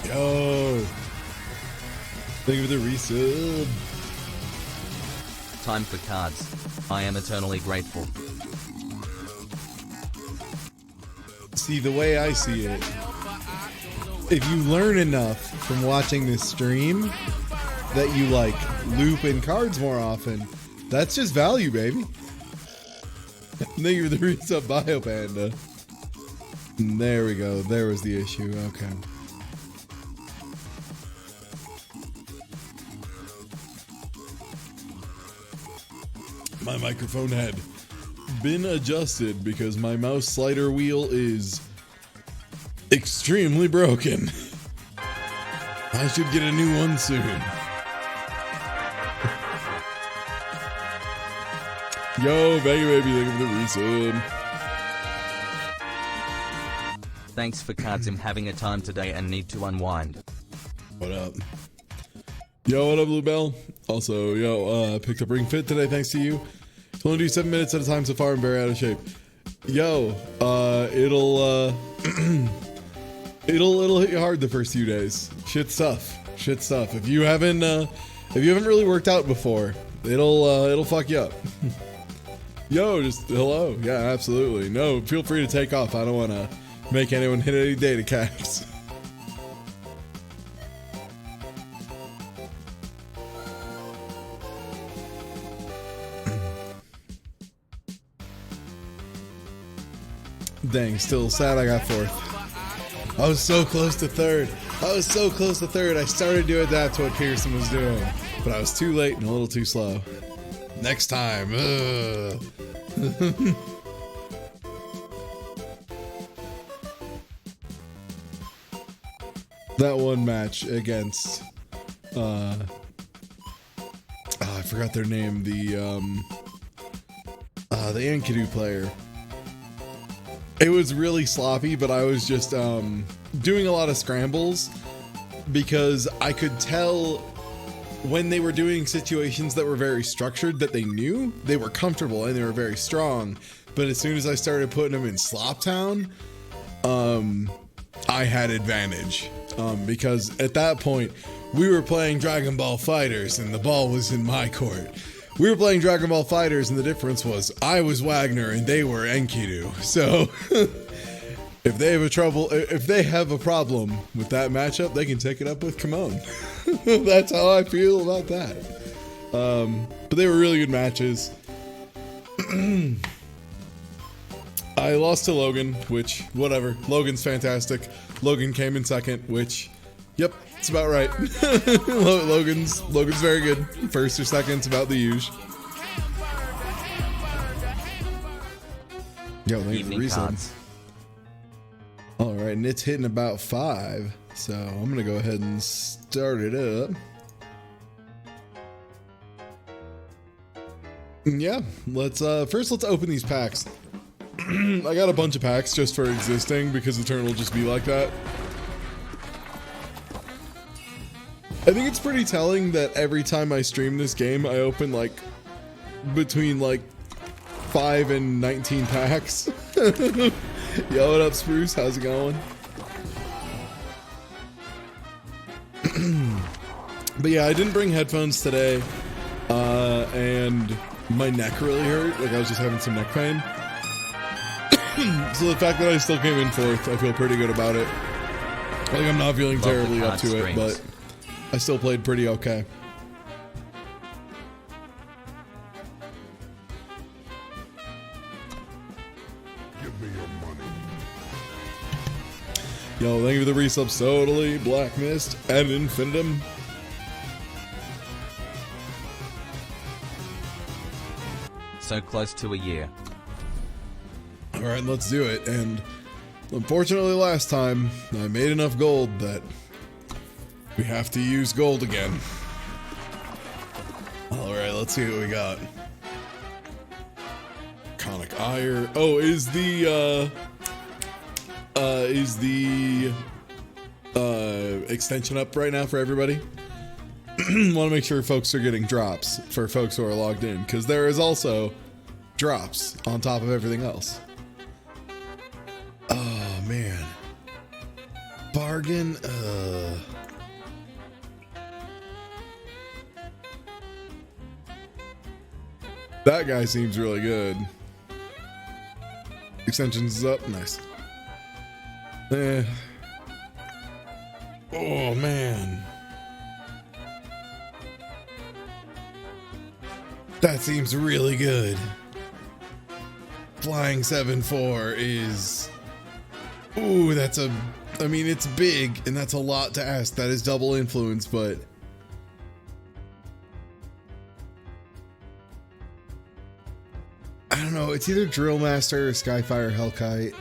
Yo. Thank you for the resub. Time for cards. I am eternally grateful. See, the way I see it, if you learn enough from watching this stream that you like loop in cards more often, that's just value, baby. Thank you for the resub, Bio Panda. There we go. There was the issue. Okay. My microphone had been adjusted because my mouse slider wheel is extremely broken. I should get a new one soon. Yo, Vega Baby, thank you for the resub. Thanks for cards. I'm having a time today and need to unwind. What up? Yo, what up, Bluebell? Also, yo, picked up Ring Fit today thanks to you. Only do 7 minutes at a time so far. I'm very out of shape. Yo, it'll hit you hard the first few days. Shit stuff. If you haven't really worked out before, it'll fuck you up. Yo, just hello. Yeah, absolutely. No, feel free to take off. I don't want to make anyone hit any data caps. Dang, still sad I got fourth. I was so close to third. I started to adapt to what Pearson was doing, but I was too late and a little too slow. Next time. That one match against I forgot their name, the Enkidu player. It was really sloppy, but I was just doing a lot of scrambles because I could tell when they were doing situations that were very structured that they knew they were comfortable and they were very strong. But as soon as I started putting them in Slop Town, I had advantage because at that point we were playing Dragon Ball Fighters and the ball was in my court. We were playing Dragon Ball Fighters and the difference was I was Wagner and they were Enkidu. So if they have a problem with that matchup, they can take it up with Kimon. That's how I feel about that. But they were really good matches. I lost to Logan, which, whatever. Logan's fantastic. Logan came in second, which, yep, it's about right. Logan's very good. First or second's about the usual. Yo, thank you for the reason. All right, and it's hitting about 5, so I'm gonna go ahead and start it up. Yeah, let's open these packs. I got a bunch of packs just for existing because the turn will just be like that. I think it's pretty telling that every time I stream this game, I open like between like 5 and 19 packs. Yo, what up, Spruce? How's it going? But yeah, I didn't bring headphones today, and my neck really hurt. Like I was just having some neck pain. So the fact that I still came in fourth, I feel pretty good about it. Like I'm not feeling terribly up to it, but I still played pretty okay. Give me your money. Yo, thank you for the resubs. Totally, Black Mist, and Infinitum. So close to a year. All right, let's do it. And unfortunately, last time I made enough gold that we have to use gold again. All right, let's see what we got. Conic Ire. Oh, is the extension up right now for everybody? Want to make sure folks are getting drops for folks who are logged in, because there is also drops on top of everything else. Oh man. Bargain. That guy seems really good. Extensions is up. Nice. Oh man. That seems really good. Flying 7-4 is... Ooh, that's a... I mean, it's big, and that's a lot to ask. That is double influence, but... I don't know. It's either Drill Master or Skyfire Hellkite.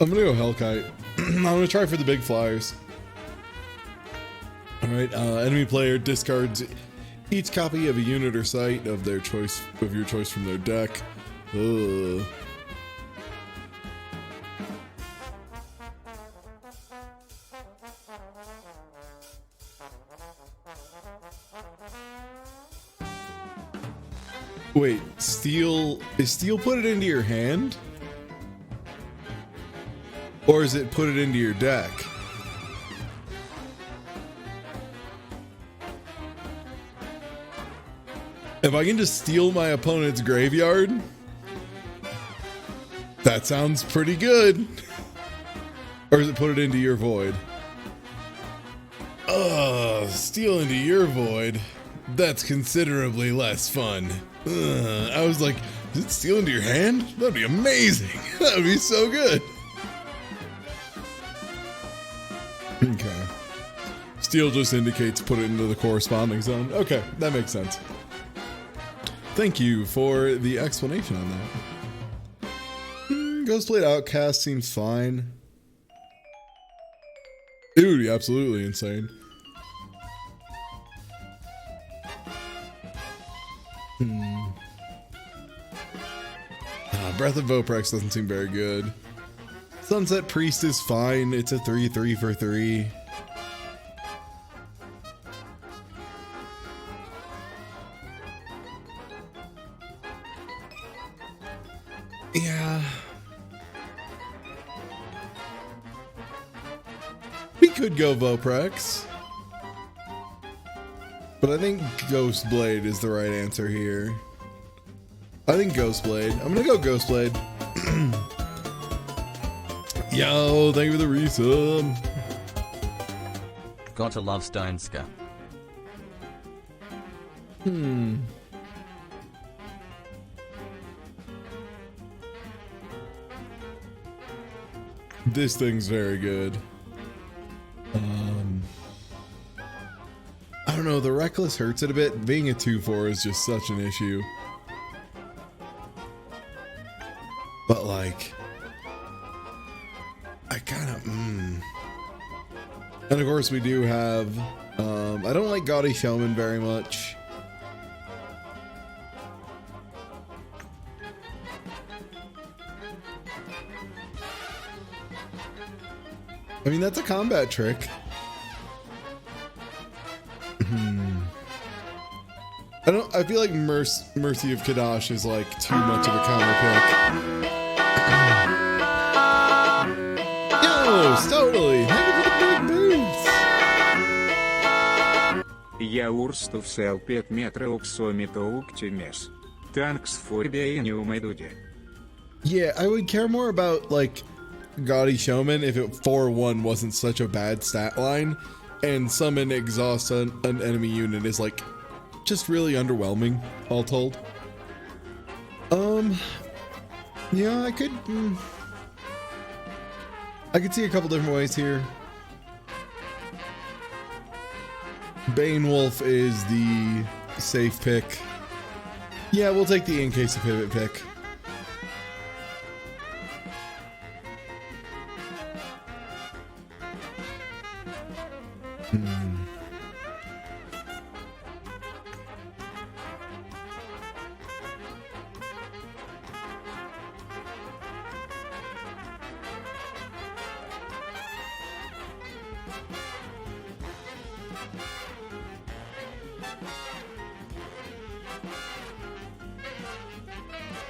I'm gonna go Hellkite. I'm gonna try for the big flyers. Alright, enemy player discards each copy of a unit or site of their choice, of your choice from their deck. Ugh. Wait, steel, is steel put it into your hand? Or is it put it into your deck? If I can just steal my opponent's graveyard, that sounds pretty good. Or is it put it into your void? Steal into your void. That's considerably less fun. I was like, does it steal into your hand? That'd be amazing. That'd be so good. Okay. Steel just indicates put it into the corresponding zone. Okay, that makes sense. Thank you for the explanation on that. Ghostblade Outcast seems fine. It would be absolutely insane. Breath of Voprex doesn't seem very good. Sunset Priest is fine. It's a 3/3 for 3. Yeah. We could go Voprex. But I think Ghostblade is the right answer here. I think Ghostblade. I'm gonna go Ghostblade. Yo, thank you for the resub. Gotta love Stoneska. This thing's very good. I don't know, the Reckless hurts it a bit. Being a 2/4 is just such an issue. But like, I kind of, And of course we do have, I don't like Gaudy Showman very much. I mean, that's a combat trick. I feel like Mercy of Kadash is like too much of a counter pick. Yo, totally. Thank you for the big boots. Я урстов сел 5 метров оксометоуктимес. Танкс фобия не умайдуде. Yeah, I would care more about like Gaudy Showman if it 4/1 wasn't such a bad stat line, and summon exhaust an enemy unit is like just really underwhelming, all told. Yeah, I could see a couple different ways here. Bane Wolf is the safe pick. Yeah, we'll take the in case of pivot pick.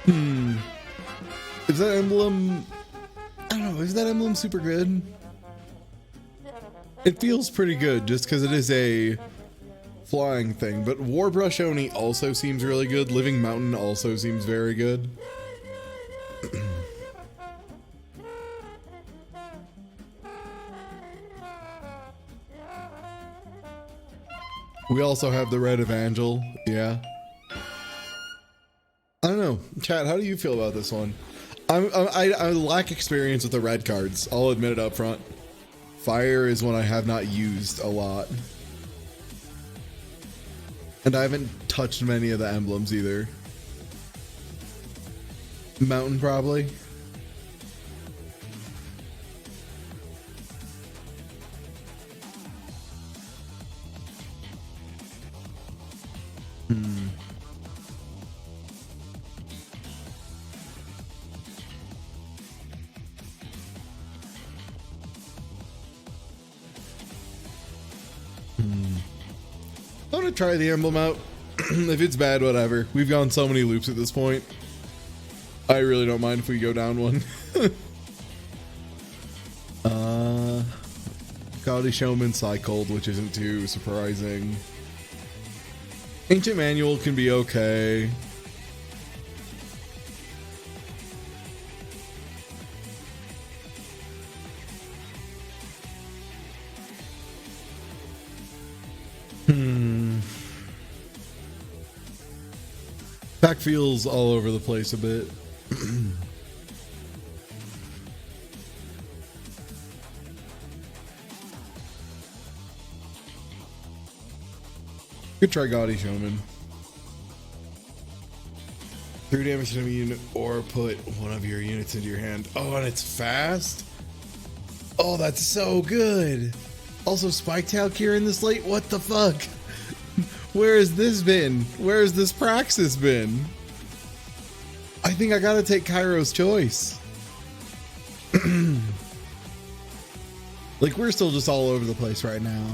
Is that emblem... I don't know, is that emblem super good? It feels pretty good just because it is a flying thing, but Warbrush Oni also seems really good. Living Mountain also seems very good. We also have the Red Evangel, yeah. I don't know, chat, how do you feel about this one? I lack experience with the red cards, I'll admit it up front. Fire is one I have not used a lot. And I haven't touched many of the emblems either. Mountain probably. I want to try the emblem out. If it's bad, whatever. We've gone so many loops at this point. I really don't mind if we go down one. Gaudy Showman cycled, which isn't too surprising. Ancient Manual can be okay. Pack feels all over the place a bit. Good try, Gaudy Showman. 3 damage to a unit or put one of your units into your hand. Oh, and it's fast? Oh, that's so good. Also, Spiketail Cure in this late? What the fuck? Where has this been? Where has this praxis been? I think I gotta take Cairo's choice. Like, we're still just all over the place right now.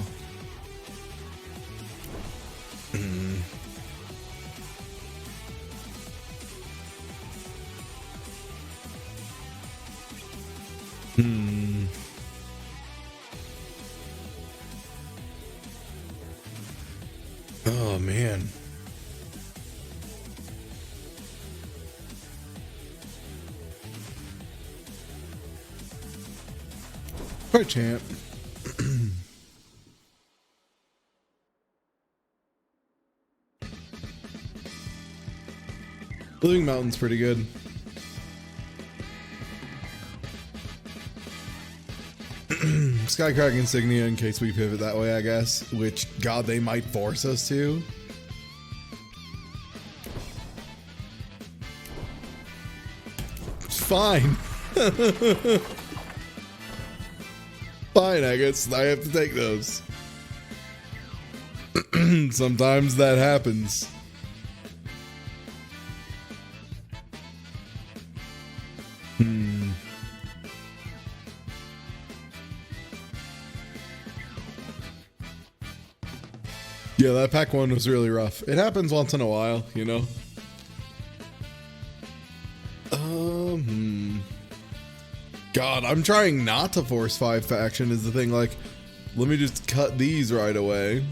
Oh, man. Poor champ. Living Mountain's pretty good. Skycrack Insignia in case we pivot that way, I guess. Which, God, they might force us to. Fine. Fine, I guess I have to take those. Sometimes that happens. Yeah, that pack one was really rough. It happens once in a while, you know? God, I'm trying not to force 5 faction is the thing. Like, let me just cut these right away.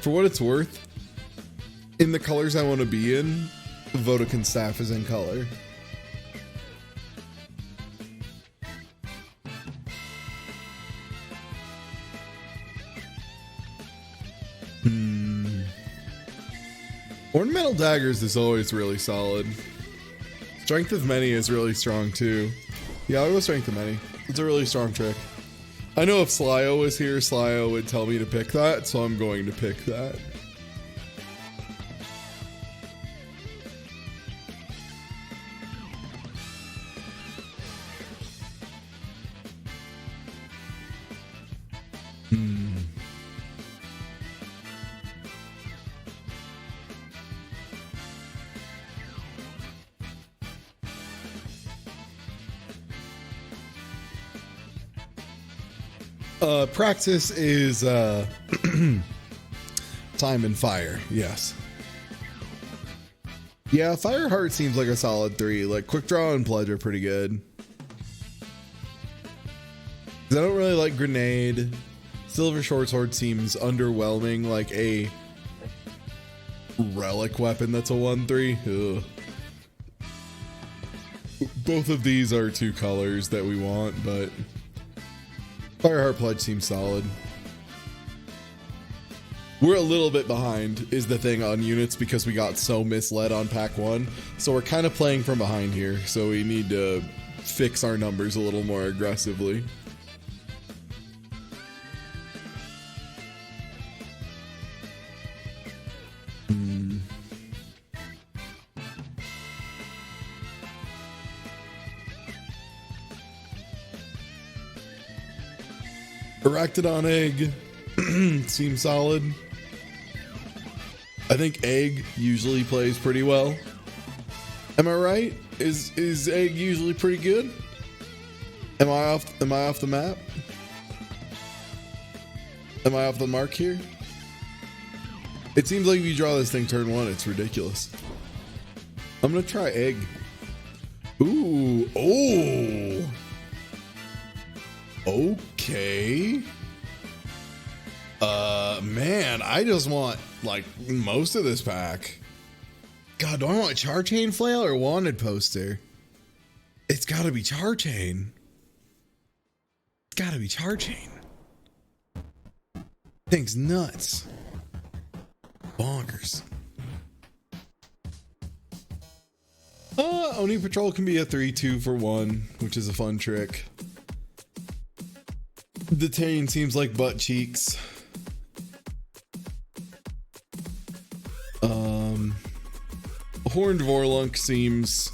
For what it's worth, in the colors I want to be in, Vodakin staff is in color. Ornamental Daggers is always really solid. Strength of Many is really strong too. Yeah, I'll go Strength of Many. It's a really strong trick. I know if Slyo was here, Slyo would tell me to pick that, so I'm going to pick that. Praxis is time and fire. Yes. Yeah, Fireheart seems like a solid 3. Like Quick Draw and Pledge are pretty good. 'Cause I don't really like Grenade. Silver Short Sword seems underwhelming, like a relic weapon that's a 1/3. Ugh. Both of these are 2 colors that we want, but Fireheart Pledge seems solid. We're a little bit behind is the thing on units because we got so misled on pack 1. So we're kind of playing from behind here. So we need to fix our numbers a little more aggressively. Arachnodon Egg seems solid. I think Egg usually plays pretty well. Am I right? Is Egg usually pretty good? Am I off the map? Am I off the mark here? It seems like if you draw this thing turn 1, it's ridiculous. I'm gonna try Egg. Ooh, oh. Okay. Man, I just want like most of this pack. God, do I want Charchain Flail or Wanted Poster? It's gotta be Charchain. It's gotta be Charchain. Thing's nuts. Bonkers. Oni Patrol can be a 3-2 for 1, which is a fun trick. Detain seems like butt cheeks. Horned Vorlunk seems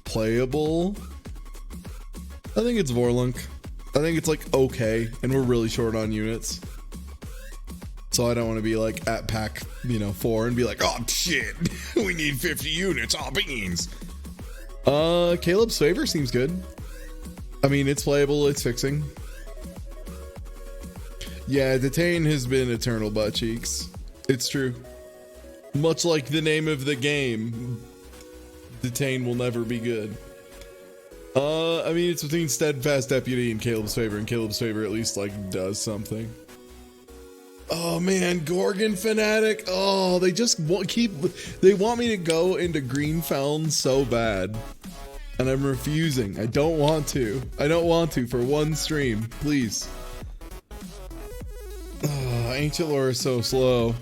playable. I think it's Vorlunk. I think it's like okay, and we're really short on units. So I don't want to be like at pack, 4 and be like, oh shit, we need 50 units, oh beans. Caleb's Favor seems good. I mean, it's playable, it's fixing. Yeah, Detain has been eternal butt cheeks. It's true. Much like the name of the game, Detain will never be good. I mean, it's between Steadfast Deputy and Caleb's Favor, and Caleb's Favor at least like does something. Oh man, Gorgon Fanatic. Oh, they just they want me to go into Green Feln so bad. And I'm refusing. I don't want to. I don't want to for one stream, please. Oh, Ancient Lore is so slow.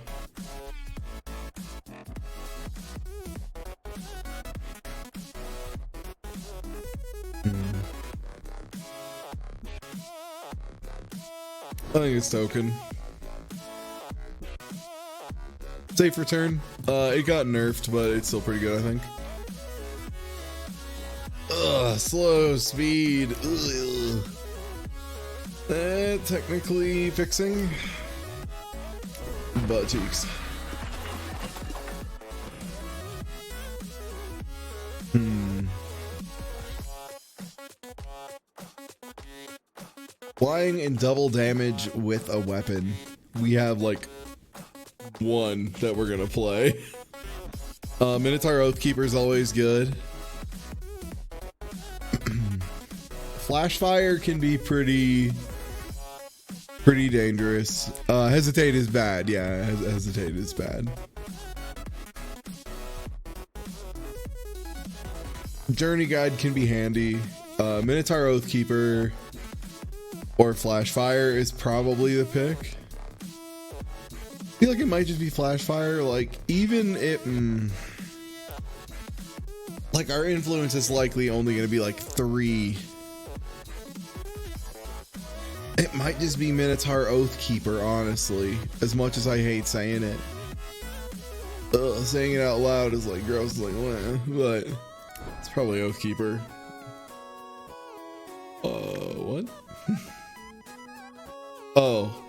I think it's Token. Safe return. It got nerfed, but it's still pretty good, I think. Ugh, slow speed. Ugh. Technically fixing. Butt cheeks. Flying and double damage with a weapon. We have like one that we're gonna play. Minotaur Oathkeeper is always good. Flash Fire can be pretty dangerous. Hesitate is bad. Yeah, Hesitate is bad. Journey Guide can be handy. Minotaur Oathkeeper or Flash Fire is probably the pick. I feel like it might just be Flash Fire. Like, even it, like our influence is likely only going to be like 3. It might just be Minotaur Oathkeeper, honestly. As much as I hate saying it. Saying it out loud is like gross, like, wah, but it's probably Oathkeeper. What? Oh.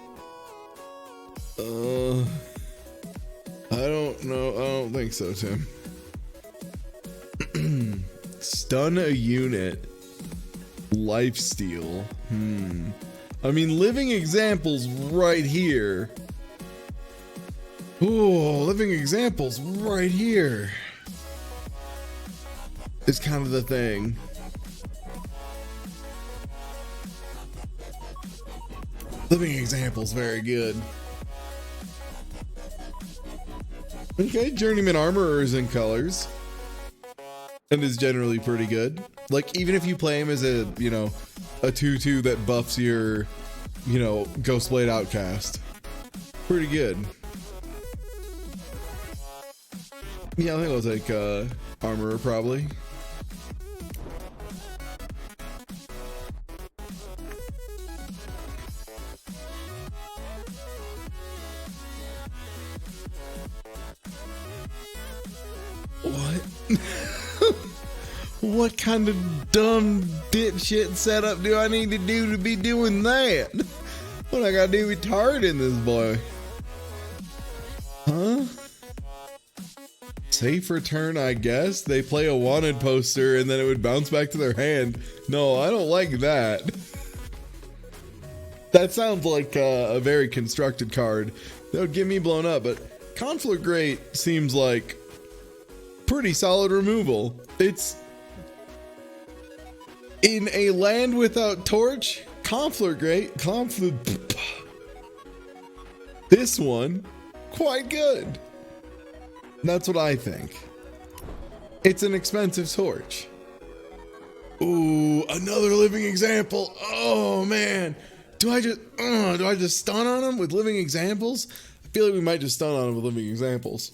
I don't know. I don't think so, Tim. Stun a unit. Lifesteal. I mean, living examples right here. Ooh, living examples right here is kind of the thing. Living examples, very good. Okay, Journeyman Armorer is in colors and is generally pretty good. Like, even if you play him as a, you know, a 2/2 that buffs your, you know, Ghostblade Outcast. Pretty good. Yeah, I think I'll take Armorer probably. What? What kind of dumb dipshit setup do I need to do to be doing that? What I gotta do retard in this boy? Huh? Safe return, I guess. They play a wanted poster and then it would bounce back to their hand. No, I don't like that. That sounds like a very constructed card. That would get me blown up, but Conflagrate seems like pretty solid removal. It's in a land without torch. Conflagrate. This one, quite good. That's what I think. It's an expensive torch. Ooh, another living example. Oh man, do I just stun on him with living examples? I feel like we might just stun on him with living examples.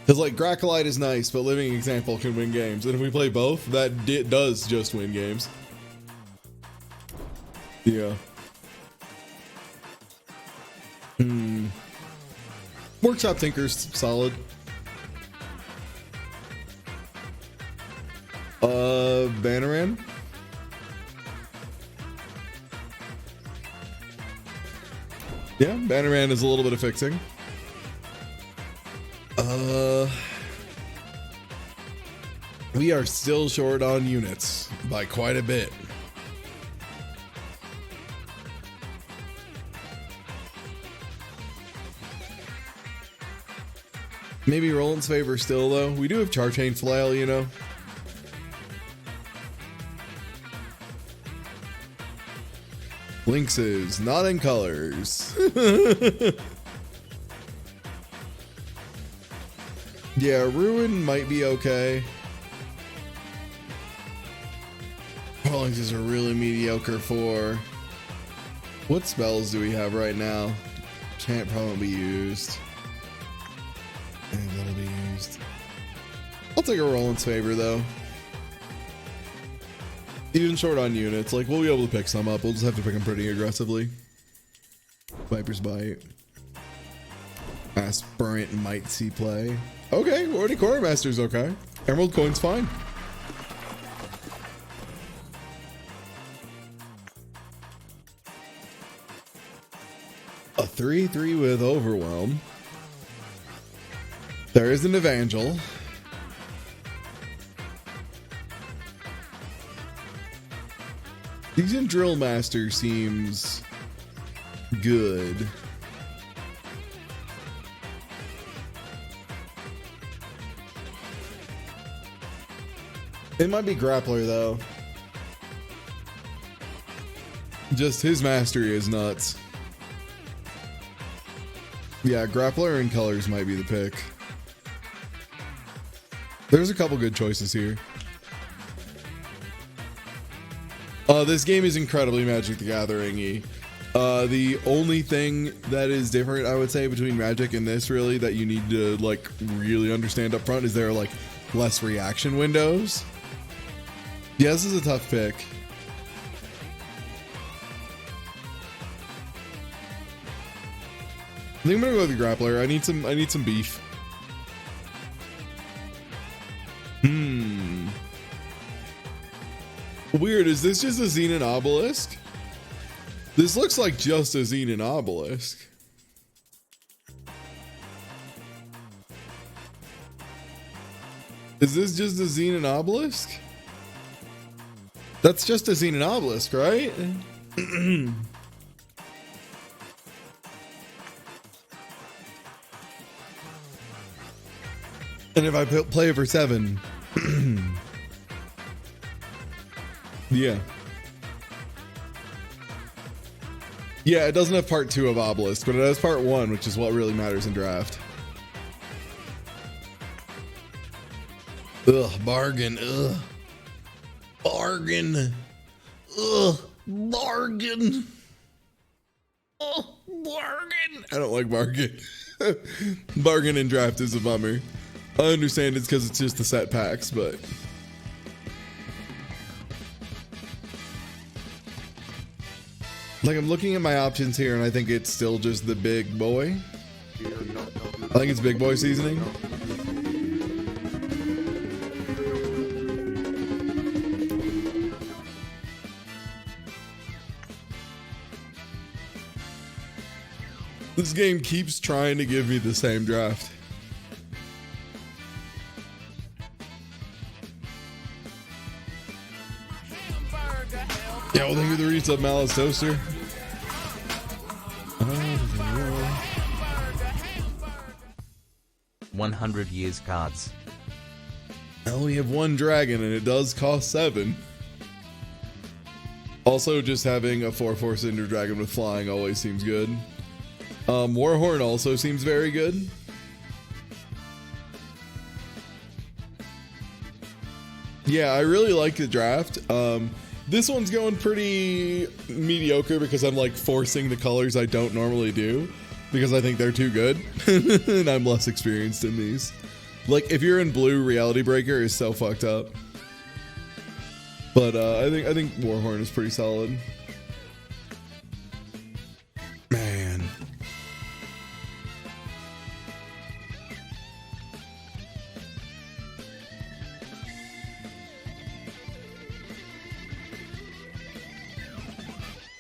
Because, like, Gracolite is nice, but Living Example can win games. And if we play both, that does just win games. Yeah. Workshop Tinker's solid. Banneran? Yeah, Banneran is a little bit of fixing. We are still short on units by quite a bit. Maybe Roland's favor still, though. We do have Charchain Flail, you know. Lynxes, not in colors. Yeah, Ruin might be okay. Lynxes are really mediocre for... What spells do we have right now? Can't probably be used. And that'll be used. I'll take a Roland's favor, though. Even short on units, like, we'll be able to pick some up. We'll just have to pick them pretty aggressively. Viper's Bite. Aspirant might see play. Okay, already Quartermaster's okay. Emerald Coin's fine. A 3/3 with Overwhelm. There is an Evangel. Decent Drill Master seems good. It might be Grappler, though. Just his mastery is nuts. Yeah, Grappler and Colors might be the pick. There's a couple good choices here. This game is incredibly Magic the Gathering-y. The only thing that is different, I would say, between Magic and this, really, that you need to, like, really understand up front is there are, like, less reaction windows. Yeah, this is a tough pick. I think I'm gonna go with the Grappler. I need some beef. Weird, is this just a Xenon Obelisk? This looks like just a Xenon Obelisk. Is this just a Xenon obelisk? That's just a Xenon obelisk, right? And if I play it for 7, yeah. Yeah, it doesn't have part 2 of obelisk, but it has part 1, which is what really matters in draft. Ugh, bargain. Ugh. Bargain. Ugh, bargain. Ugh, bargain. I don't like bargain. Bargain in draft is a bummer. I understand it's because it's just the set packs, but... Like, I'm looking at my options here, and I think it's still just the big boy. I think it's big boy seasoning. This game keeps trying to give me the same draft. Yeah, well, thank you for the resub, Malice Toaster. 100 years cards. I only have 1 dragon, and it does cost 7. Also, just having a 4/4 Cinder Dragon with flying always seems good. Warhorn also seems very good. Yeah, I really like the draft. This one's going pretty mediocre because I'm like forcing the colors I don't normally do because I think they're too good and I'm less experienced in these. Like if you're in blue, Reality Breaker is so fucked up. But I think Warhorn is pretty solid. Man.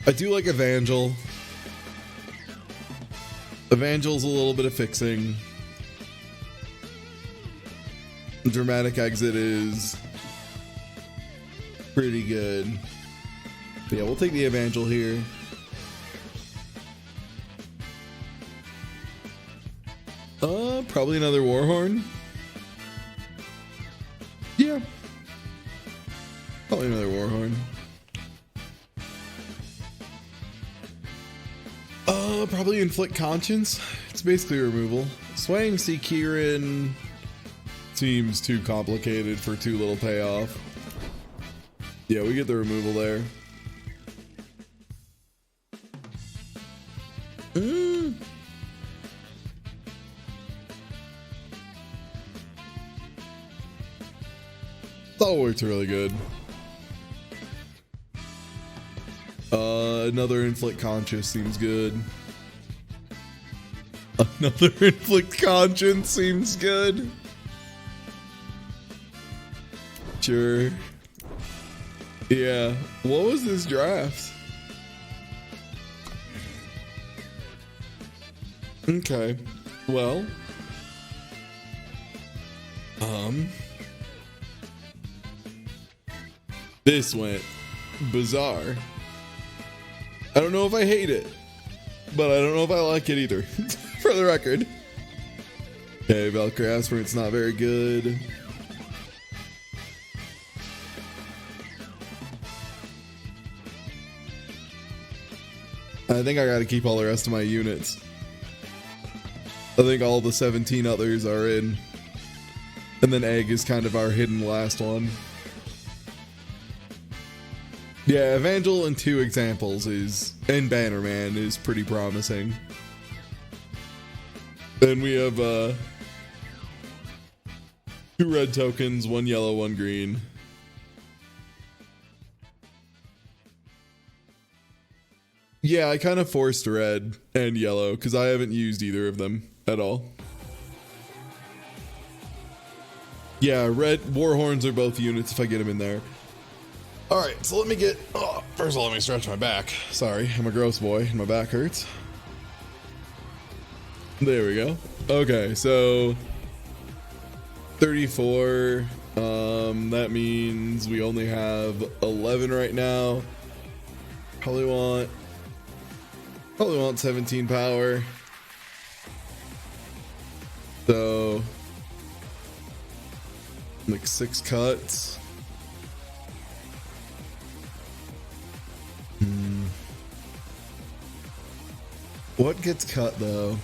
I do like Evangel. Evangel's a little bit of fixing. Dramatic Exit is pretty good. But yeah, we'll take the Evangel here. Probably another Warhorn. Yeah. Probably another Warhorn. Probably Inflict Conscience. It's basically removal. Swaying Sea Kieran seems too complicated for too little payoff. Yeah, we get the removal there. That works really good. Another Inflict Conscience seems good. Another Inflict Conscience seems good. Sure. Yeah. What was this draft? Okay. Well. This went bizarre. I don't know if I hate it, but I don't know if I like it either. For the record. Okay, Valkyrie Aspirant's not very good. I think I gotta keep all the rest of my units. I think all the 17 others are in. And then Egg is kind of our hidden last one. Yeah, Evangel and 2 examples is, and Bannerman is pretty promising. Then we have 2 red tokens, 1 yellow, 1 green. Yeah, I kind of forced red and yellow because I haven't used either of them at all. Yeah, red Warhorns are both units if I get them in there. All right, so let me get, first of all, let me stretch my back. Sorry, I'm a gross boy and my back hurts. There we go. Okay, so 34. That means we only have 11 right now. Probably want 17 power. So like 6 cuts. What gets cut though?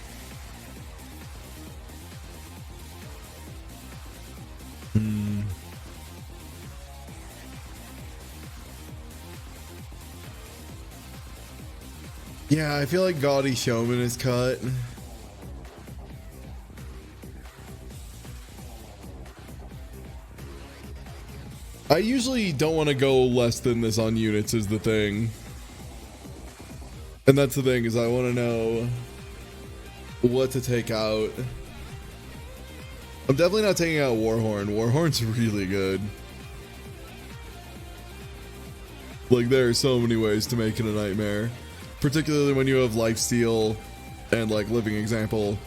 Yeah, I feel like Gaudy Showman is cut. I usually don't want to go less than this on units is the thing. And that's the thing, is I want to know what to take out. I'm definitely not taking out Warhorn. Warhorn's really good. Like, there are so many ways to make it a nightmare. Particularly when you have Lifesteal and like Living Example,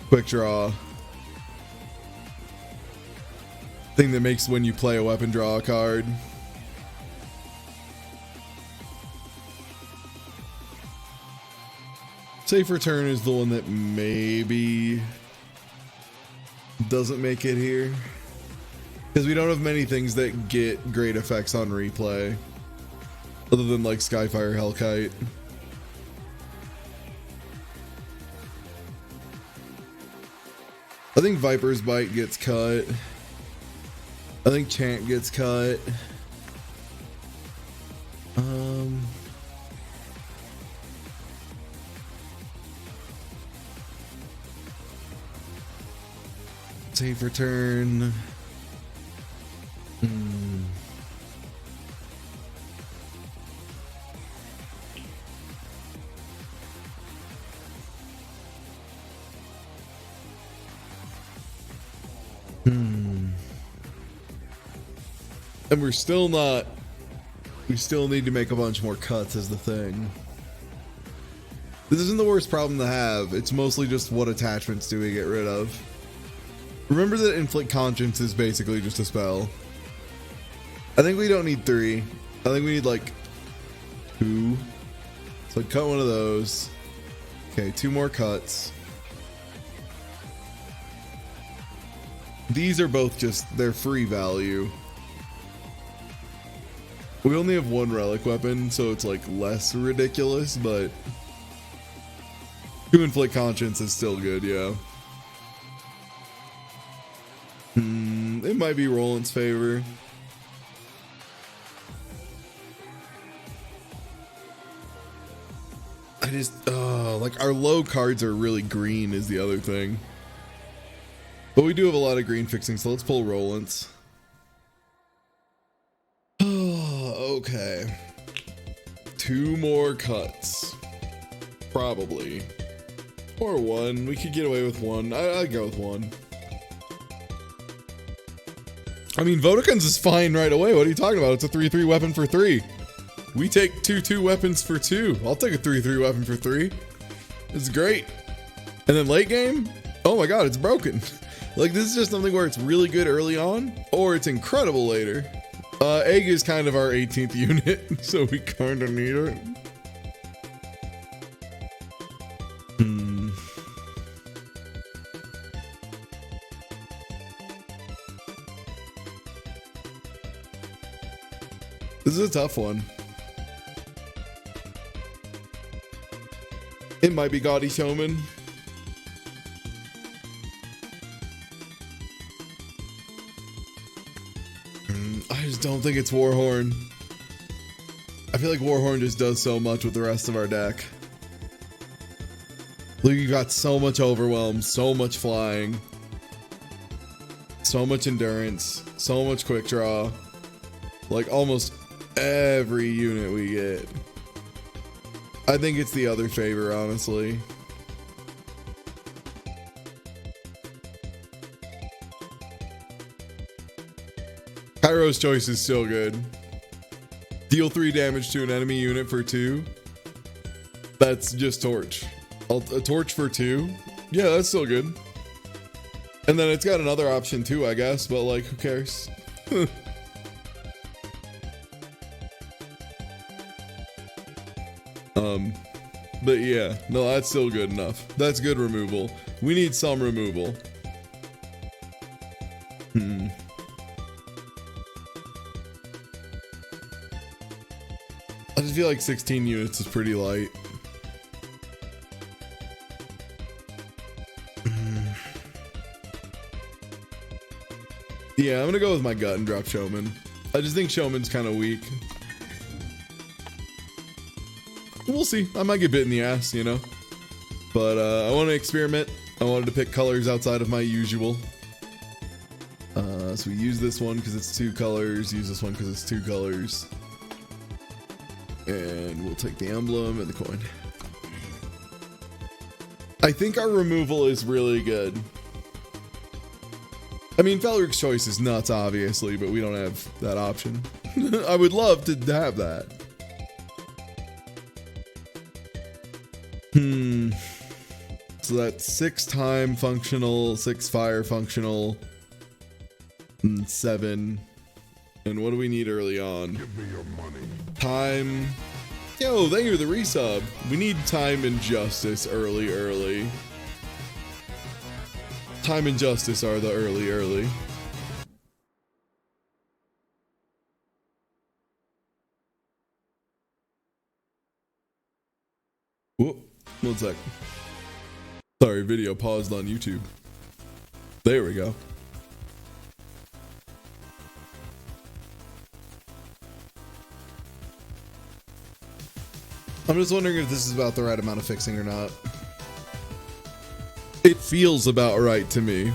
Quick Draw. Thing that makes when you play a weapon draw a card. Safe Return is the one that maybe doesn't make it here. Because we don't have many things that get great effects on replay. Other than like Skyfire Hellkite. I think Viper's Bite gets cut. I think Chant gets cut. Safe Return. And we still need to make a bunch more cuts is the thing. This isn't the worst problem to have. It's mostly just what attachments do we get rid of. Remember that Inflict Conscience is basically just a spell. I think we don't need 3. I think we need like 2. So I'd cut one of those. Okay, 2 more cuts. These are both just, they're free value. We only have 1 relic weapon, so it's like less ridiculous, but 2 Inflict Conscience is still good, yeah. It might be Roland's favor. I just, like our low cards are really green is the other thing. But we do have a lot of green fixing, so let's pull Roland's. Okay. 2 more cuts. Probably. Or 1. We could get away with 1. I'd go with 1. I mean, Vodakins is fine right away. What are you talking about? It's a 3/3 weapon for 3. We take 2/2 weapons for 2. I'll take a 3/3 weapon for 3. It's great. And then late game? Oh my god, it's broken. Like, this is just something where it's really good early on, or it's incredible later. Egg is kind of our 18th unit, so we kind of need it. This is a tough one. It might be Gaudy Showman. I just don't think it's Warhorn. I feel like Warhorn just does so much with the rest of our deck. Look, you got so much overwhelm, so much flying, so much endurance, so much quick draw. Like almost every unit we get. I think it's the other favor, honestly. Kairo's choice is still good. Deal 3 damage to an enemy unit for 2. That's just Torch. A Torch for 2? Yeah, that's still good. And then it's got another option too, I guess, but like, who cares? But yeah, no, that's still good enough. That's good removal. We need some removal. I just feel like 16 units is pretty light. Yeah, I'm gonna go with my gut and drop Showman. I just think Showman's kind of weak. We'll see. I might get bit in the ass, you know. But I want to experiment. I wanted to pick colors outside of my usual. So we use this one because it's 2 colors. Use this one because it's 2 colors. And we'll take the emblem and the coin. I think our removal is really good. I mean, Felric's Choice is nuts, obviously, but we don't have that option. I would love to have that. So that's 6 time functional, 6 fire functional, and 7. And what do we need early on? Give me your money. Time. Yo, thank you for the resub. We need time and justice early. Time and justice are the early. Whoop, 1 sec. Sorry, video paused on YouTube. There we go. I'm just wondering if this is about the right amount of fixing or not. It feels about right to me.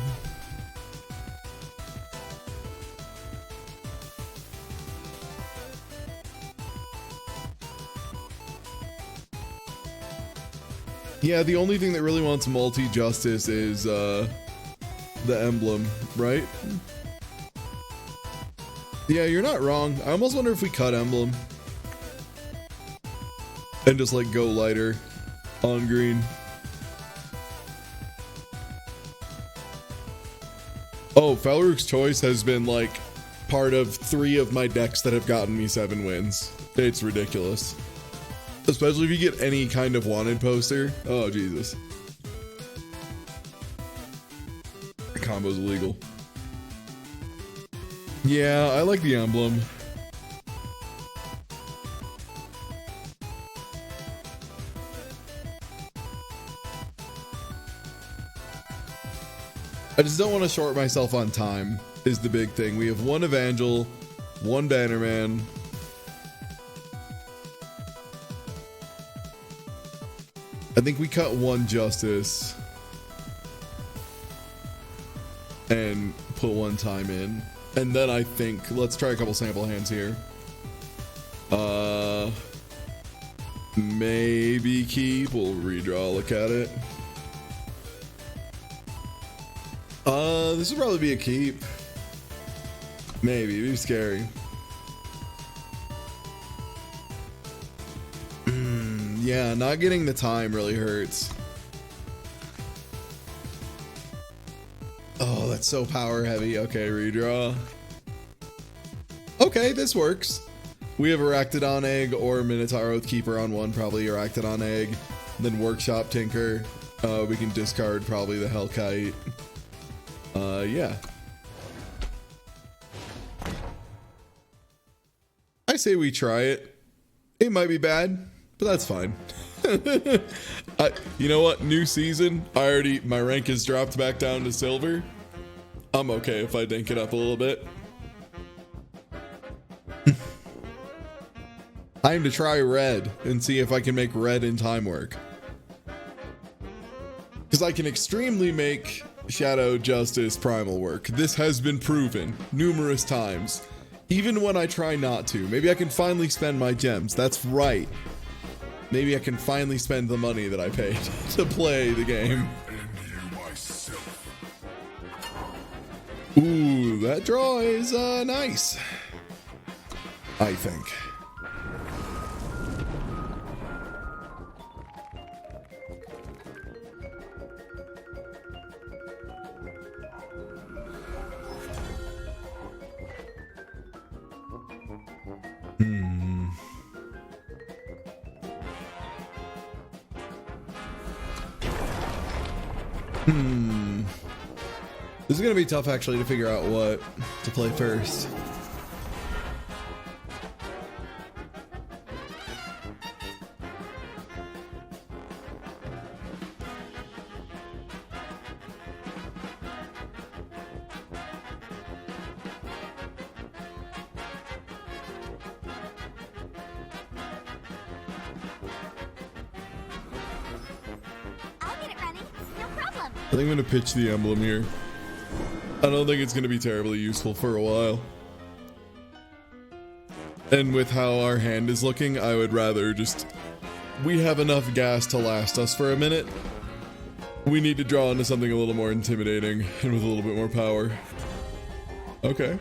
Yeah, the only thing that really wants multi-justice is the emblem, right? Yeah, you're not wrong. I almost wonder if we cut emblem and just like go lighter on green. Oh, Felric's Choice has been like part of 3 of my decks that have gotten me 7 wins. It's ridiculous. Especially if you get any kind of wanted poster. Oh, Jesus. The combo's illegal. Yeah, I like the emblem. I just don't want to short myself on time is the big thing. We have 1 Evangel, 1 Bannerman. I think we cut 1 Justice and put 1 time in. And then I think, let's try a couple sample hands here. Maybe keep, we'll redraw, look at it. This would probably be a keep. Maybe, it'd be scary. Yeah, not getting the time really hurts. Oh, that's so power heavy. Okay, redraw. Okay, this works. We have Arachnodon Egg or Minotaur Oathkeeper on 1, probably Arachnodon Egg. Then Workshop Tinker. We can discard probably the Hellkite. Yeah. I say we try it. It might be bad, but that's fine. You know what? New season. My rank has dropped back down to silver. I'm okay if I dink it up a little bit. Time to try red and see if I can make red in time work. Because I can extremely make Shadow Justice Primal work. This has been proven numerous times. Even when I try not to. Maybe I can finally spend my gems. That's right. Maybe I can finally spend the money that I paid to play the game. Ooh, that draw is nice. I think. Hmm. Hmm. This is gonna be tough actually to figure out what to play first. I think I'm gonna pitch the emblem here. I don't think it's gonna be terribly useful for a while. And with how our hand is looking, I would rather just... We have enough gas to last us for a minute. We need to draw into something a little more intimidating and with a little bit more power. Okay.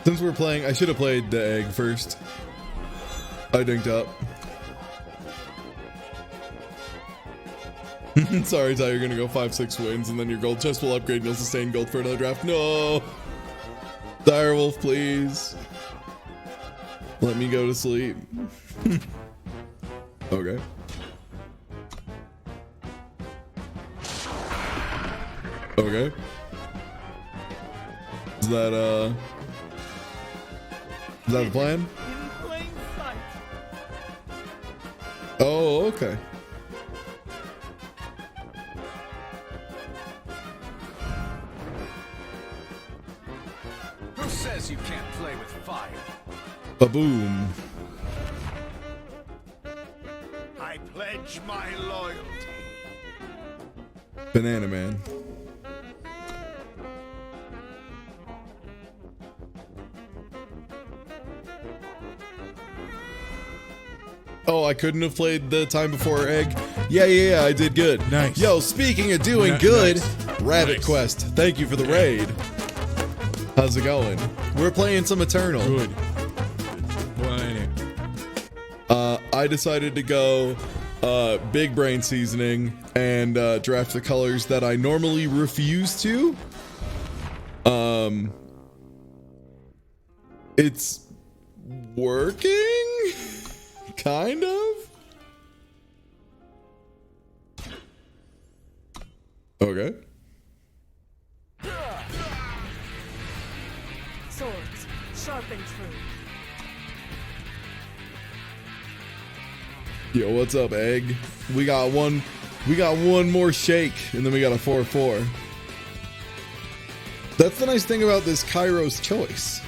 Since we're playing, I should have played the egg first. I dinked up. Sorry, Ty, you're gonna go 5-6 wins and then your gold chest will upgrade and you'll sustain gold for another draft. No! Direwolf, please. Let me go to sleep. Okay. Okay. Is that the plan? Oh, okay. Who says you can't play with fire? Ba-boom. I pledge my loyalty. Banana Man. Oh, I couldn't have played the time before egg. Yeah, I did good. Nice. Yo, speaking of doing good, nice. Rabbit Nice. Quest. Thank you for the raid. How's it going? We're playing some Eternal. Good. Playing it. I decided to go big brain seasoning and draft the colors that I normally refuse to. It's working, kind of. Okay. Swords, sharp and true. Yo, what's up, egg? We got one more shake, and then we got a 4/4. That's the nice thing about this Kairos choice.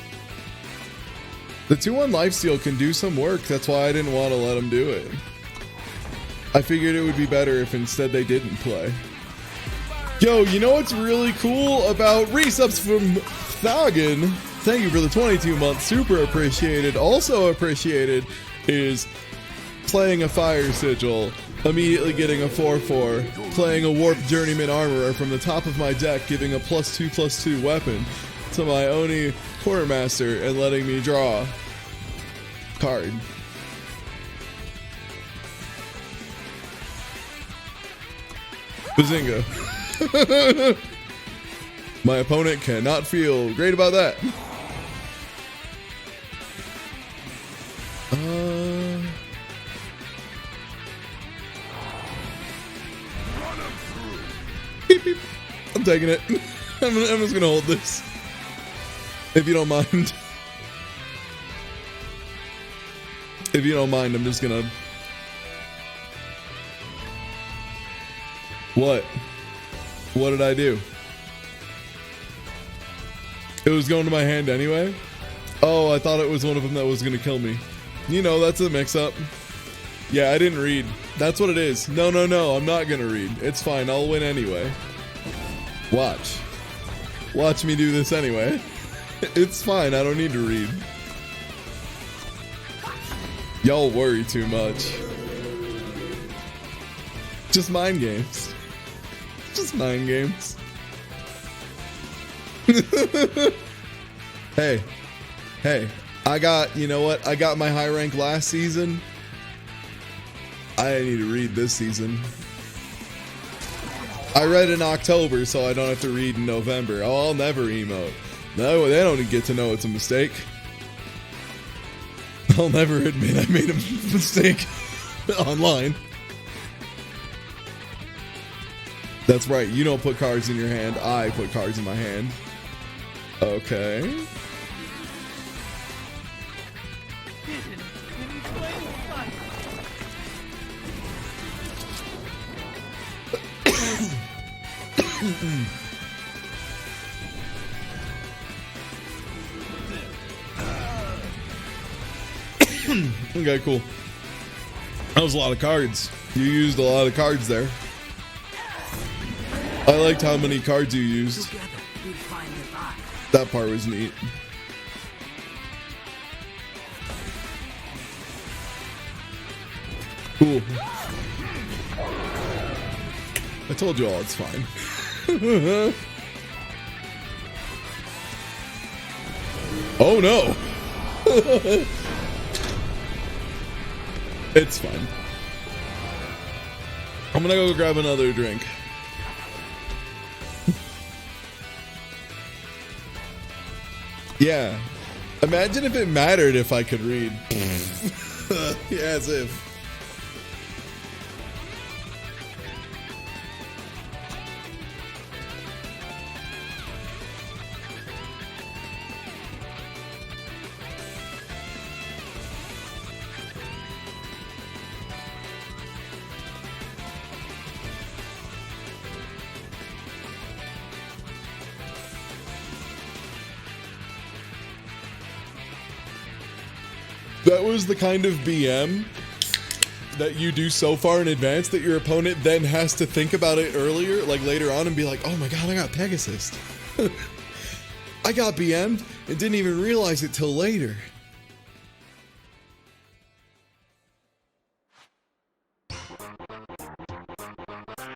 The 2-1 lifesteal can do some work. That's why I didn't want to let them do it. I figured it would be better if instead they didn't play. Yo, you know what's really cool about resubs from Thagen? Thank you for the 22 months. Super appreciated. Also appreciated is playing a Fire Sigil, immediately getting a 4/4, playing a Warp Journeyman Armorer from the top of my deck, giving a +2/+2 weapon to my Oni Quartermaster and letting me draw card. Bazinga. My opponent cannot feel great about that. Beep, beep. I'm taking it. I'm just gonna hold this. If you don't mind. If you don't mind, I'm just gonna... What? What did I do? It was going to my hand anyway? Oh, I thought it was one of them that was gonna kill me. You know, that's a mix-up. Yeah, I didn't read. That's what it is. No, I'm not gonna read. It's fine, I'll win anyway. Watch. Watch me do this anyway. It's fine, I don't need to read. Y'all worry too much. Just mind games. Just mind games. Hey, I got, you know what? I got my high rank last season. I need to read this season. I read in October, so I don't have to read in November. Oh, I'll never emote. No, they don't get to know it's a mistake. I'll never admit I made a mistake online. That's right. You don't put cards in your hand. I put cards in my hand. Okay. Okay, cool. That was a lot of cards. You used a lot of cards there. I liked how many cards you used. That part was neat. Cool. I told you all it's fine. Oh no. It's fine. I'm gonna go grab another drink. Yeah. Imagine if it mattered if I could read. Yeah, as if. That was the kind of BM that you do so far in advance that your opponent then has to think about it earlier, like later on, and be like, oh my god, I got Pegasus. I got BM'd and didn't even realize it till later.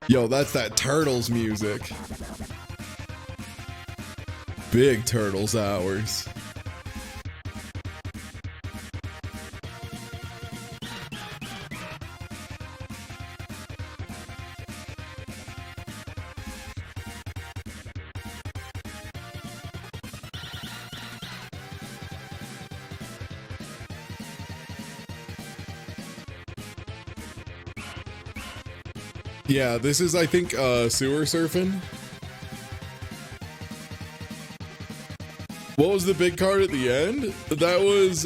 Yo, that's that Turtles music. Big Turtles hours. Yeah, this is, I think, sewer surfing. What was the big card at the end? That was,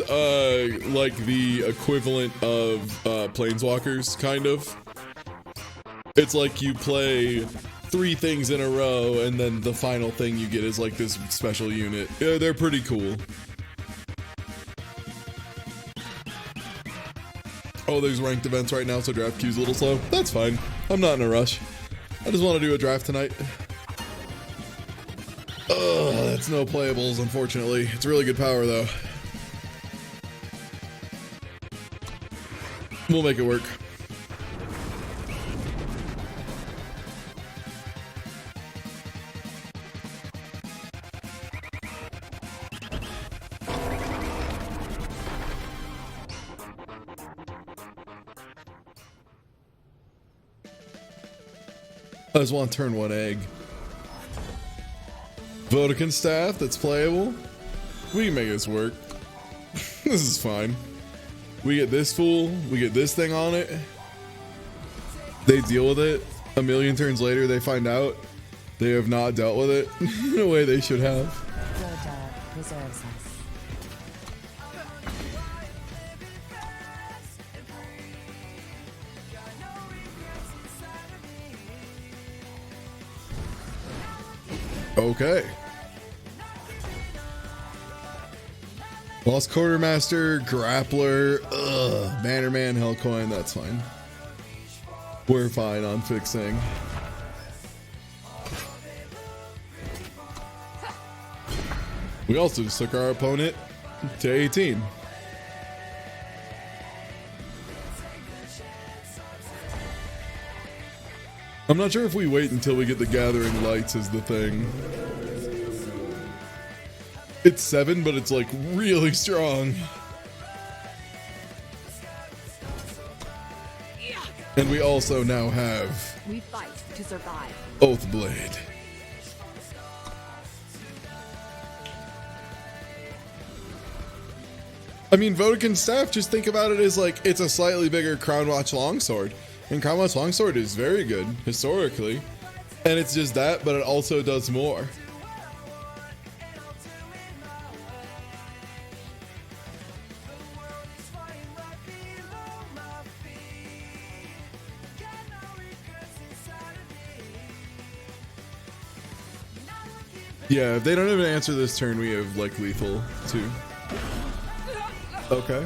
like the equivalent of, Planeswalkers, kind of. It's like you play 3 things in a row, and then the final thing you get is like this special unit. Yeah, they're pretty cool. Oh, there's ranked events right now, so draft queue's a little slow. That's fine. I'm not in a rush. I just want to do a draft tonight. Ugh, that's no playables, unfortunately. It's really good power, though. We'll make it work. I just want to turn 1 egg. Vodkin staff, that's playable. We can make this work. This is fine. We get this fool, we get this thing on it. They deal with it. A million turns later, they find out they have not dealt with it in a way they should have. Preserves us. Okay. Lost Quartermaster, Grappler, Bannerman, Hellcoin, that's fine. We're fine on fixing. We also just took our opponent to 18. I'm not sure if we wait until we get the gathering lights as the thing. It's 7, but it's like really strong. And we also now have We fight to survive. Oathblade. I mean, Vodkin's staff, just think about it as like, it's a slightly bigger Crownwatch longsword. And Crownwatch longsword is very good, historically. And it's just that, but it also does more. Yeah, if they don't even answer this turn, we have like lethal too. Okay.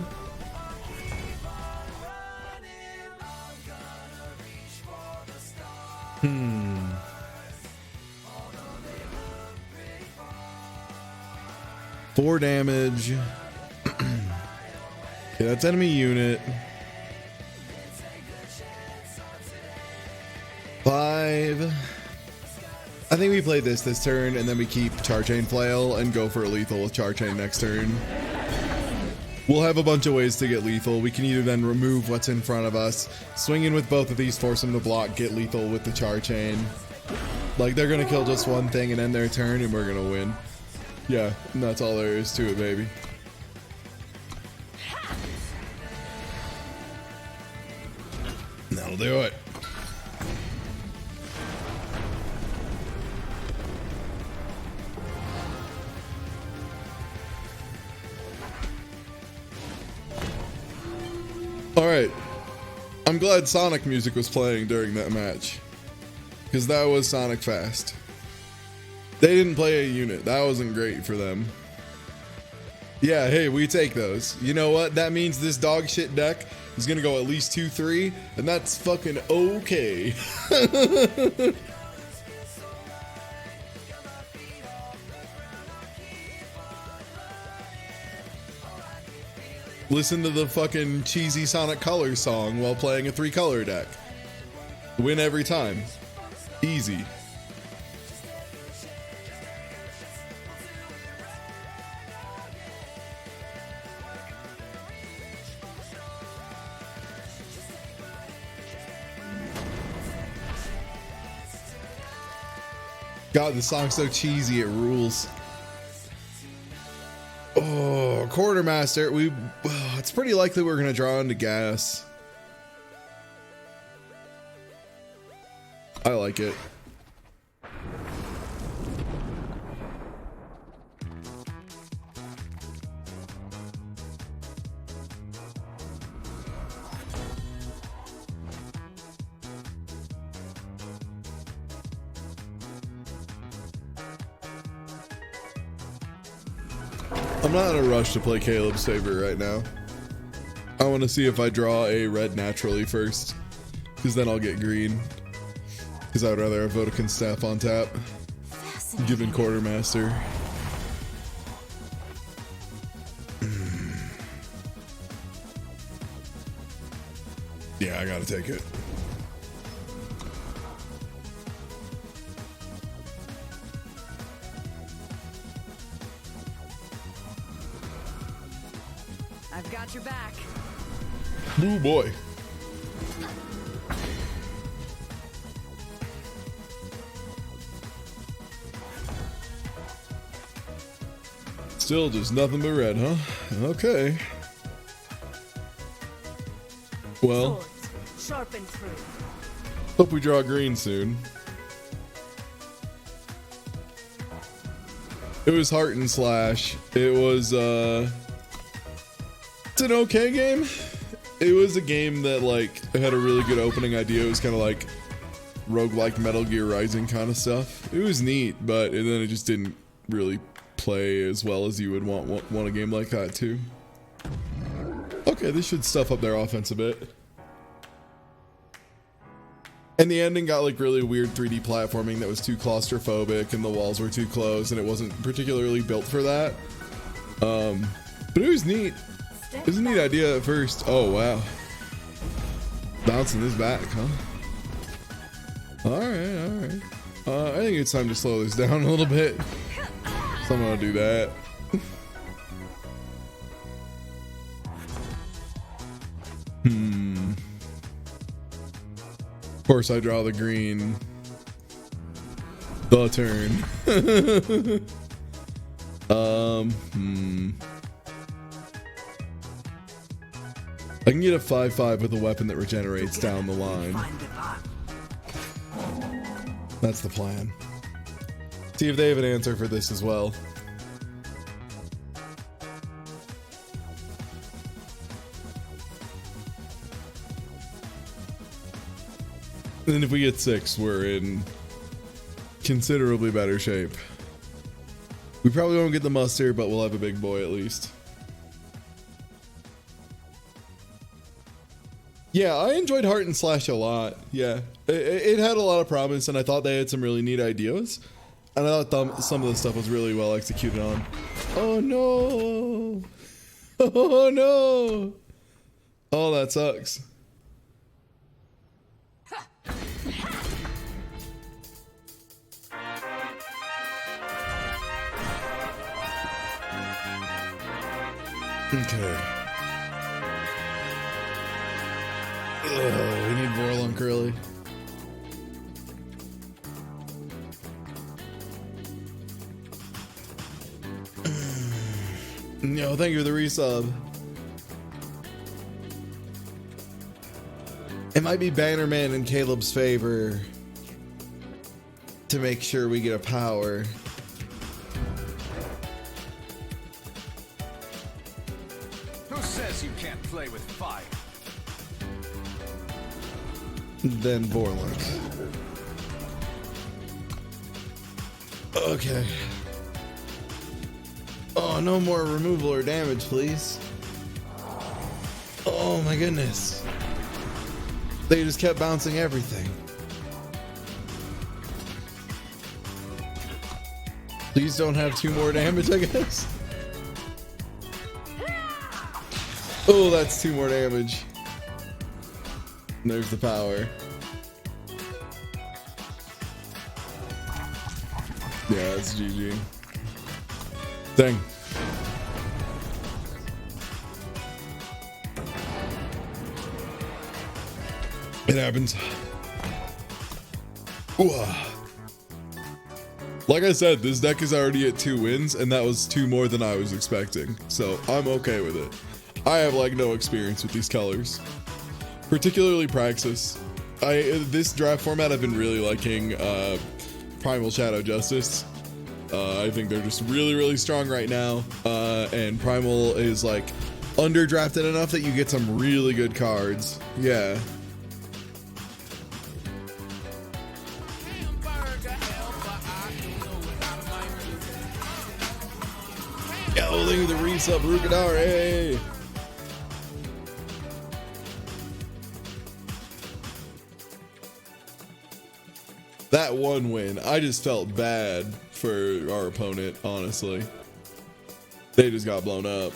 Hmm. 4 damage. Okay, that's enemy unit. 5. I think we play this turn, and then we keep Charchain Flail and go for a lethal with Charchain next turn. We'll have a bunch of ways to get lethal. We can either then remove what's in front of us, swing in with both of these, force them to block, get lethal with the Charchain. Like, they're gonna kill just one thing and end their turn, and we're gonna win. Yeah, and that's all there is to it, baby. That'll do it. Alright, I'm glad Sonic music was playing during that match, because that was Sonic Fast. They didn't play a unit, that wasn't great for them. Yeah, hey, we take those. You know what, that means this dog shit deck is gonna go at least 2-3, and that's fucking okay. Listen to the fucking cheesy Sonic Colors song while playing a 3-color deck. Win every time. Easy. God, the song's so cheesy, it rules. Oh, Quartermaster. It's pretty likely we're gonna draw into gas. I like it. I'm not in a rush to play Caleb's favor right now. I want to see if I draw a red naturally first, because then I'll get green. Because I would rather have Vodkin's staff on tap, given Quartermaster. Yeah, I gotta take it. I've got your back. Ooh boy. Still just nothing but red, huh? Okay. Well, Swords, sharp and true. hope we draw green soon. It was Heart and Slash. It was it's an okay game. It was a game that like had a really good opening idea. It was kind of like roguelike Metal Gear Rising kind of stuff. It was neat, but then it just didn't really play as well as you would want a game like that too. Okay, this should stuff up their offense a bit. And the ending got like really weird 3D platforming that was too claustrophobic and the walls were too close and it wasn't particularly built for that. But it was neat. It was a neat idea at first. Oh wow. Bouncing this back, huh? All right. I think it's time to slow this down a little bit. So I'm gonna do that. Of course, I draw the green. The turn. I can get a 5/5 with a weapon that regenerates down the line. That's the plan. See if they have an answer for this as well. And if we get 6, we're in considerably better shape. We probably won't get the muster, but we'll have a big boy at least. Yeah, I enjoyed Heart and Slash a lot. Yeah, it had a lot of promise, and I thought they had some really neat ideas. And I thought some of the stuff was really well executed on. Oh no! Oh no! Oh, that sucks. Okay. We need Vorlunk early. No, thank you for the resub. It might be Bannerman in Caleb's favor to make sure we get a power. Who says you can't play with fire? Then Vorlunk. Okay. Oh, no more removal or damage, please. Oh my goodness. They just kept bouncing everything. Please don't have 2 more damage, I guess. Oh, that's 2 more damage. And there's the power. Yeah, it's GG. Dang. It happens. Ooh. Like I said, this deck is already at 2 wins, and that was 2 more than I was expecting. So I'm okay with it. I have like no experience with these colors, particularly Praxis. This draft format I've been really liking. Primal Shadow Justice. I think they're just really strong right now. And Primal is like underdrafted enough that you get some really good cards. Yeah. Yo, look at the resub, Rukadar, hey! That one win, I just felt bad for our opponent, honestly. They just got blown up.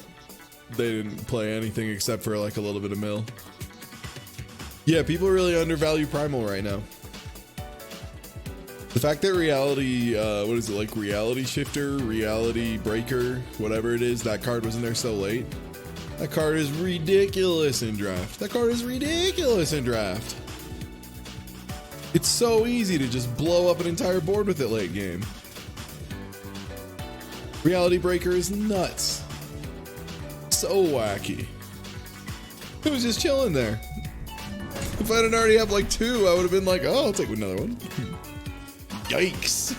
They didn't play anything except for like a little bit of mill. Yeah, people really undervalue Primal right now. The fact that Reality, what is it, like Reality Shifter, Reality Breaker, whatever it is, that card was in there so late. That card is ridiculous in draft. That card is ridiculous in draft. It's so easy to just blow up an entire board with it late game. Reality Breaker is nuts. So wacky. It was just chilling there. If I didn't already have like 2, I would have been like, oh, I'll take another one. Yikes.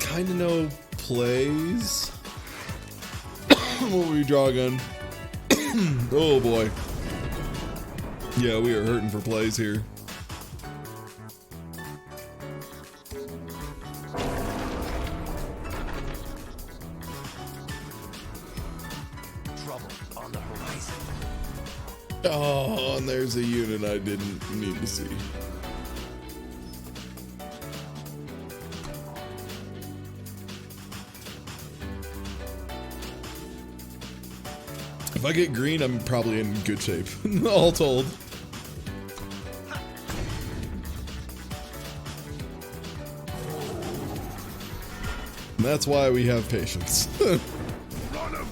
Kinda no plays. What will we draw again? Oh boy. Yeah, we are hurting for plays here. Trouble on the horizon. Oh, and there's a unit I didn't need to see. I get green, I'm probably in good shape. All told. And that's why we have patience. Run him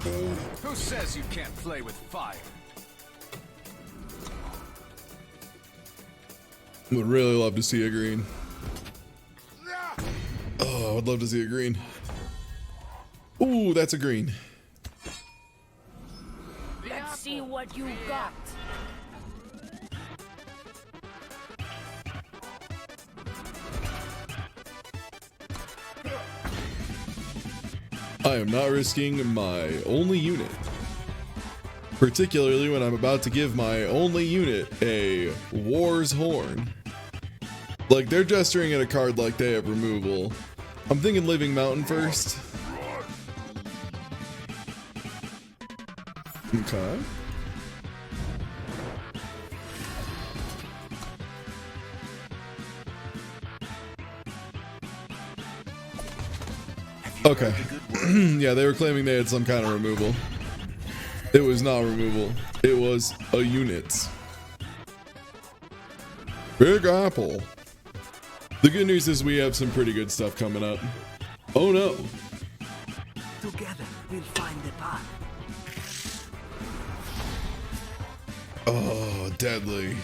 through. Who says you can't play with fire? Would really love to see a green. Oh, I would love to see a green. Ooh, that's a green. Let's see what you got. I am not risking my only unit. Particularly when I'm about to give my only unit a War's Horn. Like, they're gesturing at a card like they have removal. I'm thinking Living Mountain first. Okay. Okay. Yeah, they were claiming they had some kind of removal. It was not removal. It was a unit. Big Apple. The good news is we have some pretty good stuff coming up. Oh no. Together, we'll find the path. Oh, deadly.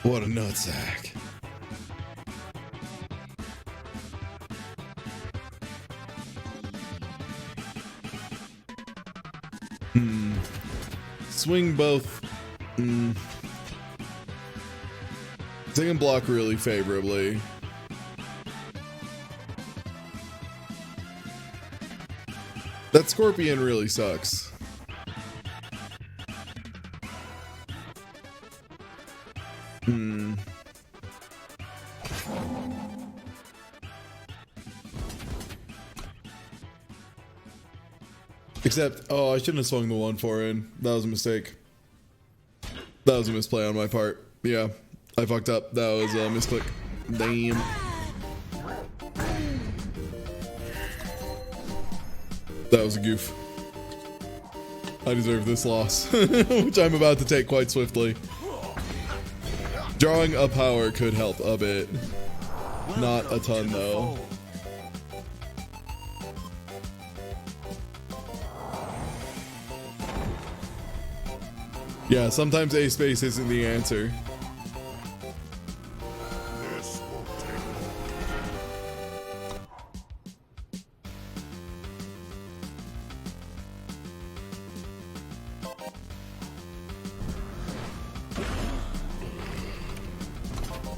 What a nutsack. Swing both. They can block really favorably. That Scorpion really sucks. Except, oh, I shouldn't have swung the 1-4 in. That was a mistake. That was a misplay on my part. Yeah, I fucked up. That was a misclick. Damn. That was a goof. I deserve this loss, which I'm about to take quite swiftly. Drawing a power could help a bit. Not a ton, though. Yeah, sometimes A space isn't the answer. This will take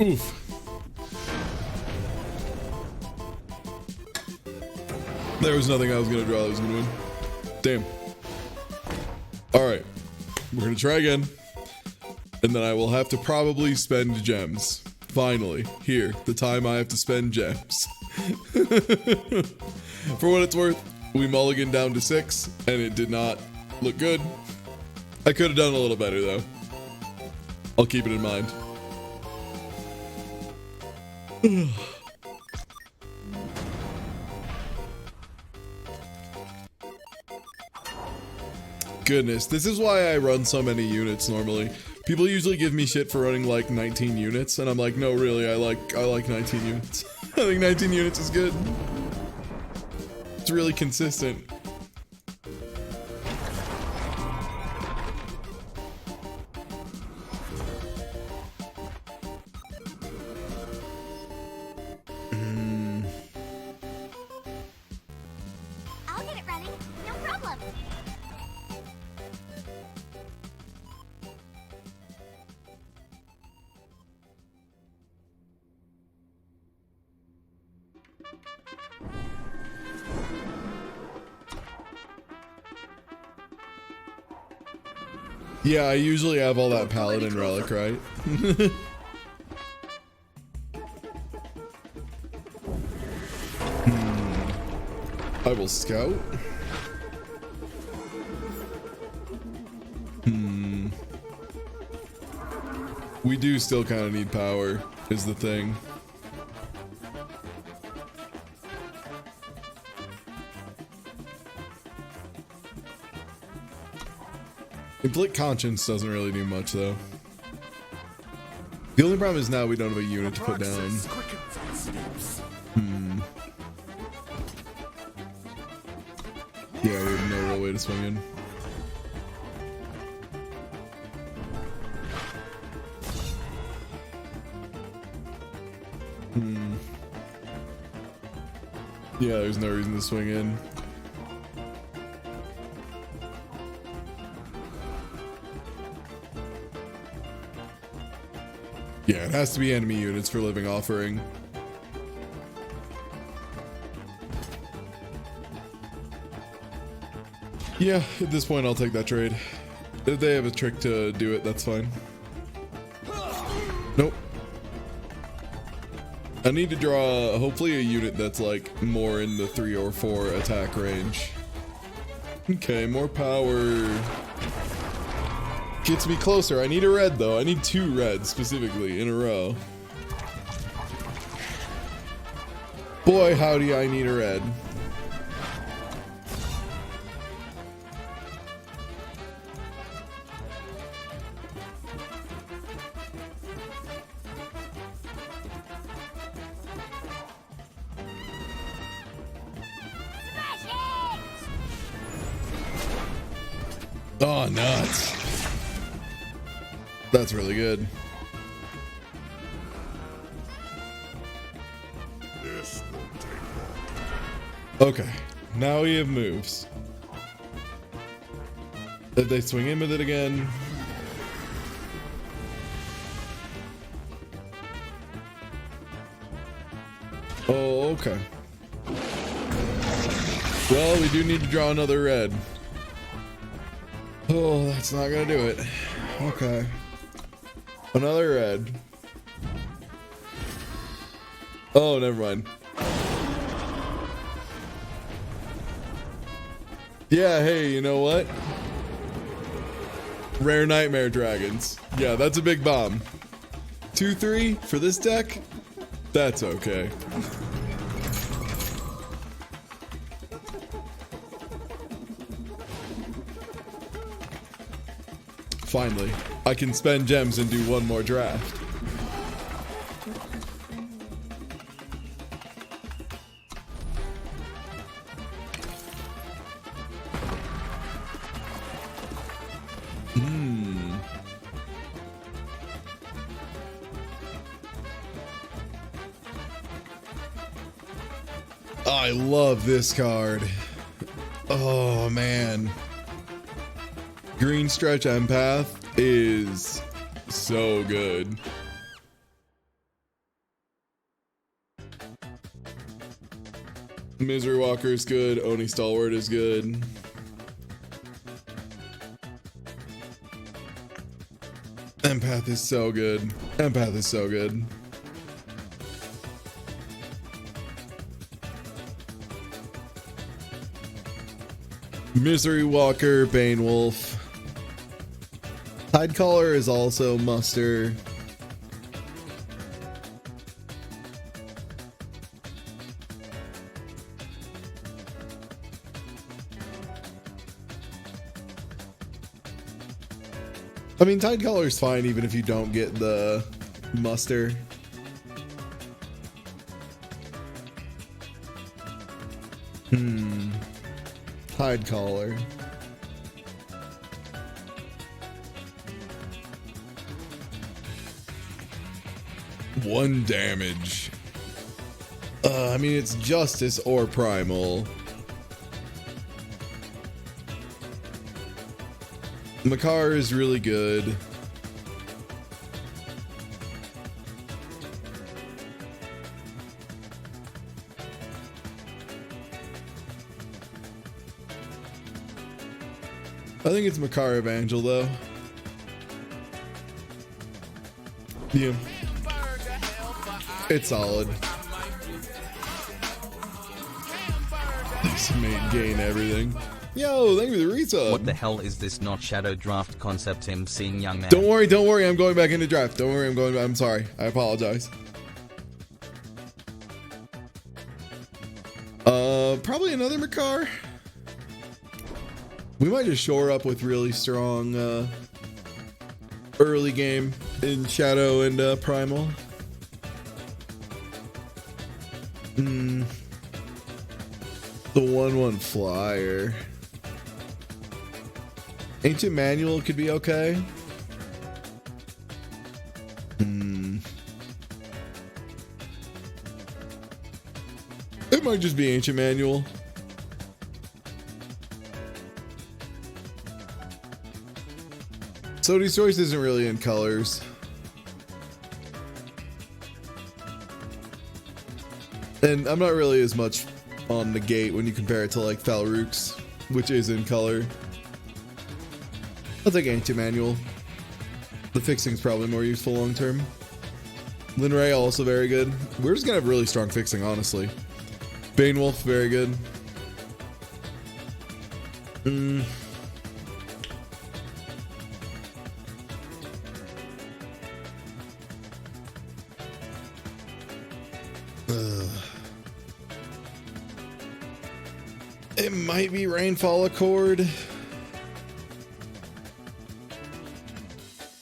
Oof. There was nothing I was gonna draw that was gonna win. Damn. Alright. We're gonna try again. And then I will have to probably spend gems. Finally. Here. The time I have to spend gems. For what it's worth, we mulliganed down to 6, and it did not look good. I could have done a little better, though. I'll keep it in mind. Goodness, this is why I run so many units normally. People usually give me shit for running like 19 units, and I'm like, no, really, I like 19 units. I think 19 units is good. It's really consistent. I'll get it running. No problem. Yeah, I usually have all that paladin relic, right? I will scout. We do still kind of need power, is the thing. Inflict Conscience doesn't really do much though. The only problem is now we don't have a unit to put down. Process quickens our steps. Yeah, we have no real way to swing in. Yeah, there's no reason to swing in. Yeah, it has to be enemy units for Living Offering. Yeah, at this point I'll take that trade. If they have a trick to do it, that's fine. Nope. I need to draw hopefully a unit that's like more in the 3 or 4 attack range. Okay, more power. Gets me closer. I need a red though. I need 2 reds specifically in a row. Boy, howdy, I need a red. Oh, nuts. That's really good. This won't take long. Okay, now we have moves. If they swing in with it again. Oh, okay. Well, we do need to draw another red. Oh, that's not gonna do it. Okay. Another red. Oh, never mind. Yeah, hey, you know what? Rare Nightmare Dragons. Yeah, that's a big bomb. 2-3 for this deck? That's okay. Finally, I can spend gems and do one more draft. I love this card. Oh man. Green Stretch Empath is so good. Misery Walker is good. Oni Stalwart is good. Empath is so good. Empath is so good. Misery Walker, Bane Wolf. Tidecaller is also muster. I mean, Tidecaller is fine even if you don't get the muster. Tidecaller. One damage. I mean, it's Justice or Primal. Makar is really good. I think it's Makar Evangel though. Yeah. It's solid. Thanks to mate gain everything. Yo, thank you for the resub. What the hell is this not shadow draft concept him seeing young man? Don't worry, I'm going back into draft. Don't worry, I'm sorry. I apologize. Probably another Makar. We might just shore up with really strong early game in Shadow and Primal. The 1/1 flyer. Ancient Manual could be okay. It might just be Ancient Manual. Sodi's Choice isn't really in colors. And I'm not really as much on the gate when you compare it to like Falruk's, which is in color. I'll take Ancient Manual. The fixing's probably more useful long term. Linray also very good. We're just gonna have really strong fixing, honestly. Banewolf, very good. It might be Rainfall Accord.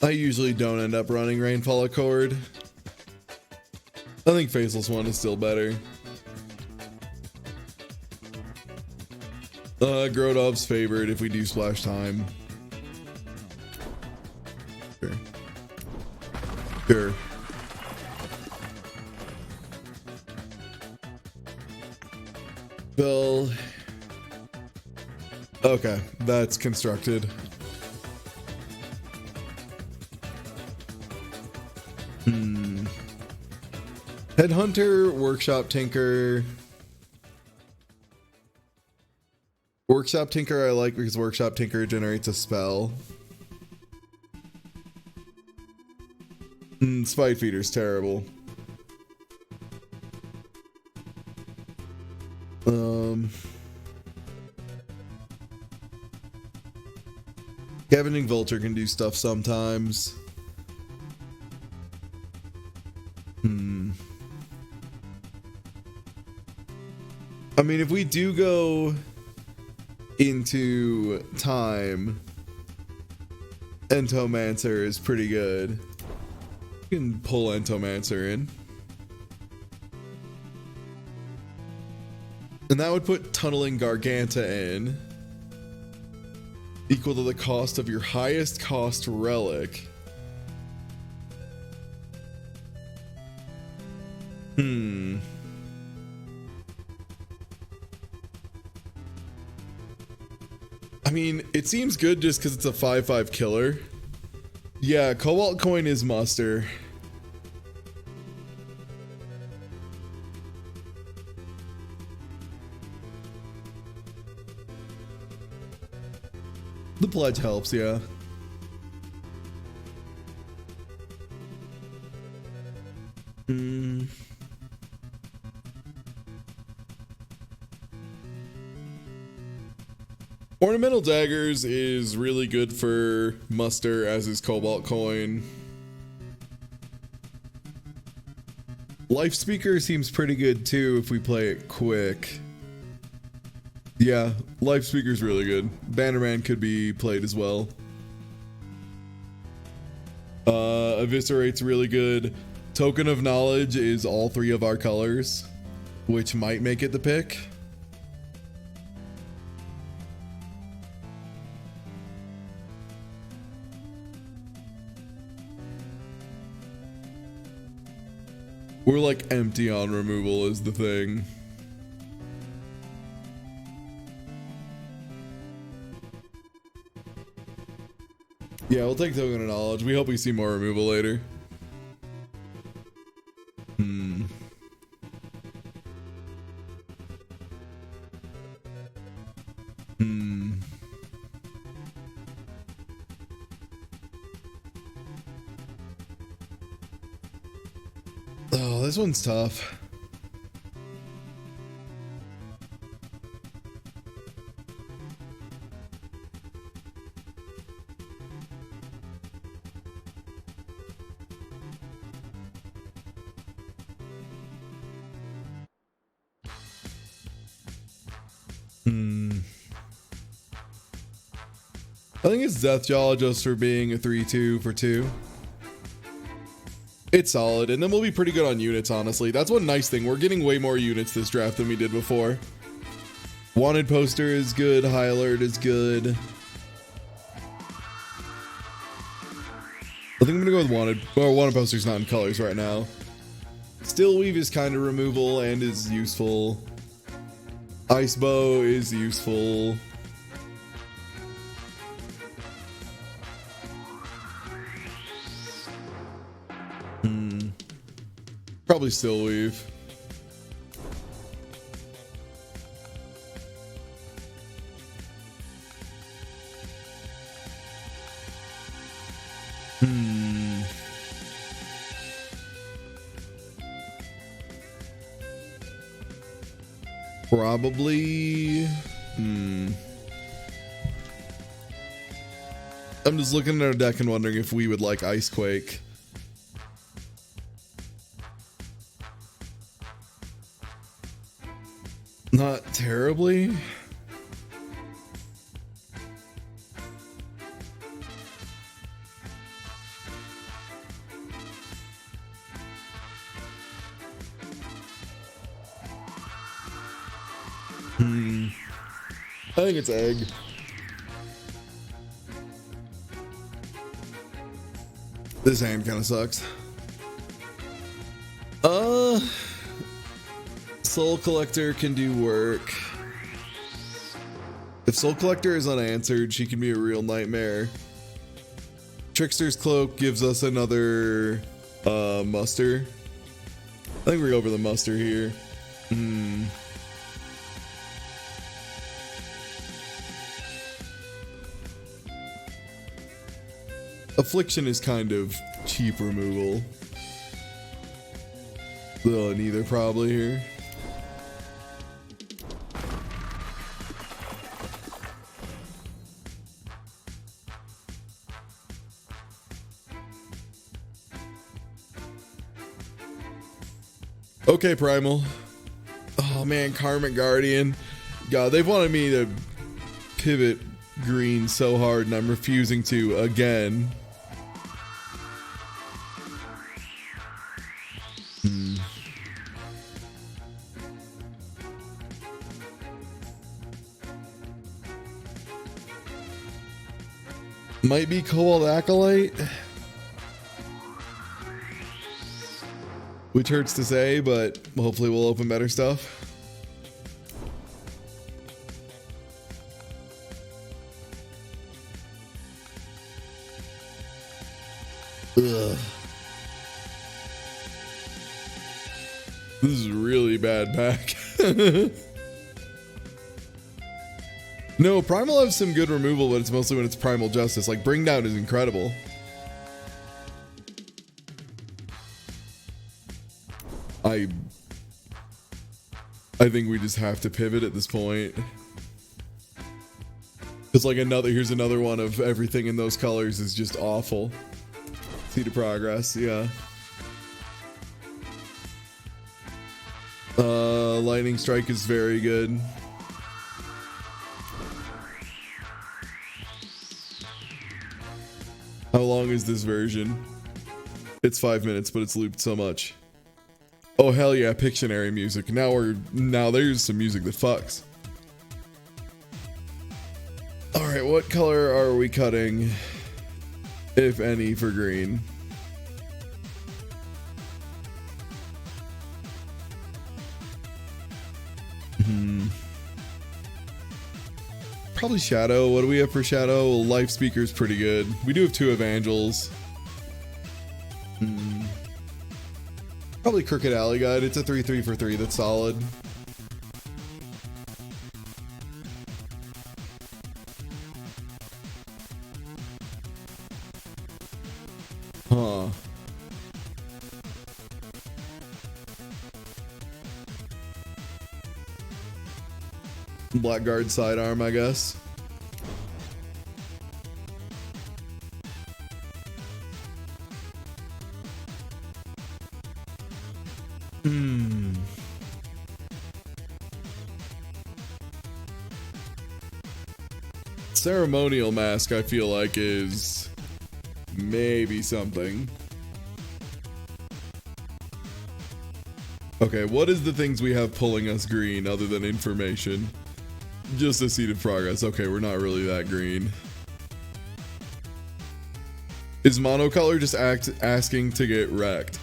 I usually don't end up running Rainfall Accord. I think Faceless One is still better. Grodov's favorite if we do Splash Time. Sure. Bill. Okay, that's constructed. Headhunter, Workshop Tinker. Workshop Tinker I like because Workshop Tinker generates a spell. Spite Feeder's terrible. Scavenging Vulture can do stuff sometimes. I mean, if we do go into time, Entomancer is pretty good. You can pull Entomancer in. And that would put Tunneling Garganta in. Equal to the cost of your highest cost relic. I mean, it seems good just because it's a 5/5 killer. Yeah, Cobalt Coin is muster. The pledge helps, yeah. Ornamental Daggers is really good for muster, as is Cobalt Coin. Life Speaker seems pretty good too if we play it quick. Yeah, Life Speaker's really good. Bannerman could be played as well. Eviscerate's really good. Token of Knowledge is all three of our colors, which might make it the pick. We're like empty on removal is the thing. Yeah, we'll take Token of Knowledge. We hope we see more removal later. Oh, this one's tough. I think it's Deathjaw just for being a 3-2 for 2. It's solid, and then we'll be pretty good on units, honestly. That's one nice thing. We're getting way more units this draft than we did before. Wanted poster is good. High alert is good. I think I'm gonna go with wanted. Well, wanted poster's not in colors right now. Still weave is kind of removal and is useful. Ice bow is useful. Probably still weave. Probably. I'm just looking at our deck and wondering if we would like Icequake. Not terribly. I think it's egg. This hand kind of sucks. Soul Collector can do work. If Soul Collector is unanswered, she can be a real nightmare. Trickster's Cloak gives us another muster. I think we go over the muster here. Affliction is kind of cheap removal. Neither probably here. Okay, Primal. Oh man, Karmic Guardian. God, they've wanted me to pivot green so hard and I'm refusing to again. Might be Cobalt Acolyte, which hurts to say, but hopefully we'll open better stuff. Ugh. This is a really bad pack. No, Primal has some good removal, but it's mostly when it's Primal Justice. Like, Bring Down is incredible. I think we just have to pivot at this point. Because like here's another one of everything in those colors is just awful. See the progress, yeah. Lightning Strike is very good. How long is this version? It's 5 minutes, but it's looped so much. Oh hell yeah, Pictionary music. Now there's some music that fucks. Alright, what color are we cutting? If any, for green. Probably Shadow. What do we have for Shadow? Well, Life Speaker's pretty good. We do have 2 Evangels. Probably Crooked Alley Guide. It's a 3/3 for 3. That's solid. Huh. Blackguard Sidearm, I guess. Ceremonial Mask, I feel like, is maybe something. Okay, what is the things we have pulling us green other than information? Just a seed of progress. Okay, we're not really that green. Is monocolor just asking to get wrecked?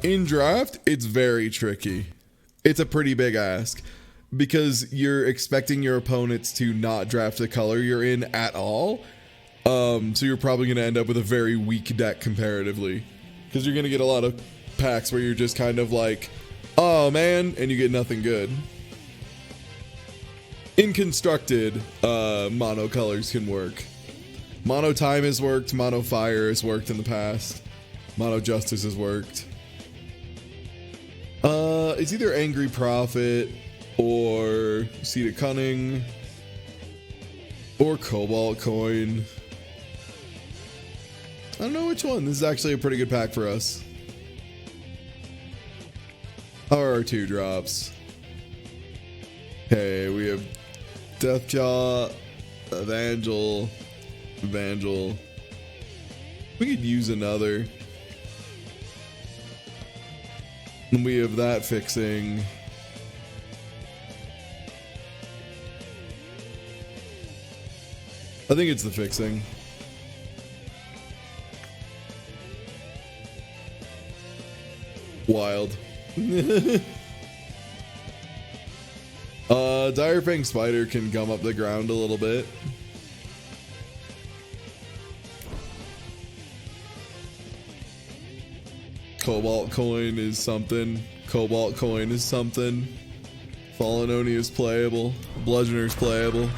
In draft, it's very tricky. It's a pretty big ask because you're expecting your opponents to not draft the color you're in at all. So you're probably going to end up with a very weak deck comparatively because you're going to get a lot of packs where you're just kind of like, oh man, and you get nothing good. In constructed, monocolors can work. Mono time has worked, mono fire has worked in the past. Mono justice has worked. It's either Angry Prophet or Seed of Cunning or Cobalt Coin. I don't know which one. This is actually a pretty good pack for us. How are our 2 drops? Okay, we have Deathjaw, Evangel. We could use another. And we have that fixing. I think it's the fixing. Wild. Dire Fang Spider can gum up the ground a little bit. Cobalt Coin is something. Cobalt Coin is something. Fallen Oni is playable. Bludgeoner's playable.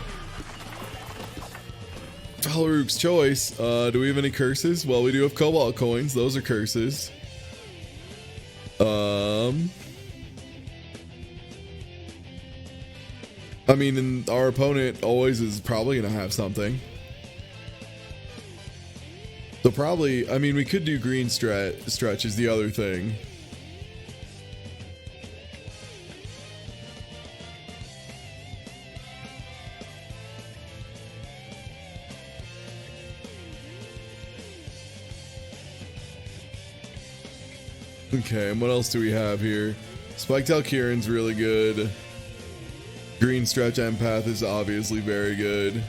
Falrook's Choice. Do we have any curses? Well, we do have Cobalt Coins. Those are curses. I mean, and our opponent always is probably going to have something. So probably, I mean, we could do green stretch is the other thing. Okay, and what else do we have here? Spiketail Kieran's really good. Green Stretch Empath is obviously very good.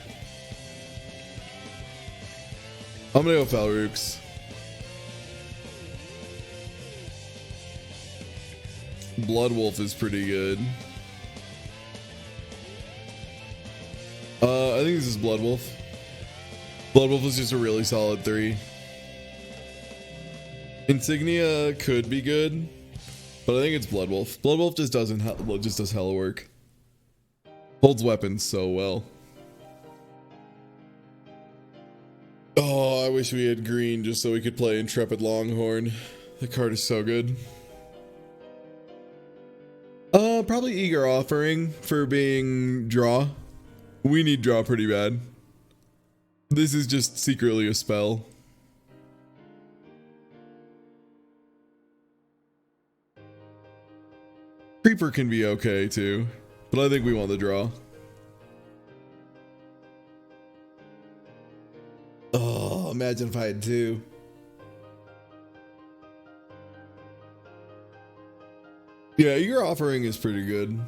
I'm gonna go Falrook's. Bloodwolf is pretty good. I think this is Bloodwolf. Bloodwolf is just a really solid 3. Insignia could be good, but I think it's Bloodwolf. Bloodwolf just does hella work. Holds weapons so well. Oh, I wish we had green just so we could play Intrepid Longhorn. The card is so good. Probably Eager Offering for being draw. We need draw pretty bad. This is just secretly a spell. Creeper can be okay too, but I think we want the draw. Oh, imagine if I had 2. Yeah, your offering is pretty good.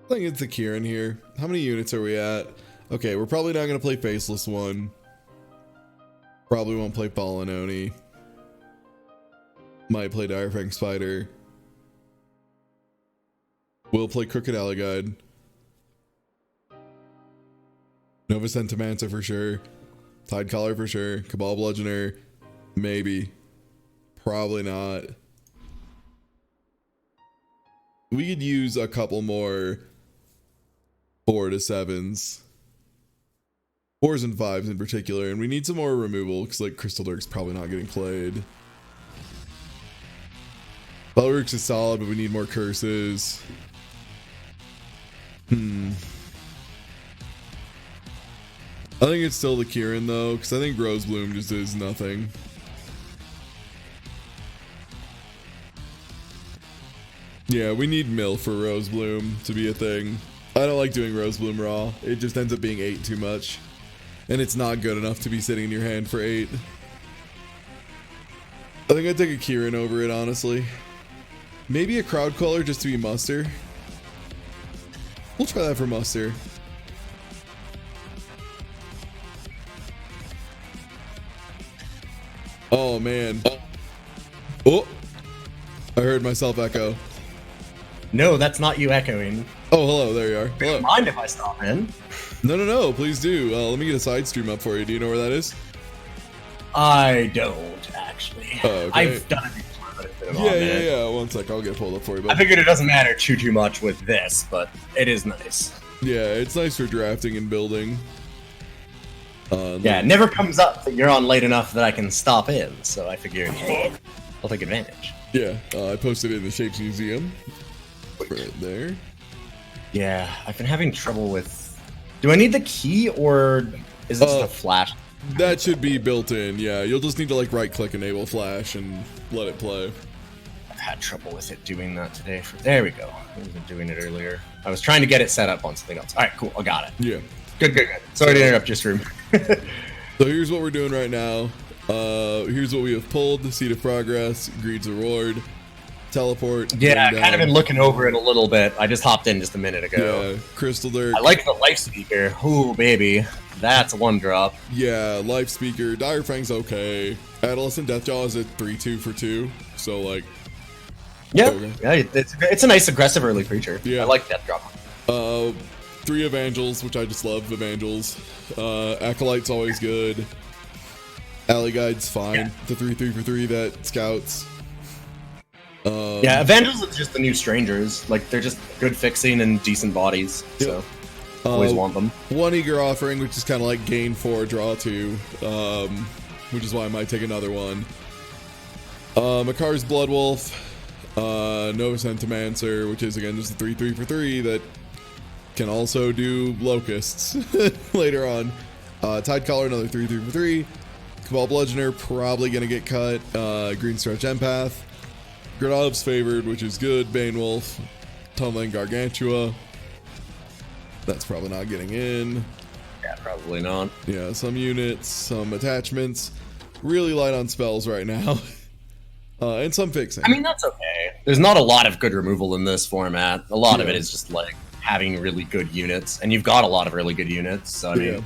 I think it's the Kieran here. How many units are we at? Okay, we're probably not going to play Faceless One. Probably won't play Fallen Oni. Might play Dire Fang Spider. We'll play Crooked Alley Guide. Nova Sentimancer for sure. Tide Collar for sure. Cabal Bludgeoner. Maybe. Probably not. We could use a couple more 4 to 7s. 4s and 5s in particular, and we need some more removal because like Crystal Dirk's probably not getting played. Falrook's is solid, but we need more curses. I think it's still the Kieran though, because I think Rose Bloom just is nothing. Yeah, we need mill for Rose Bloom to be a thing. I don't like doing Rose Bloom raw. It just ends up being 8 too much. And it's not good enough to be sitting in your hand for 8. I think I'd take a Kieran over it, honestly. Maybe a Crowd Caller just to be Muster. We'll try that for Muster. Oh, man. Oh! I heard myself echo. No, that's not you echoing. Oh, hello. There you are. Hello. Don't mind if I stop in. No. Please do. Let me get a side stream up for you. Do you know where that is? I don't, actually. Okay. I've done it before, but it's been a minute. Yeah. 1 sec. I'll get pulled up for you. I figured it doesn't matter too much with this, but it is nice. Yeah, it's nice for drafting and building. Yeah, it never comes up that you're on late enough that I can stop in, so I figured, hey, I'll take advantage. Yeah, I posted it in the Shapes Museum. Right there. Yeah, I've been having trouble with... Do I need the key, or is this a flash? That should be built in, yeah. You'll just need to like right-click Enable Flash and let it play. I've had trouble with it doing that today. There we go. I wasn't doing it earlier. I was trying to get it set up on something else. All right, cool. I got it. Yeah. Good. Sorry to interrupt your stream. So here's what we're doing right now. Here's what we have pulled. The Seed of Progress, Greed's Reward, Teleport. Yeah, I've kind of been looking over it a little bit. I just hopped in just a minute ago. Yeah, Crystal Dirt. I like the Life Speaker. Ooh, baby. That's a 1-drop. Yeah, Life Speaker. Dire Fang's okay. Adolescent Deathjaw is a 3-2 for 2. So, like... Yeah, okay. Yeah, it's a nice aggressive early creature. Yeah. I like Death Drop. 3 Evangels, which I just love Evangels. Acolyte's always good. Alley Guide's fine. Yeah. The 3-3 for 3 that scouts. Yeah, Evangels is just the new strangers. Like, they're just good fixing and decent bodies. So, always want them. 1 Eager Offering, which is kind of like gain 4, draw 2. Which is why I might take another one. Makar's Bloodwolf. Nova Centimancer, which is again just a 3-3 for 3 that can also do Locusts later on. Tide Collar, another 3-3 for 3. Cabal Bludgeoner, probably going to get cut. Green Stretch Empath. Gradov's Favored, which is good. Bane Wolf. Tunneling Gargantua. That's probably not getting in. Yeah, probably not. Yeah, some units, some attachments. Really light on spells right now. And some fixing. I mean, that's okay. There's not a lot of good removal in this format. A lot of it is just like having really good units, and you've got a lot of really good units. So I mean, it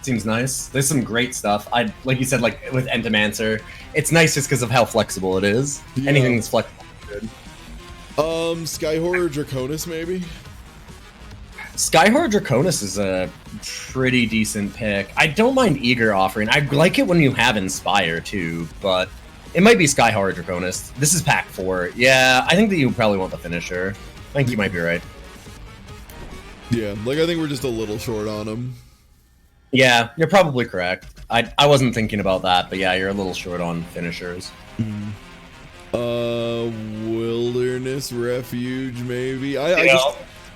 seems nice. There's some great stuff. Like you said, like with Entomancer, it's nice just because of how flexible it is. Yeah. Anything that's flexible is good. Sky Horror Draconis maybe. Skyhorror Draconis is a pretty decent pick. I don't mind Eager Offering. I like it when you have Inspire too, but it might be Skyhorror Draconis. This is pack 4. Yeah, I think that you probably want the finisher. I think you might be right. Yeah, like I think we're just a little short on him. Yeah, you're probably correct. I wasn't thinking about that, but yeah, you're a little short on finishers. Wilderness Refuge maybe.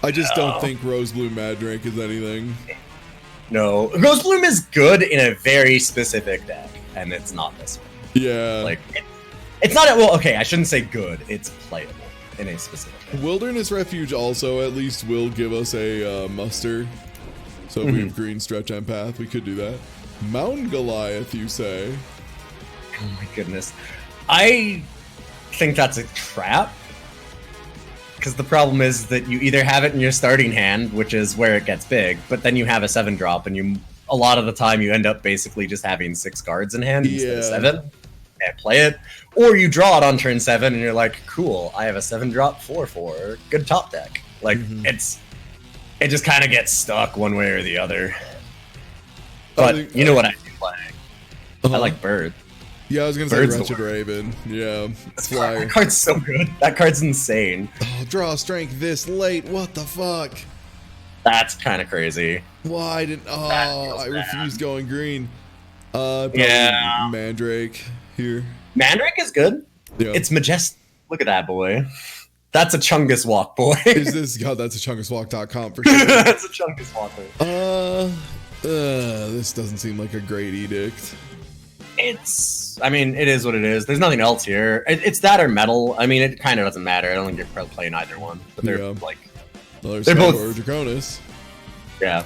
I just don't think Rose Blue Mad Drink is anything. No, Rose Bloom is good in a very specific deck, and it's not this one. Yeah, like it's not. Well, okay, I shouldn't say good. It's playable in a specific deck. Wilderness Refuge also at least will give us a muster. So if we have Green Stretch Empath, we could do that. Mountain Goliath, you say? Oh my goodness, I think that's a trap. Because the problem is that you either have it in your starting hand, which is where it gets big, but then you have a 7-drop, and a lot of the time you end up basically just having 6 cards in hand instead of 7, and play it. Or you draw it on turn 7, and you're like, cool, I have a 7-drop 4/4, good top deck. Like, it just kind of gets stuck one way or the other. But you know what I do playing? I like Bird. Yeah, I was gonna say Wretched Raven. Yeah, Flyer. That card's so good. That card's insane. Oh, draw strength this late. What the fuck? That's kind of crazy. Why didn't? Oh, I refused going green. Yeah. Mandrake here. Mandrake is good. Yeah. It's majestic. Look at that boy. That's a Chungus Walk boy. Is this? God, that's a ChungusWalk.com for sure. That's a Chungus Walker. This doesn't seem like a great edict. I mean, it is what it is. There's nothing else here. It's that or metal. I mean, it kind of doesn't matter. I don't think you're probably playing either one. But they're like... Well, they're both... Draconis. Yeah.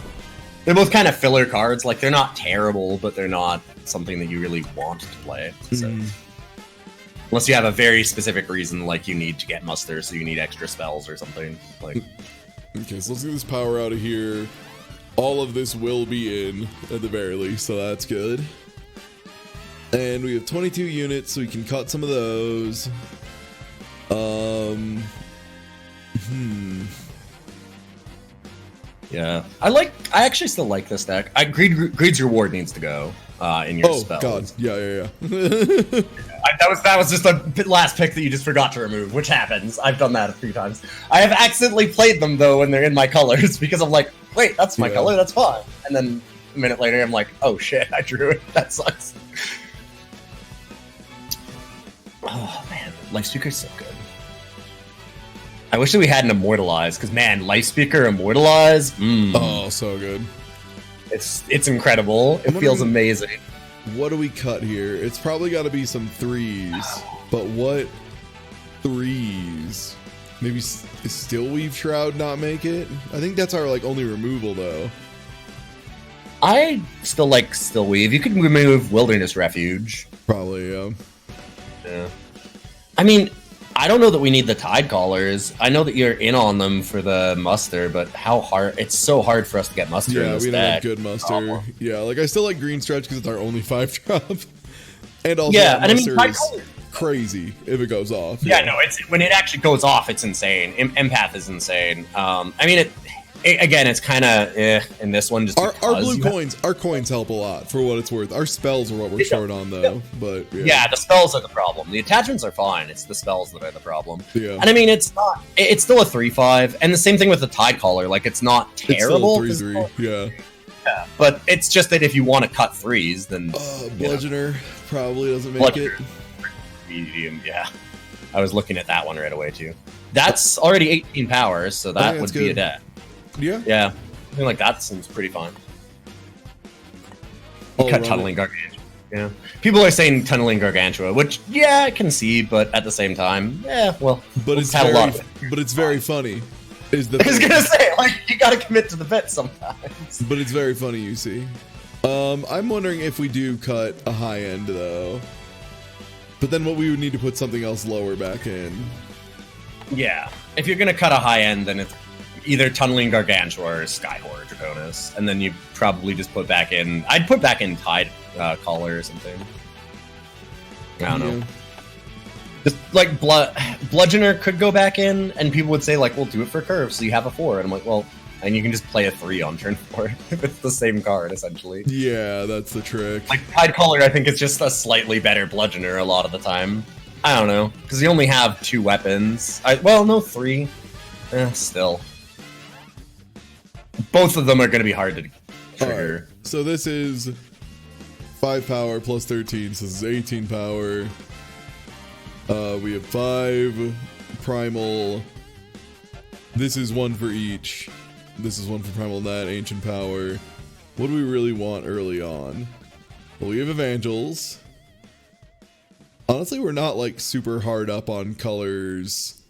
They're both kind of filler cards. Like, they're not terrible, but they're not something that you really want to play. So... Unless you have a very specific reason, like you need to get muster, so you need extra spells or something. Like, okay, so let's get this power out of here. All of this will be in, at the very least, so that's good. And we have 22 units, so we can cut some of those. Yeah. I actually still like this deck. Greed's Reward needs to go in your spells. Oh, God. Yeah. That was just a last pick that you just forgot to remove, which happens. I've done that a few times. I have accidentally played them, though, when they're in my colors, because I'm like, wait, that's my color, that's fine. And then a minute later, I'm like, oh shit, I drew it. That sucks. Oh, man. Life Speaker's so good. I wish that we had an Immortalize, because, man, Life Speaker Immortalize, Oh, so good. It's incredible. It feels amazing. What do we cut here? It's probably got to be some 3s, but what 3s? Maybe Still Weave Shroud not make it? I think that's our only removal though. I still like Still Weave. You could remove Wilderness Refuge. Probably, yeah. Yeah. I mean, I don't know that we need the Tide Callers. I know that you're in on them for the muster, but how hard? It's so hard for us to get muster in this we don't have good muster. Yeah, I still like Green Stretch because it's our only 5-drop. And also, and I mean, Tide is crazy if it goes off. Yeah, no, it's when it actually goes off, it's insane. Empath is insane. I mean, again, it's kind of in this one. Just our blue coins, our coins help a lot for what it's worth. Our spells are what we're short on though. But yeah, the spells are the problem. The attachments are fine. It's the spells that are the problem. Yeah, and I mean, it's not. It's still a 3/5, and the same thing with the Tide Caller. Like, it's not terrible. It's still 3/3. Yeah, but it's just that if you want to cut 3s, then Bludgeoner probably doesn't make it. Medium, yeah. I was looking at that one right away too. That's already 18 powers, so that would be a death. Yeah. Something like that seems pretty fine. Cut Tunneling Gargantua. Yeah. People are saying Tunneling Gargantua, which, yeah, I can see, but at the same time, well. But it's very funny. I was gonna say, you gotta commit to the bet sometimes. But it's very funny, you see. I'm wondering if we do cut a high end, though. But then we would need to put something else lower back in. Yeah. If you're gonna cut a high end, then it's either Tunneling Gargantua or Skyhorror Draconis, and then you probably just put back in... I'd put back in Tide Caller or something. I don't know. Just, Bludgeoner could go back in, and people would say, we'll do it for Curve, so you have a 4. And I'm like, well... And you can just play a 3 on turn 4 if it's the same card, essentially. Yeah, that's the trick. Tide Caller, I think, is just a slightly better Bludgeoner a lot of the time. I don't know, because you only have 2 weapons. No, 3. Still. Both of them are going to be hard to trigger. Right. So this is 5 power plus 13, so this is 18 power. We have 5 primal. This is 1 for each. This is 1 for primal and that, ancient power. What do we really want early on? Well, we have Evangels. Honestly, we're not super hard up on colors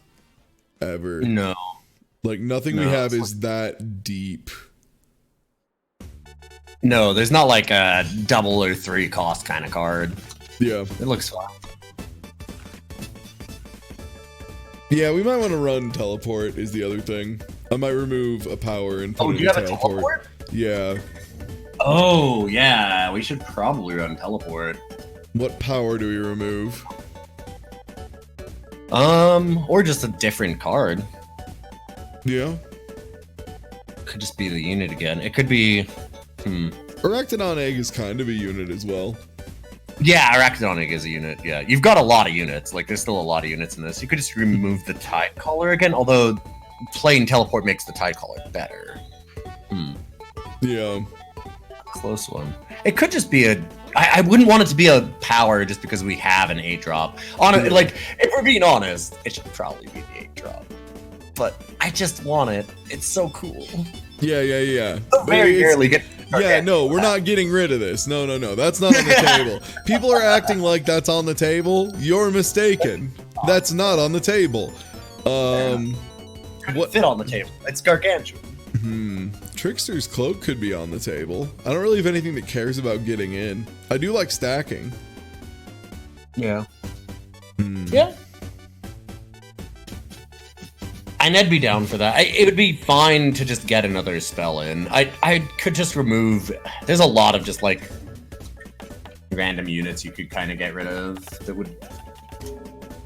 ever. No. Nothing we have is that deep. No, there's not a double or 3 cost kind of card. Yeah. It looks fun. Yeah, we might want to run teleport is the other thing. I might remove a power and put do you have a teleport? Yeah. Oh, yeah, we should probably run teleport. What power do we remove? Or just a different card. Yeah. Could just be the unit again. It could be... Arachnodon Egg is kind of a unit as well. Yeah, Arachnodon Egg is a unit, yeah. You've got a lot of units. There's still a lot of units in this. You could just remove the Tide Caller again, although playing teleport makes the Tide Caller better. Yeah. Close one. It could just be a... I wouldn't want it to be a power just because we have an 8-drop. If we're being honest, it should probably be the 8-drop. But I just want it. It's so cool. Yeah. Very rarely get Yeah, no, we're not getting rid of this. No, that's not on the table. People are acting like that's on the table. You're mistaken. That's not on the table. What fit on the table? It's gargantuan. Trickster's cloak could be on the table. I don't really have anything that cares about getting in. I do like stacking. Yeah. Yeah. And I'd be down for that. It would be fine to just get another spell in. I could just remove... There's a lot of just, like, random units you could kind of get rid of that would...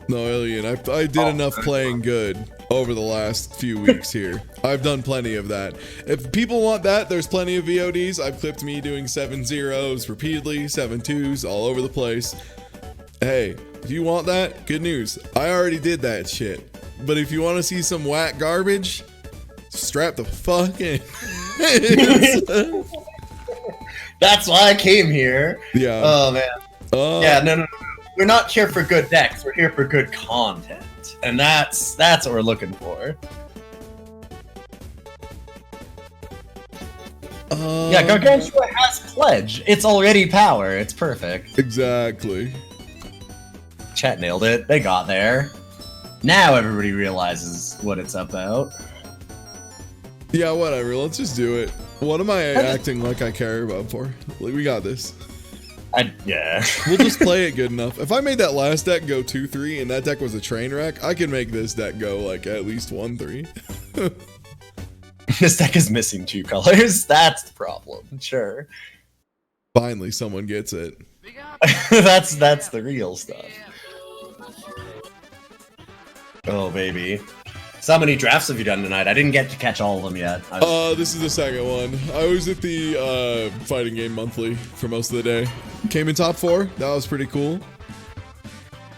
No, Alien, I did enough playing good over the last few weeks here. I've done plenty of that. If people want that, there's plenty of VODs. I've clipped me doing 7-0s repeatedly, 7-2s, all over the place. Hey, if you want that, good news. I already did that shit. But if you want to see some whack garbage, strap the fuck in. That's why I came here. Yeah. Oh, man. Yeah, no. We're not here for good decks. We're here for good content. And that's what we're looking for. Yeah, Gargantua has Pledge. It's already power. It's perfect. Exactly. Chat nailed it. They got there. Now everybody realizes what it's about. Yeah, whatever. Let's just do it. What am I acting like I care about for? Like, we got this. Yeah. We'll just play it good enough. If I made that last deck go 2-3 and that deck was a train wreck, I can make this deck go like at least 1-3. This deck is missing 2 colors. That's the problem. Sure. Finally, someone gets it. That's the real stuff. Oh, baby. So how many drafts have you done tonight? I didn't get to catch all of them yet. This is the second one. I was at the Fighting Game Monthly for most of the day. Came in top 4. That was pretty cool.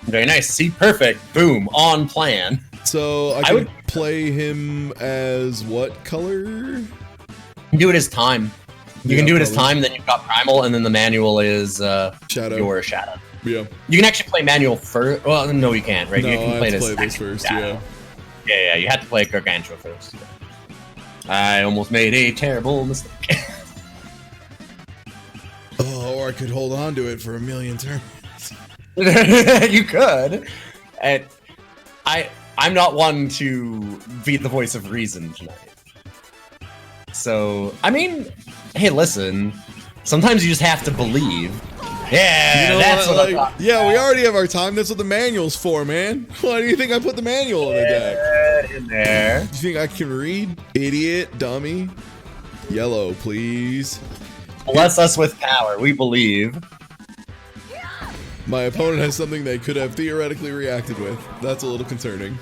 Very nice. See, perfect. Boom. On plan. So I would play him as what color? Do it as time. You can do it as time, then you've got Primal, and then the manual is Shadow. Your Shadow. Yeah. You can actually play manual first. Well, no, you can't, right? No, you can play I have to play this first, Shadow. Yeah, you had to play Gargantua first. I almost made a terrible mistake. Or I could hold on to it for a million turns. You could. And I'm not one to be the voice of reason tonight. So, I mean, hey, listen. Sometimes you just have to believe. Yeah, you know that's what I'm talking Yeah, we already have our time. That's what the manual's for, man. Why do you think I put the manual in the deck? In there. Do you think I can read? Idiot, dummy. Yellow, please. Bless us with power, we believe. My opponent has something they could have theoretically reacted with. That's a little concerning.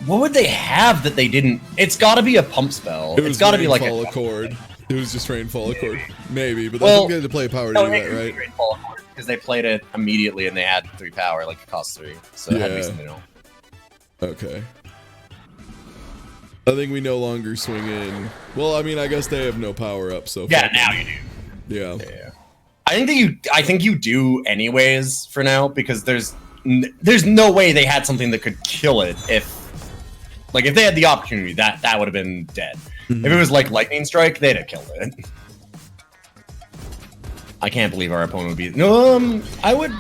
What would they have that they didn't? It's got to be a pump spell. It's got to be like a Accord. It was just Rainfall Accord. Maybe, but well, I think they had to play power to do that, right? Rainfall Accord, because they played it immediately and they had 3 power, like it cost 3. So it had to be something else. Okay. I think we no longer swing in. Well, I mean, I guess they have no power up, so yeah, now you do. Yeah. I think you do anyways for now, because there's no way they had something that could kill it if they had the opportunity, that would have been dead. If it was like Lightning Strike, they'd have killed it. I can't believe our opponent would be. No, I would.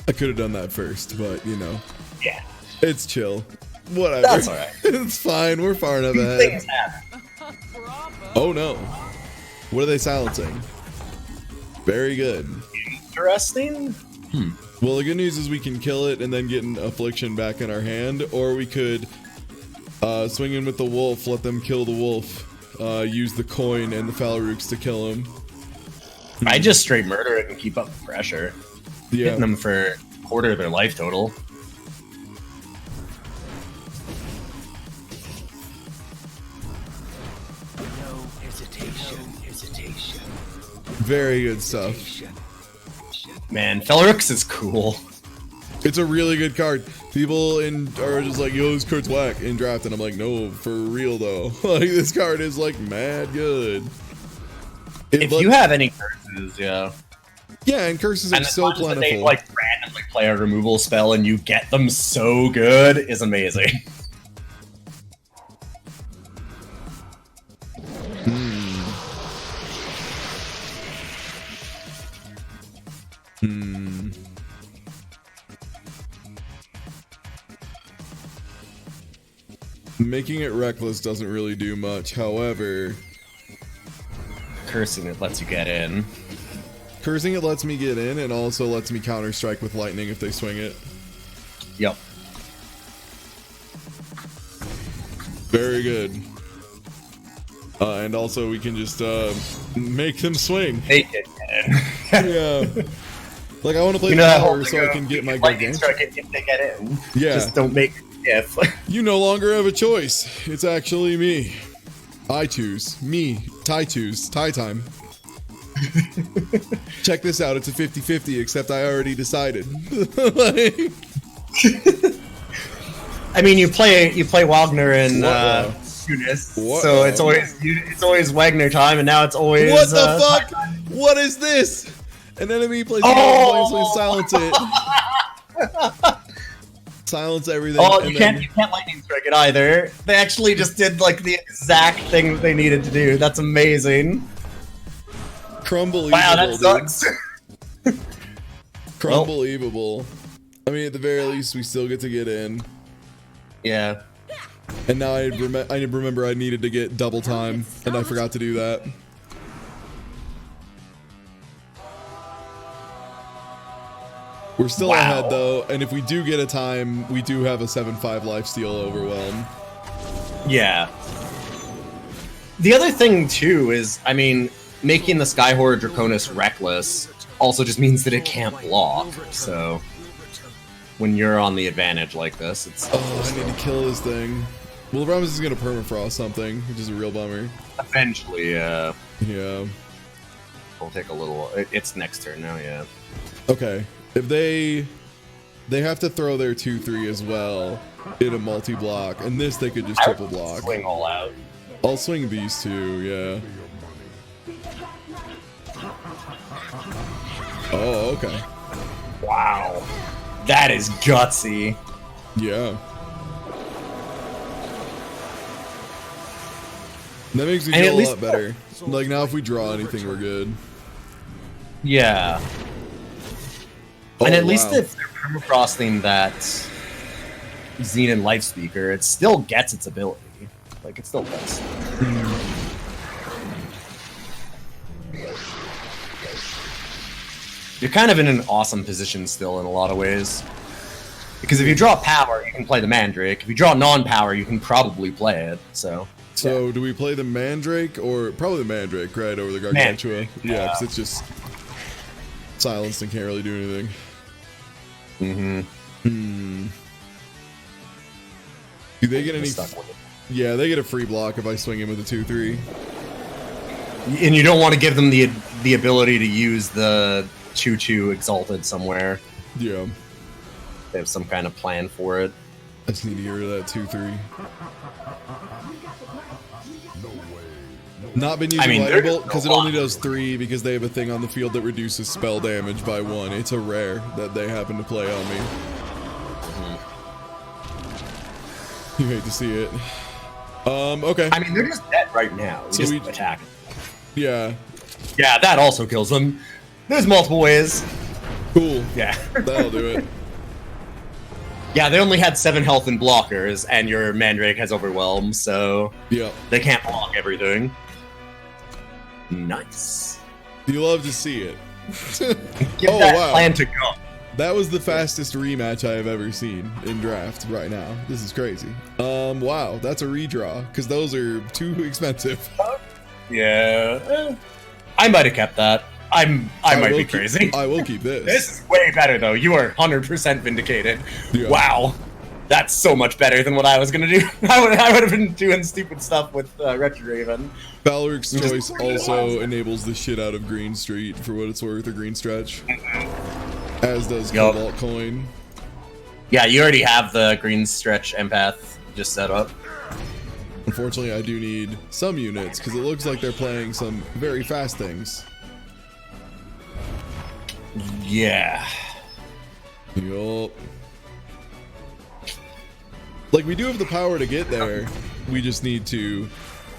I could have done that first, but you know. Yeah. It's chill. Whatever. That's alright. It's fine. We're far enough ahead. Oh no. What are they silencing? Very good. Interesting. Well, the good news is we can kill it and then get an affliction back in our hand, or we could swing in with the wolf, let them kill the wolf, use the coin and the Falarooks to kill him. I just straight murder it and keep up the pressure. Yeah. Hitting them for a quarter of their life total. No hesitation. Very good stuff. Man, Falarooks is cool. It's a really good card. People are just like, yo, this card's whack in draft, and I'm like, no, for real though. Like, this card is like mad good. If you have any curses, yeah. Yeah, and curses are And the so times that plentiful. they like randomly play a removal spell and you get them so good is amazing. Making it reckless doesn't really do much. However, Cursing it lets you get in. cursing it lets me get in and also lets me counter strike with lightning if they swing it. Yep. Very good. And also we can just make them swing. Make it get in. Yeah. Like I want to play You the know that power whole so thing I of can get my lightning gargantuan. strike it if they get in. Yeah. Just don't make it if. You no longer have a choice. It's actually me. I choose. Me. TieTuesday. Tie time. Check this out. It's a 50-50, except I already decided. Like, I mean, you play Wagner and Tunis, What? so it's always Wagner time, and now it's always what the fuck? What is this? An enemy plays silence it. Silence everything. Oh, and you then- can't lightning strike it either. They actually just did like the exact thing that they needed to do. That's amazing. Crumbelievable, Wow, that dude. sucks. Crumbelievable. I mean, at the very least, we still get to get in. Yeah. And now I remember I needed to get double time, and I forgot to do that. We're still ahead though, and if we do get a time, we do have a 7/5 lifesteal overwhelm. Yeah. The other thing too is, I mean, making the Skyhorror Draconis reckless also just means that it can't block. So when you're on the advantage like this, it's Oh, I need to kill this thing. Well, the problem is he's gonna permafrost something, which is a real bummer. eventually. Yeah. It'll take a little. It's next turn now. Yeah. Okay. If they have to throw their 2/3 as well in a multi-block, and this they could just triple block. Swing all out. I'll swing these two, yeah. Oh, okay. Wow. That is gutsy. Yeah. That makes me And at feel a least- lot better. Like now if we draw anything, we're good. Yeah. Oh, And at least wow. if they're permafrosting that Xenon Life Speaker, it still gets its ability. Like, it still does. You're kind of in an awesome position still in a lot of ways. Because if you draw power, you can play the Mandrake. If you draw non-power, you can probably play it, so... So do we play the Mandrake or probably the Mandrake, right, over the Gargantua? Mandrake, Yeah, because yeah. it's just silenced and can't really do anything. Do they get any? Stuck with it. Yeah, they get a free block if I swing in with a 2/3. And you don't want to give them the ability to use the 2/2 Exalted somewhere. Yeah, They have some kind of plan for it. I just need to get rid of that 2/3. Not been using I mean, Lightning they're Bolt just because it no only longer does 3 because they have a thing on the field that reduces spell damage by 1. It's a rare that they happen to play on me. You hate to see it. Okay. I mean, they're just dead right now. So Just we- attack. Yeah. Yeah, that also kills them. There's multiple ways. Cool. Yeah. That'll do it. Yeah, they only had 7 health and blockers, and your Mandrake has Overwhelm, so Yeah. they can't block everything. Nice. You love to see it. Give Oh, that wow. plan to go. That was the fastest rematch I have ever seen in draft right now. This is crazy. Wow, that's a redraw because those are too expensive. Yeah. I might have kept that. I might will be keep- crazy. I will keep this. This is way better, though. You are 100% vindicated. Yeah. Wow. That's so much better than what I was going to do. I would have been doing stupid stuff with Retro Raven. Balric's Just- Choice also enables the shit out of Green Street for what it's worth, or Green Stretch. As does Yup. Cobalt Coin. Yeah, you already have the Green Stretch Empath just set up. Unfortunately, I do need some units because it looks like they're playing some very fast things. Yeah. Yup. Like, we do have the power to get there. We just need to,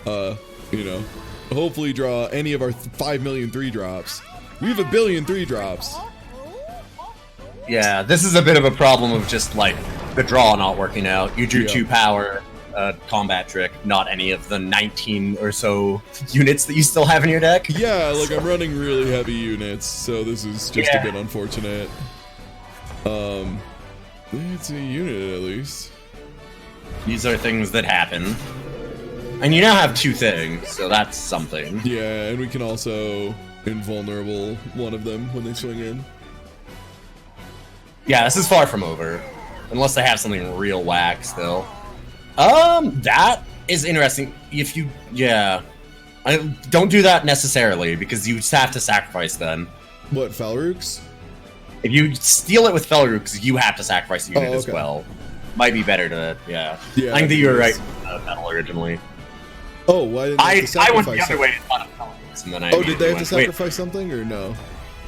you know, hopefully draw any of our 5 million 3-drops. We have 1 billion 3-drops. Yeah, this is a bit of a problem of just, like, the draw not working out. You drew 2 power, combat trick, not any of the 19 or so units that you still have in your deck. Yeah, like, I'm running really heavy units, so this is just a bit unfortunate. It's a unit at least. These are things that happen. And you now have 2 things, so that's something. Yeah, and we can also invulnerable one of them when they swing in. Yeah, this is far from over. Unless they have something real whack still. That is interesting. If you, I don't do that necessarily, because you just have to sacrifice then. What, Falrooks? If you steal it with Felrooks, you have to sacrifice the unit as okay. well. Might be better to, Yeah, I think that you were right with Metal originally. Oh, why didn't they have to I sacrifice went the other way and thought of Felrooks, and then I did they have to went, wait. sacrifice something, or no?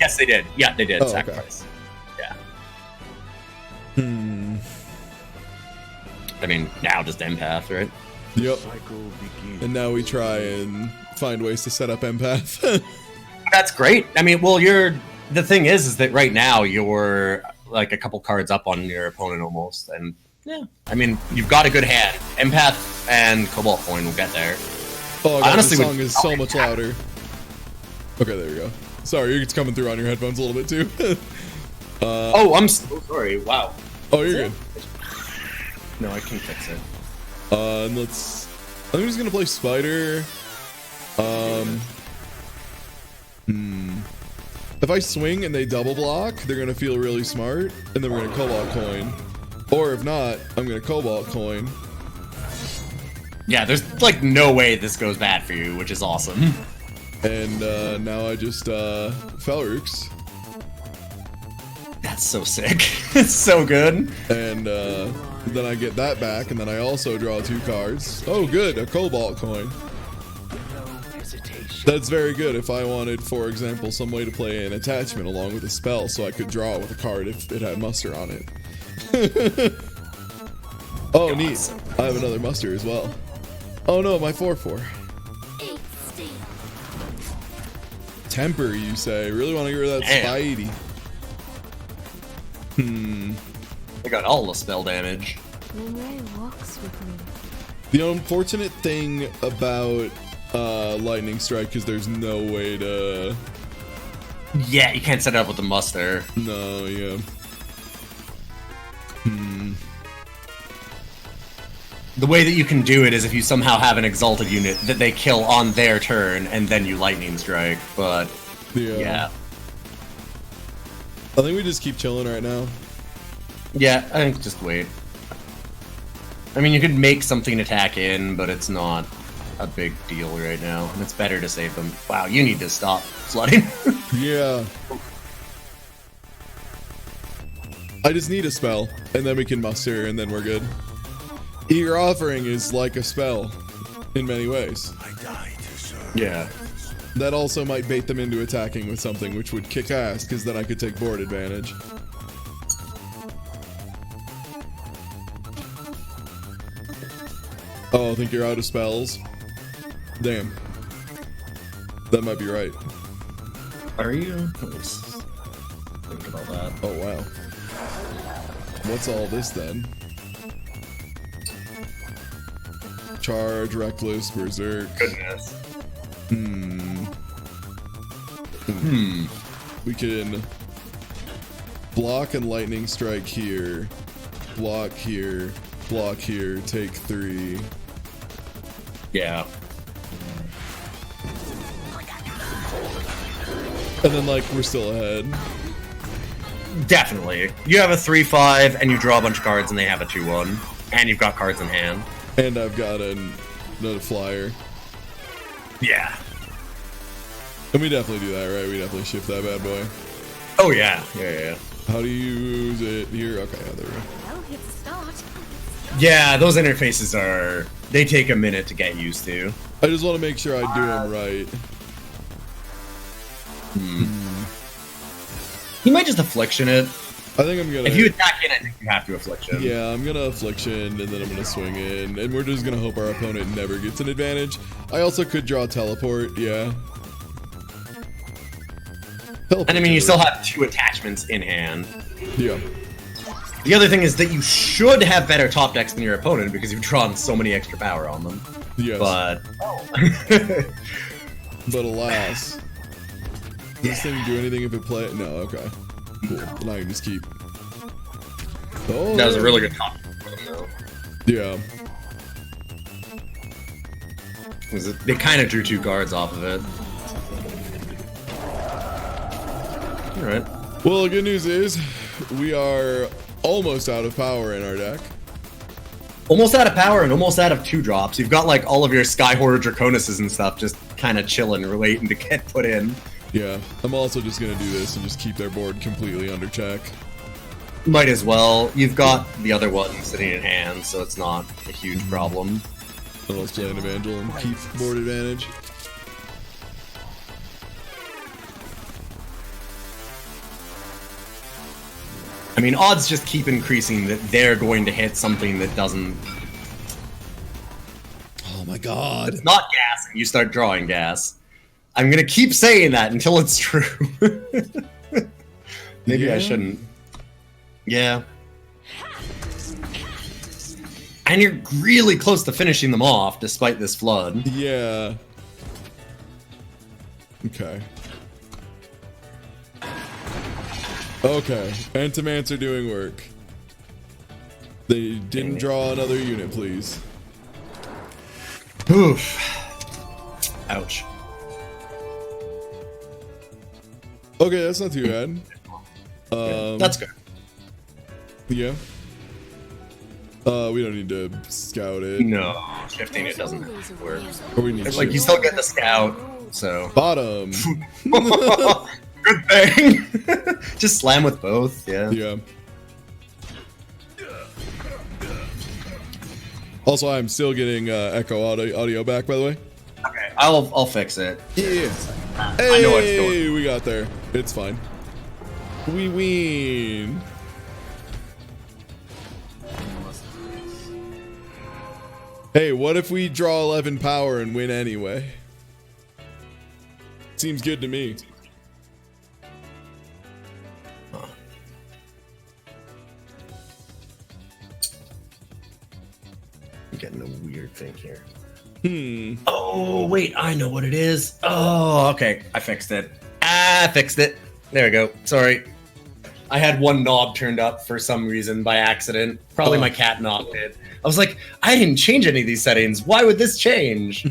Yes, they did. Yeah, they did Oh, sacrifice. okay. Yeah. Hmm. I mean, now just Empath, right? Yep. And now we try and find ways to set up Empath. That's great. I mean, well, the thing is that right now you're like a couple cards up on your opponent almost, and yeah, I mean, you've got a good hand. Empath and Cobalt Coin will get there. Oh, God, Honestly, the song is so much louder. Okay, there we go. Sorry, it's coming through on your headphones a little bit too. Oh, I'm so sorry. Wow. Oh, you're good. No, I can fix it. And I'm just gonna play Spider. If I swing and they double block, they're gonna feel really smart, and then we're gonna Cobalt Coin. Or if not, I'm gonna Cobalt Coin. Yeah, there's like no way this goes bad for you, which is awesome. And now I just Felrooks. That's so sick. It's so good. And then I get that back, and then I also draw 2 cards. Oh, good, a Cobalt Coin. That's very good if I wanted, for example, some way to play an attachment along with a spell so I could draw with a card if it had muster on it. Oh, neat. I have another muster as well. Oh no, my 4/4. Temper, you say? Really want to get rid of that Spidey. I got all the spell damage. Walks with me. The unfortunate thing about Lightning Strike is there's no way to... Yeah, you can't set it up with the muster. No, yeah. The way that you can do it is if you somehow have an Exalted unit that they kill on their turn, and then you Lightning Strike, but... Yeah. I think we just keep chilling right now. Yeah, I think just wait. I mean, you could make something attack in, but it's not a big deal right now, and it's better to save them. Wow, you need to stop flooding. Yeah. I just need a spell, and then we can muster, and then we're good. Eager Offering is like a spell, in many ways. Yeah. That also might bait them into attacking with something, which would kick ass, because then I could take board advantage. Oh, I think you're out of spells? Damn. That might be right. Are you? Let's think about that. Oh, wow. What's all this, then? Charge, Reckless, Berserk. Goodness. We can block and Lightning Strike here. Block here. Block here. Take 3. Yeah. And then, like, we're still ahead. Definitely. You have a 3/5, and you draw a bunch of cards, and they have a 2/1. And you've got cards in hand. And I've got another flyer. Yeah. And we definitely do that, right? We definitely shift that bad boy. Oh, yeah. Yeah. How do you use it here? Okay, yeah, there we go. I'll hit start. Yeah, those interfaces they take a minute to get used to. I just want to make sure I do them right. He might just Affliction it. I think I'm gonna... If you attack in, I think you have to Affliction. Yeah, I'm gonna Affliction, and then I'm gonna swing in, and we're just gonna hope our opponent never gets an advantage. I also could draw Teleport, yeah. And I mean, you still have 2 attachments in hand. Yeah. The other thing is that you should have better top decks than your opponent because you've drawn so many extra power on them. Yes. But... But alas. Does this thing do anything if it play? No, okay. Cool. Now I can just keep... Oh, that was a really good top. Yeah. They kind of drew 2 cards off of it. Alright. Well, the good news is we are almost out of power in our deck. Almost out of power and almost out of 2 drops. You've got like all of your Sky Horror Draconuses and stuff just kind of chilling, waiting to get put in. Yeah, I'm also just going to do this and just keep their board completely under check. Might as well. You've got the other one sitting in hand, so it's not a huge problem. And I'll play an Evangel and keep board advantage. I mean, odds just keep increasing that they're going to hit something that doesn't... Oh my god. It's not gas, and you start drawing gas. I'm gonna keep saying that until it's true. Maybe I shouldn't. Yeah. And you're really close to finishing them off, despite this flood. Yeah. Okay. Okay, Entomants are doing work. They didn't draw another unit, please. Oof. Ouch. Okay, that's not too bad. That's good. Yeah. We don't need to scout it. No, shifting it doesn't work. Or we need like, you still get the scout, so... Bottom! Good thing! Just slam with both, yeah. Yeah. Also, I'm still getting echo audio back, by the way. Okay, I'll fix it. Yeah. I know what it's doing. Hey, we got there. It's fine. We win. Hey, what if we draw 11 power and win anyway? Seems good to me. I'm getting a weird thing here. Hmm. Oh, wait, I know what it is. Oh, okay. I fixed it. I fixed it. There we go. Sorry. I had one knob turned up for some reason by accident. Probably my cat knocked it. I was like, I didn't change any of these settings. Why would this change?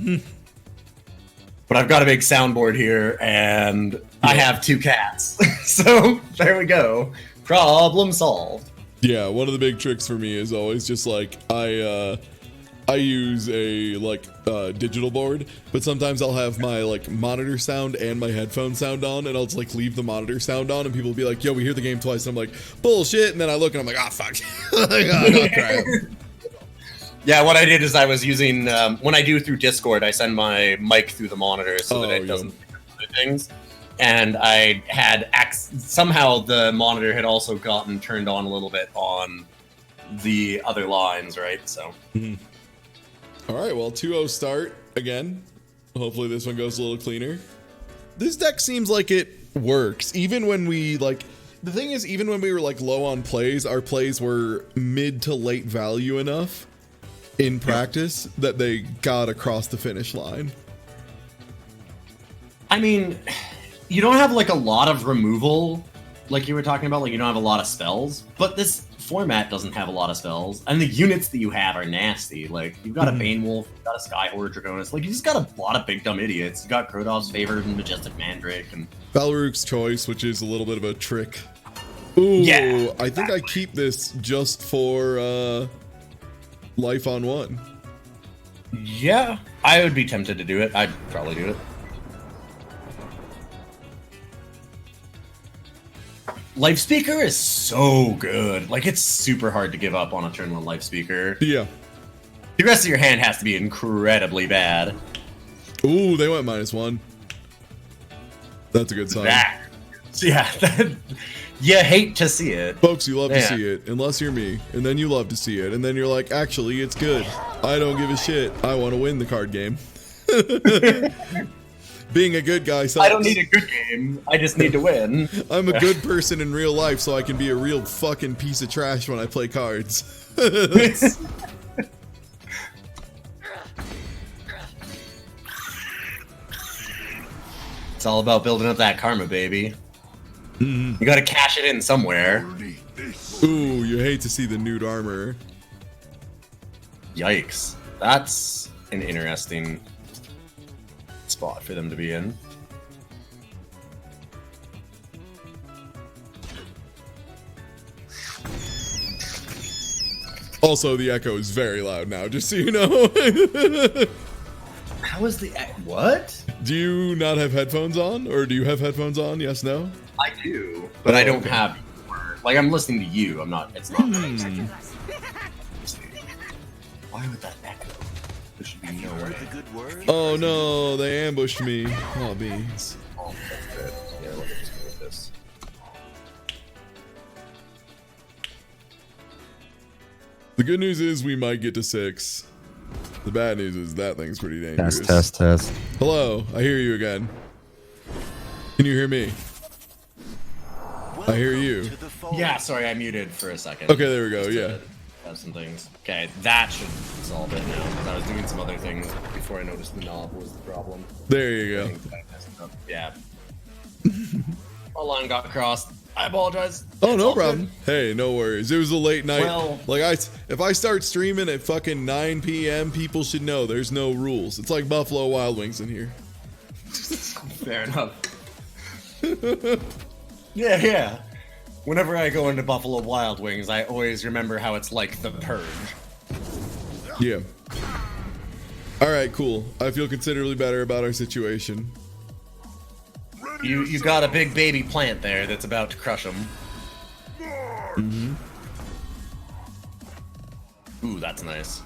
But I've got a big soundboard here, and I have 2 cats. So there we go. Problem solved. Yeah, one of the big tricks for me is always just like I use a digital board, but sometimes I'll have my monitor sound and my headphone sound on, and I'll just leave the monitor sound on, and people will be like, "Yo, we hear the game twice." And I'm like, "Bullshit!" And then I look and I'm like, "Ah, fuck." Oh, crap. Yeah, what I did is I was using when I do through Discord, I send my mic through the monitor so that it doesn't pick up other things. And I had somehow the monitor had also gotten turned on a little bit on the other lines, right? So. Mm-hmm. All right, well, 2-0 start again. Hopefully this one goes a little cleaner. This deck seems like it works. Even when we, the thing is, even when we were, low on plays, our plays were mid to late value enough in practice that they got across the finish line. I mean, you don't have, a lot of removal, like you were talking about. You don't have a lot of spells, but this format doesn't have a lot of spells, and the units that you have are nasty. You've got a Bane Wolf, you've got a Sky Horror Draconis, you just got a lot of big dumb idiots. You got Krodov's Favored and Majestic Mandrake, and Balrog's Choice, which is a little bit of a trick. Ooh, yeah, I think I keep this just for life on 1. Yeah, I would be tempted to do it. I'd probably do it. Life Speaker is so good. It's super hard to give up on a turn 1 Life Speaker. Yeah. The rest of your hand has to be incredibly bad. Ooh, they went -1. That's a good sign. You hate to see it. Folks, you love to Yeah. see it, unless you're me, and then you love to see it, and then you're like, actually, it's good. I don't give a shit. I want to win the card game. Being a good guy sucks. I don't need a good game. I just need to win. I'm a good person in real life, so I can be a real fucking piece of trash when I play cards. It's all about building up that karma, baby. You gotta cash it in somewhere. Ooh, you hate to see the nude armor. Yikes. That's an interesting spot for them to be in. Also, the echo is very loud now, just so you know. How is the... What? Do you not have headphones on? Or do you have headphones on? Yes, no? I do, but I don't have... Like, I'm listening to you. I'm not... It's not... Why would that echo? There should be no way. Oh no, they ambushed me. Oh, beans. Oh, that's good. Yeah, let me just move this. The good news is we might get to 6. The bad news is that thing's pretty dangerous. Test. Hello, I hear you again. Can you hear me? I hear you. Yeah, sorry, I muted for a second. Okay, there we go, yeah. Have some things. Okay, that should solve it now, because I was doing some other things before I noticed the knob was the problem. There you go. Yeah. My line got crossed. I apologize. Oh, It's no all problem. good. Hey, no worries. It was a late night. Well- Like, if I start streaming at fucking 9 p.m., people should know there's no rules. It's like Buffalo Wild Wings in here. Fair enough. Yeah. Whenever I go into Buffalo Wild Wings, I always remember how it's like the Purge. Yeah. All right, cool. I feel considerably better about our situation. You got a big baby plant there that's about to crush him. Mm-hmm. Ooh, that's nice.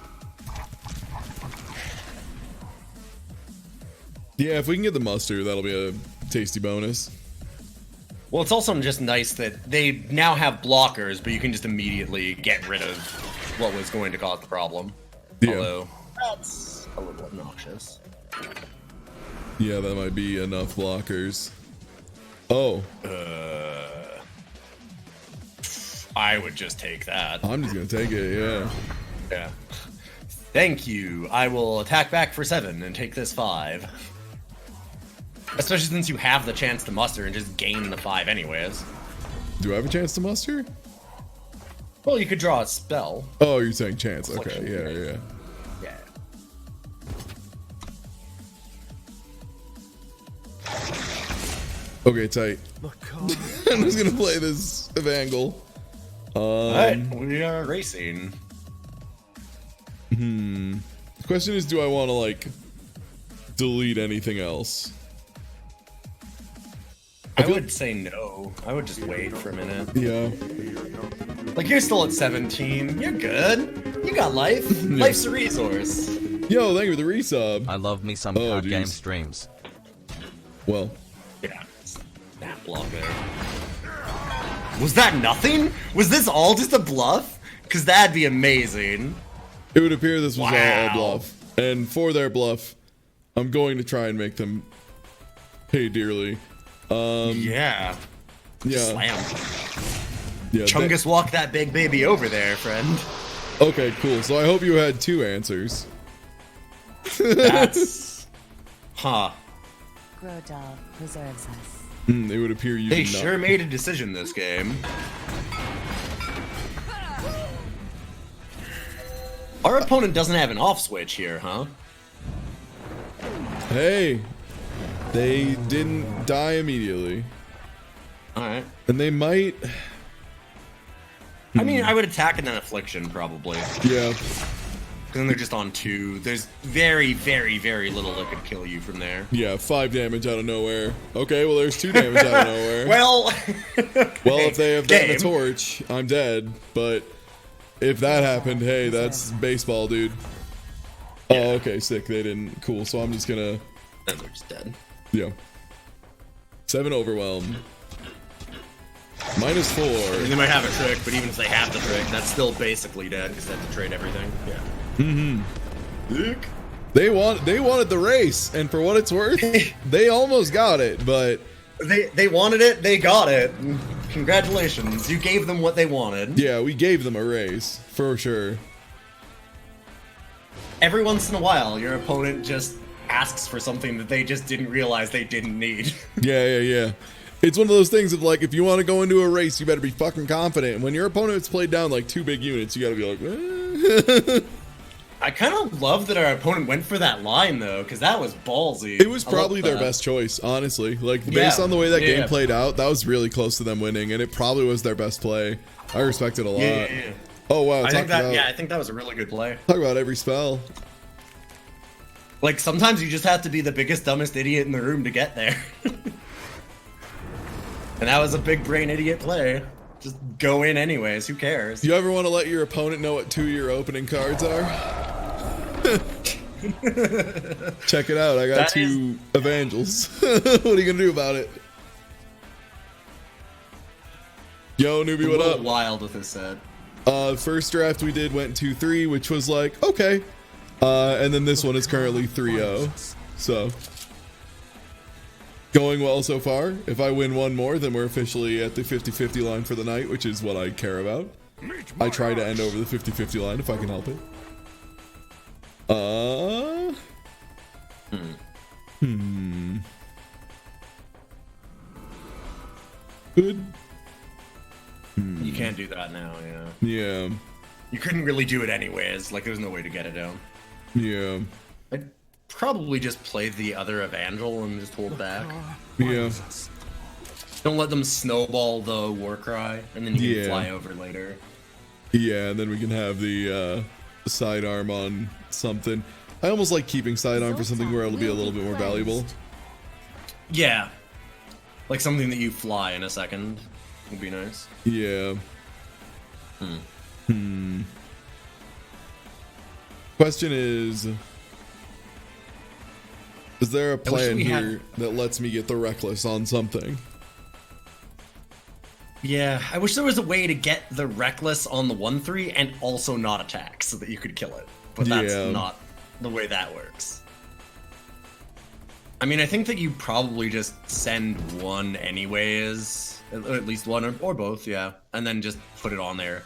Yeah, if we can get the muster, that'll be a tasty bonus. Well, it's also just nice that they now have blockers, but you can just immediately get rid of what was going to cause the problem. Yeah. Although, that's a little obnoxious. Yeah, that might be enough blockers. Oh. I would just take that. I'm just gonna take it, yeah. Yeah. Thank you. I will attack back for 7 and take this 5. Especially since you have the chance to muster and just gain the 5 anyways. Do I have a chance to muster? Well, you could draw a spell. Oh, you're saying chance. Okay, yeah. Yeah. Okay, tight. I'm just gonna play this Evangel. Alright, we are racing. The question is, do I want to, like, delete anything else? I would say no. I would just wait for a minute. Yeah. Like, you're still at 17. You're good. You got life. Life's a resource. Yo, thank you for the resub. I love me some Oh, card game geez. streams. Well, Yeah. That block there. Was that nothing? Was this all just a bluff? Because that'd be amazing. it would appear this was all Wow. a bluff. And for their bluff, I'm going to try and make them pay dearly. Yeah. Yeah. Slam. Yeah. Chungus walk that big baby over there, friend. Okay, cool. So I hope you had 2 answers. That's... Huh. Grodal preserves us. It would appear you They did not. sure made a decision this game. Our opponent doesn't have an off switch here, huh? Hey, they didn't die immediately. Alright. And they might... I mean, I would attack and then affliction, probably. Yeah. Because then they're just on 2. There's very, very, very little that could kill you from there. Yeah, 5 damage out of nowhere. Okay, well, there's 2 damage out of nowhere. Well... Well, if they have gotten a Game. torch, I'm dead. But if that happened, hey, that's baseball, dude. Yeah. Oh, okay, sick. They didn't. Cool. So I'm just gonna. And they're just dead. Yeah. 7 overwhelm. -4. And they might have a trick, but even if they have the trick, that's still basically dead because they have to trade everything. Yeah. They wanted the race, and for what it's worth, they almost got it, but they wanted it, they got it. Congratulations, you gave them what they wanted. yeah, we gave them a race for sure. Every once in a while, your opponent just asks for something that they just didn't realize they didn't need. Yeah. It's one of those things of like, if you want to go into a race, you better be fucking confident. And when your opponent's played down like 2 big units, you gotta be like, I kind of love that our opponent went for that line though, because that was ballsy. It was probably their best choice, honestly. Like, based on the way that game played out, that was really close to them winning, and it probably was their best play. I respect it a lot. Yeah. Oh wow, I think that was a really good play. Talk about every spell. Like, sometimes you just have to be the biggest, dumbest idiot in the room to get there. And that was a big brain idiot play. Just go in anyways, who cares? You ever want to let your opponent know what 2 your opening cards are? Check it out, I got 2 Evangels. What are you gonna do about it? Yo, newbie, what up? Wild with this set. First draft we did went 2-3, which was like, okay. And then this one is currently 3-0. So, going well so far. If I win one more, then we're officially at the 50-50 line for the night, which is what I care about. I try to end over the 50-50 line if I can help it. Good. You can't do that now, yeah. Yeah. You couldn't really do it anyways, like there was no way to get it down. Yeah. I'd probably just play the other Evangel and just hold back. Yeah. Don't let them snowball the Warcry, and then you can fly over later. Yeah, and then we can have the sidearm on something. I almost like keeping sidearm for something where it'll be a little bit more valuable. Yeah. Like something that you fly in a second would be nice. Yeah. Question is there a plan here that lets me get the Reckless on something? Yeah, I wish there was a way to get the Reckless on the 1-3 and also not attack so that you could kill it. But that's not the way that works. I mean, I think that you probably just send one anyways, at least one or both, yeah, and then just put it on there.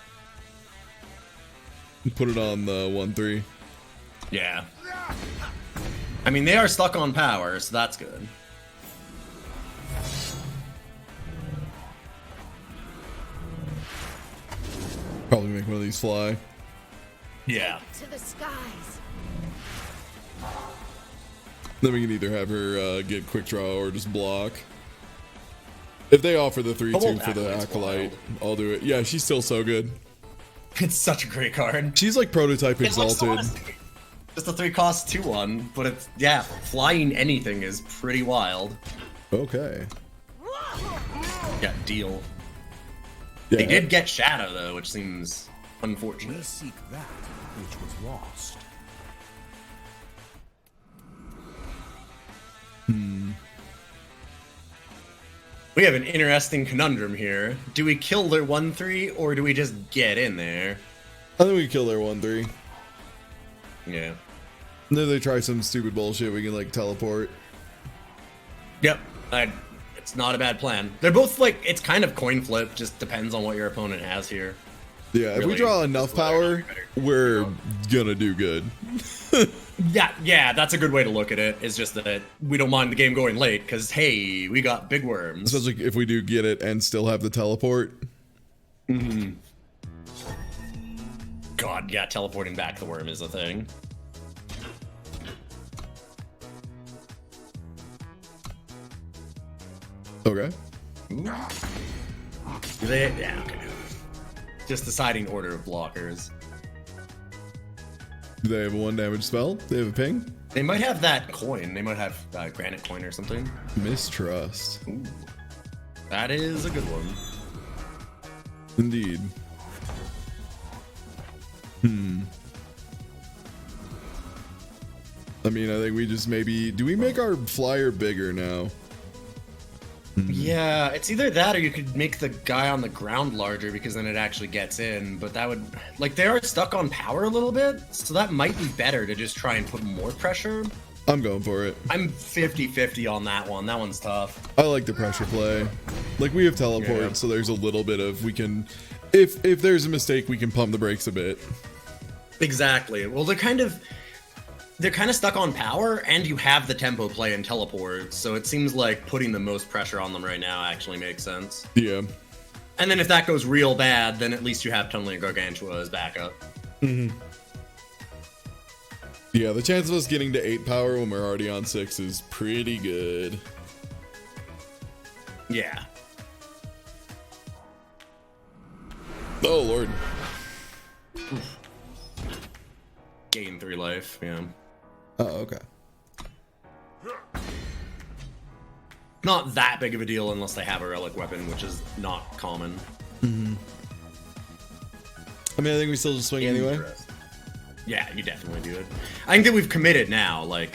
Put it on the 1-3. Yeah. I mean, they are stuck on power, so that's good. Probably make one of these fly. Yeah. To the skies. Then we can either have her get quick draw or just block. If they offer the 3-2 for the Acolyte, I'll do it. Yeah, she's still so good. It's such a great card. She's like prototype exalted. Just a 3-cost 2-1, but it's, yeah, flying anything is pretty wild. Okay. Yeah, deal. Yeah. They did get Shadow though, which seems unfortunate. We seek that which was lost. We have an interesting conundrum here. Do we kill their 1-3 or do we just get in there? I think we kill their 1-3. Yeah. And then they try some stupid bullshit, we can like teleport. Yep. It's not a bad plan. They're both like, it's kind of coin flip, just depends on what your opponent has here. Yeah, if we draw enough power, we're gonna do good. Yeah, that's a good way to look at it. It's just that we don't mind the game going late, because hey, we got big worms. Especially if we do get it and still have the teleport. God, yeah, teleporting back the worm is a thing. Okay. Yeah, okay. Just deciding order of blockers. Do they have a 1 damage spell? They have a ping? They might have that coin. They might have granite coin or something. Mistrust. Ooh. That is a good one. Indeed. I mean, I think we just maybe... Do we make our flyer bigger now? Yeah, it's either that or you could make the guy on the ground larger because then it actually gets in, but that would... Like, they are stuck on power a little bit, so that might be better to just try and put more pressure. I'm going for it. I'm 50-50 on that one. That one's tough. I like the pressure play. Like, we have teleport, so there's a little bit of... We can... If there's a mistake, we can pump the brakes a bit. Exactly. Well, they're kind of stuck on power, and you have the tempo play and teleport, so it seems like putting the most pressure on them right now actually makes sense. Yeah. And then if that goes real bad, then at least you have Tunneling Gargantua as backup. Yeah, the chance of us getting to 8 power when we're already on 6 is pretty good. Yeah. Oh, Lord. Gain 3 life, yeah. Oh, okay. Not that big of a deal unless they have a relic weapon, which is not common. I mean, I think we still just swing anyway. Yeah, you definitely do it. I think that we've committed now, like...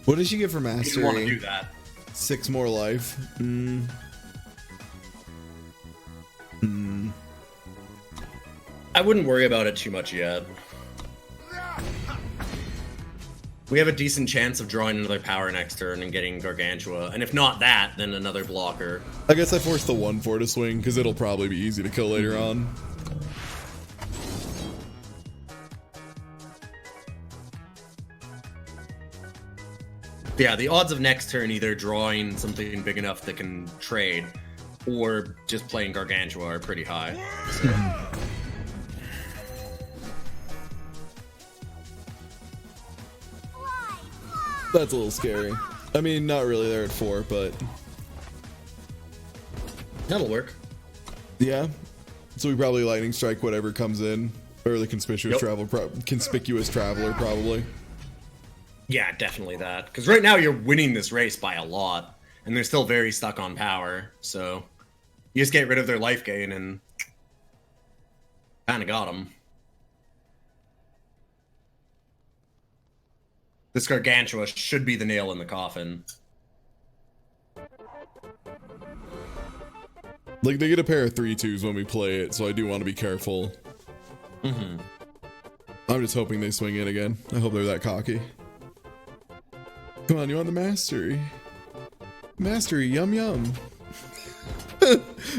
What does she get for You mastery? want to do that. 6 more life. I wouldn't worry about it too much yet. We have a decent chance of drawing another power next turn and getting Gargantua, and if not that, then another blocker. I guess I forced the 1/4 to swing because it'll probably be easy to kill later on. Yeah, the odds of next turn either drawing something big enough that can trade, or just playing Gargantua are pretty high. That's a little scary. I mean, not really there at 4, but... That'll work. Yeah. So we probably lightning strike whatever comes in. Or the conspicuous traveler, probably. Yeah, definitely that. Because right now you're winning this race by a lot, and they're still very stuck on power, so... You just get rid of their life gain and... Kinda got them. This Gargantua should be the nail in the coffin. Like, they get a pair of 3/2s when we play it, so I do want to be careful. I'm just hoping they swing in again. I hope they're that cocky. Come on, you want the mastery? Mastery, yum yum.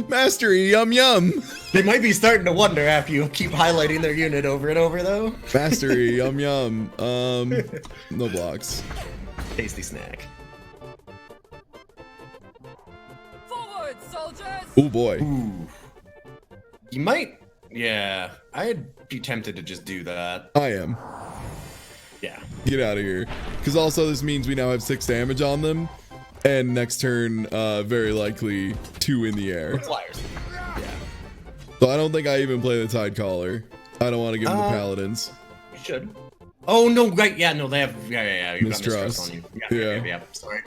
Mastery, yum yum. They might be starting to wonder after you keep highlighting their unit over and over, though. Mastery, yum yum. No blocks. Tasty snack. Forward, soldiers! Oh boy. Ooh. You might... Yeah, I'd be tempted to just do that. I am. Yeah. Get out of here. Because also this means we now have 6 damage on them. And next turn, very likely 2 in the air. Flyers. Yeah. So I don't think I even play the Tide Caller. I don't want to give them the Paladins. You should. Oh, no, right. Yeah, no, they have... Yeah. You got Mistrust. on you. Yeah. Sorry.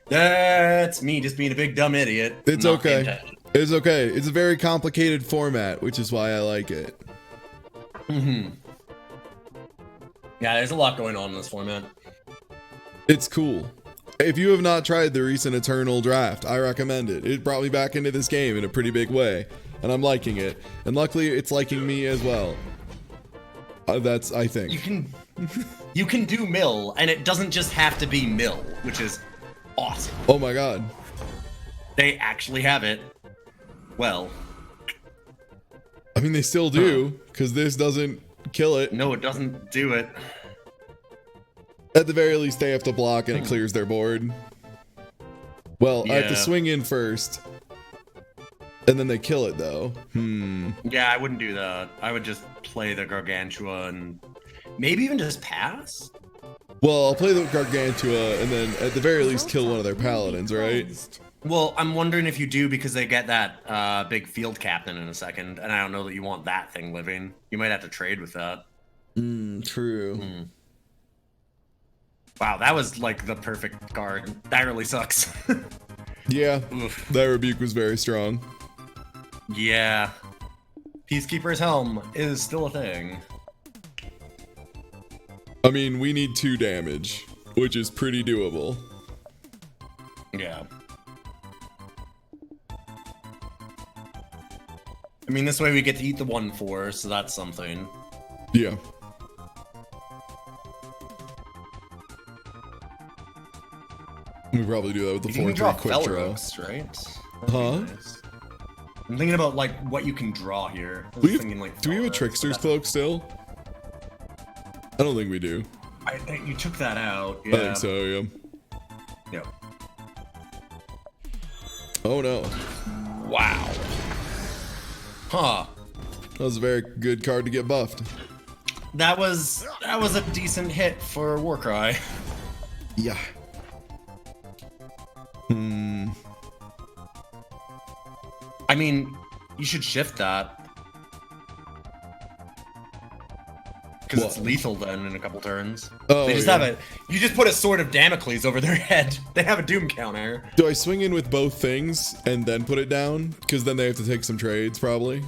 That's me just being a big dumb idiot. It's Not okay. intended. It's okay. It's a very complicated format, which is why I like it. Yeah, there's a lot going on in this format. It's cool. If you have not tried the recent Eternal draft, I recommend it. It brought me back into this game in a pretty big way, and I'm liking it. And luckily, it's liking me as well. That's, I think. You can do mill, and it doesn't just have to be mill, which is awesome. Oh my god. They actually have it. Well. I mean, they still do, because this doesn't kill it. No, it doesn't do it. At the very least, they have to block and it clears their board. Well, I have to swing in first. And then they kill it, though. Yeah, I wouldn't do that. I would just play the Gargantua and maybe even just pass? Well, I'll play the Gargantua and then at the very least kill one of their paladins, right? Well, I'm wondering if you do because they get that big field captain in a second, and I don't know that you want that thing living. You might have to trade with that. True. Wow, that was like the perfect card. That really sucks. Yeah, Oof. that rebuke was very strong. Yeah. Peacekeeper's Helm is still a thing. I mean, we need 2 damage, which is pretty doable. Yeah. I mean, this way we get to eat the 1/4, so that's something. Yeah. We probably do that with the You can 4-3 quick draw. Felrux, right? Huh? Nice. I'm thinking about like what you can draw here. I was Do we have, thinking, like, do we have a Felrux, Trickster's but Cloak still? I don't think we do. I think you took that out. I Yeah. think so, yeah. Yeah. Oh no. Wow. Huh. That was a very good card to get buffed. That was a decent hit for Warcry. Yeah. Hmm. I mean, you should shift that. Because it's lethal then in a couple turns. Oh, they just yeah. have you just put a Sword of Damocles over their head. They have a Doom counter. Do I swing in with both things and then put it down? Because then they have to take some trades, probably.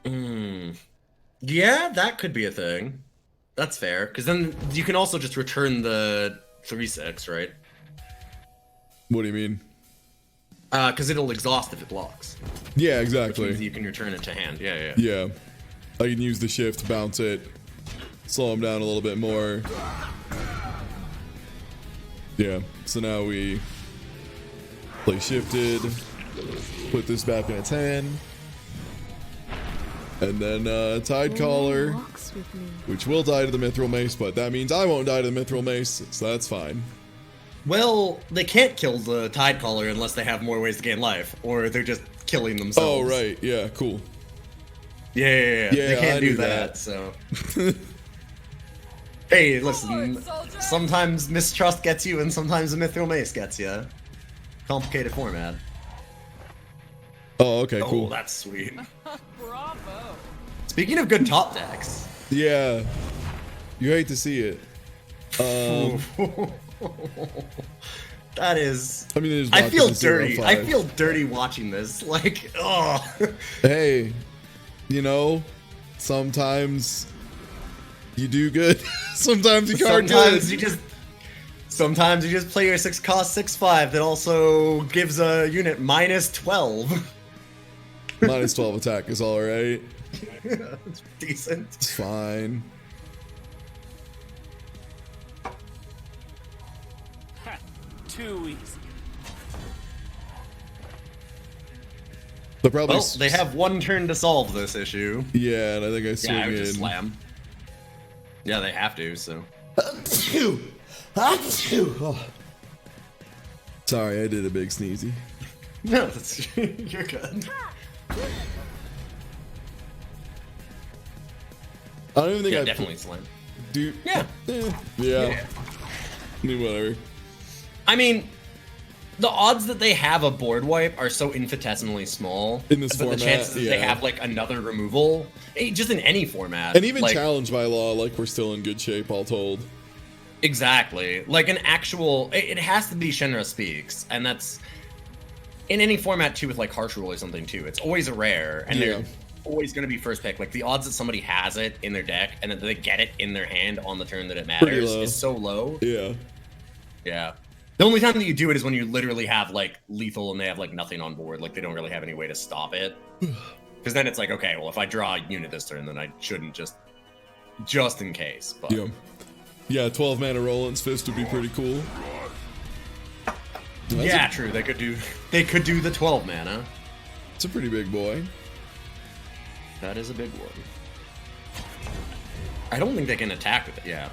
Yeah, that could be a thing. That's fair. Because then you can also just return the 3/6, right? What do you mean? Because it'll exhaust if it blocks. Yeah, Which exactly. means you can return it to hand. Yeah. Yeah. I can use the shift, bounce it, slow him down a little bit more. Yeah, so now we play shifted, put this back in its hand, and then Tide Caller, which will die to the Mithril Mace, but that means I won't die to the Mithril Mace, so that's fine. Well, they can't kill the Tide Caller unless they have more ways to gain life, or they're just killing themselves. Oh, right, yeah, cool. Yeah, they I can't knew do that, so... Hey, listen, sometimes Mistrust gets you, and sometimes the Mithril Mace gets you. Complicated format. Oh, okay, cool. Oh, that's sweet. Bravo. Speaking of good top decks... Yeah, you hate to see it. That is... I mean, there's I feel vodka to dirty. 0.5. I feel dirty watching this. Like, oh. Hey, you know, sometimes you do good. Sometimes you can't Sometimes good. Sometimes you just play your 6-cost 6/5 that also gives a unit -12. Minus 12 attack is alright. It's decent. It's fine. Too easy. They'll probably Well, they have one turn to solve this issue. Yeah, and I think I swing Yeah, I would in. just slam. Yeah, they have to, so. Sorry, I did a big sneezy. No, that's, you're good. I don't even think Yeah, I definitely slam. do. Yeah. Yeah. I mean, whatever. I mean, the odds that they have a board wipe are so infinitesimally small. In this but format, the chances that they yeah. have like another removal, just in any format, And even like, challenged by law, like we're still in good shape, all told. exactly, like an actual, it has to be Shenra Speaks, and that's in any format too with like Harsh Rule or something too. It's always a rare, and Yeah. they're always going to be first pick. Like the odds that somebody has it in their deck and that they get it in their hand on the turn that it matters low. is so low. Yeah. Yeah. The only time that you do it is when you literally have like lethal and they have like nothing on board. Like they don't really have any way to stop it. Because then it's like, okay, well if I draw a unit this turn, then I shouldn't just in case. But Yeah. Yeah, 12 mana Roland's Fist would be pretty cool. yeah, true. They could do the 12 mana. It's a pretty big boy. That is a big one. I don't think they can attack with it. Yeah.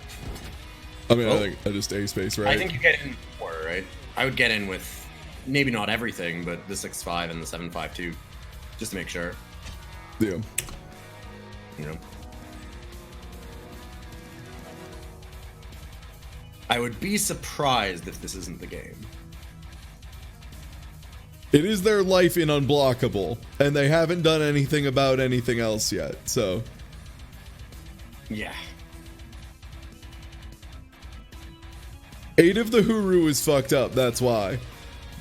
I mean, Oh. I think I just A space, right? I think you get in more, right? I would get in with maybe not everything, but the 6/5 and the 7/5 too, just to make sure. Yeah. You know. I would be surprised if this isn't the game. It is their life in Unblockable, and they haven't done anything about anything else yet, so. Yeah. 8 of the Huru is fucked up, that's why.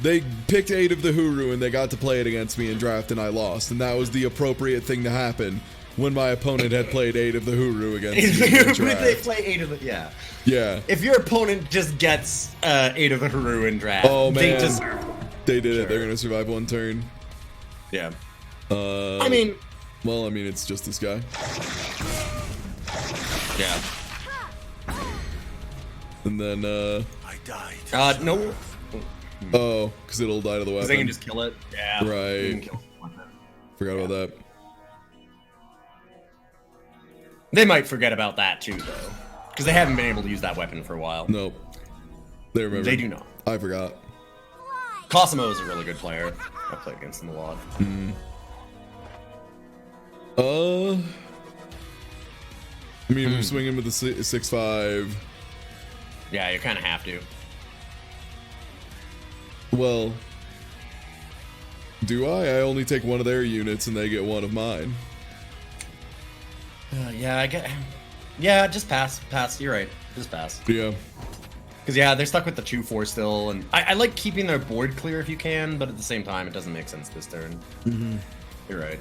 They picked 8 of the Huru and they got to play it against me in draft and I lost, and that was the appropriate thing to happen when my opponent had played 8 of the Huru against me in If draft. they play 8 of the yeah. Yeah. If your opponent just gets 8 of the Haru in draft, Oh, they man. deserve it. They did it. They're gonna survive one turn. Yeah. I mean, it's just this guy. Yeah. And then, I died. No. oh, because it'll die to the weapon. They can just kill it. Yeah. Right. Forgot about that. They might forget about that too, though, because they haven't been able to use that weapon for a while. Nope. They remember. They do not. I forgot. Cosimo is a really good player. I played against him a lot. I mean, we're swinging with the 6-5. Yeah, you kind of have to. Well, do I? I only take one of their units and they get one of mine. Yeah, I get. Yeah, just pass. Pass. You're right. Just pass. Yeah. Because, yeah, they're stuck with the 2-4 still. And I like keeping their board clear if you can, but at the same time, it doesn't make sense this turn. You're right.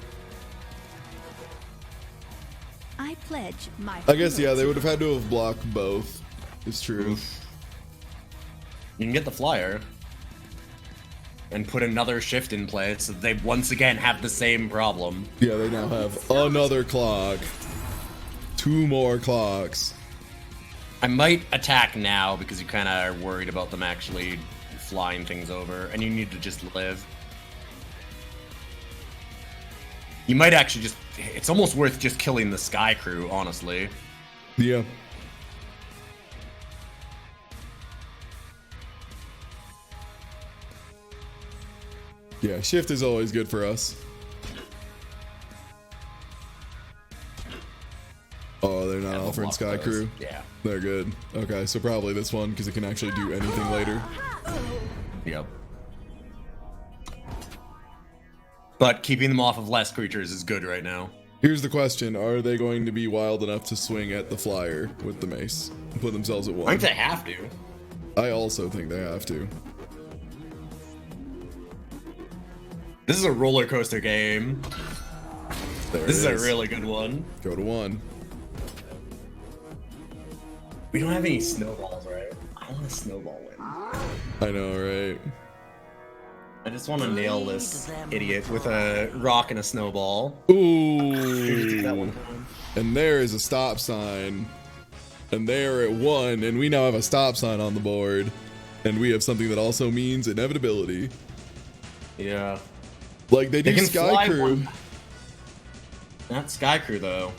I pledge my. I guess, yeah, they would have had to have blocked both. It's true. You can get the flyer and put another shift in place so they once again have the same problem. Yeah, they now have another clock. 2 more clocks. I might attack now because you kind of are worried about them actually flying things over, and you need to just live. You might actually just... It's almost worth just killing the Sky Crew, honestly. Yeah. Yeah, shift is always good for us. Oh, they're not offering Sky Crew? Yeah. They're good. Okay, so probably this one, because it can actually do anything later. Yep. But keeping them off of less creatures is good right now. Here's the question. Are they going to be wild enough to swing at the flyer with the mace? And put themselves at 1? I think they have to. I also think they have to. This is a roller coaster game. This is a is. really good one. Go to 1. We don't have any snowballs, right? I want a snowball win. I know, right? I just want to nail this idiot with a rock and a snowball. Ooh. That one time. And there is a stop sign. And they are at 1, and we now have a stop sign on the board. And we have something that also means inevitability. Yeah. Like, they do Sky Crew. Not Sky Crew, though.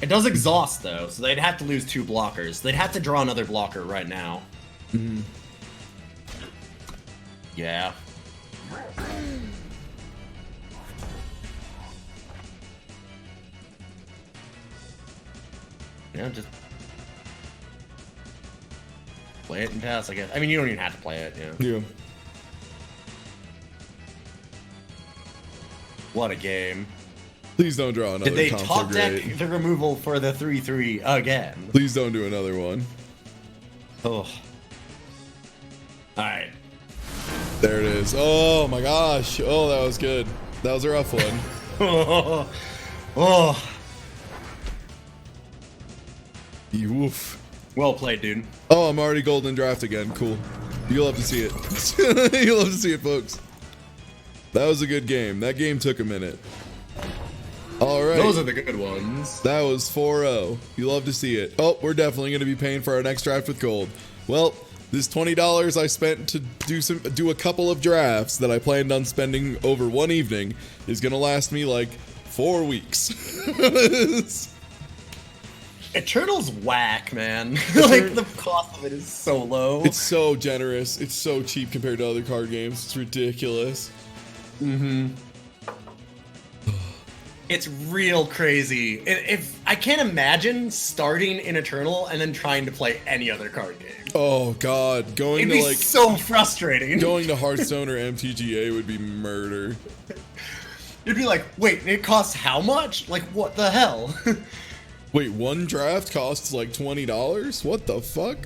It does exhaust, though, so they'd have to lose 2 blockers. They'd have to draw another blocker right now. Yeah. Yeah, just play it and pass, I guess. I mean, you don't even have to play it, Yeah. What a game. Please don't draw another Did they top deck Conflagrate. the removal for the 3/3 again? Please don't do another one. Oh. Alright. There it is. Oh my gosh. Oh, that was good. That was a rough one. Oh. Oof. Well played, dude. Oh, I'm already golden draft again. Cool. You'll have to see it. You'll have to see it, folks. That was a good game. That game took a minute. All right. Those are the good ones. That was 4-0. You'll love to see it. Oh, we're definitely going to be paying for our next draft with gold. Well, this $20 I spent to do a couple of drafts that I planned on spending over one evening is going to last me like 4 weeks. Eternal's whack, man. Like, the cost of it is so low. It's so generous. It's so cheap compared to other card games. It's ridiculous. It's real crazy. If I can't imagine starting in Eternal and then trying to play any other card game. Oh god, It'd be so frustrating. Going to Hearthstone or MTGA would be murder. You'd be like, wait, it costs how much? Like, what the hell? Wait, one draft costs like $20? What the fuck?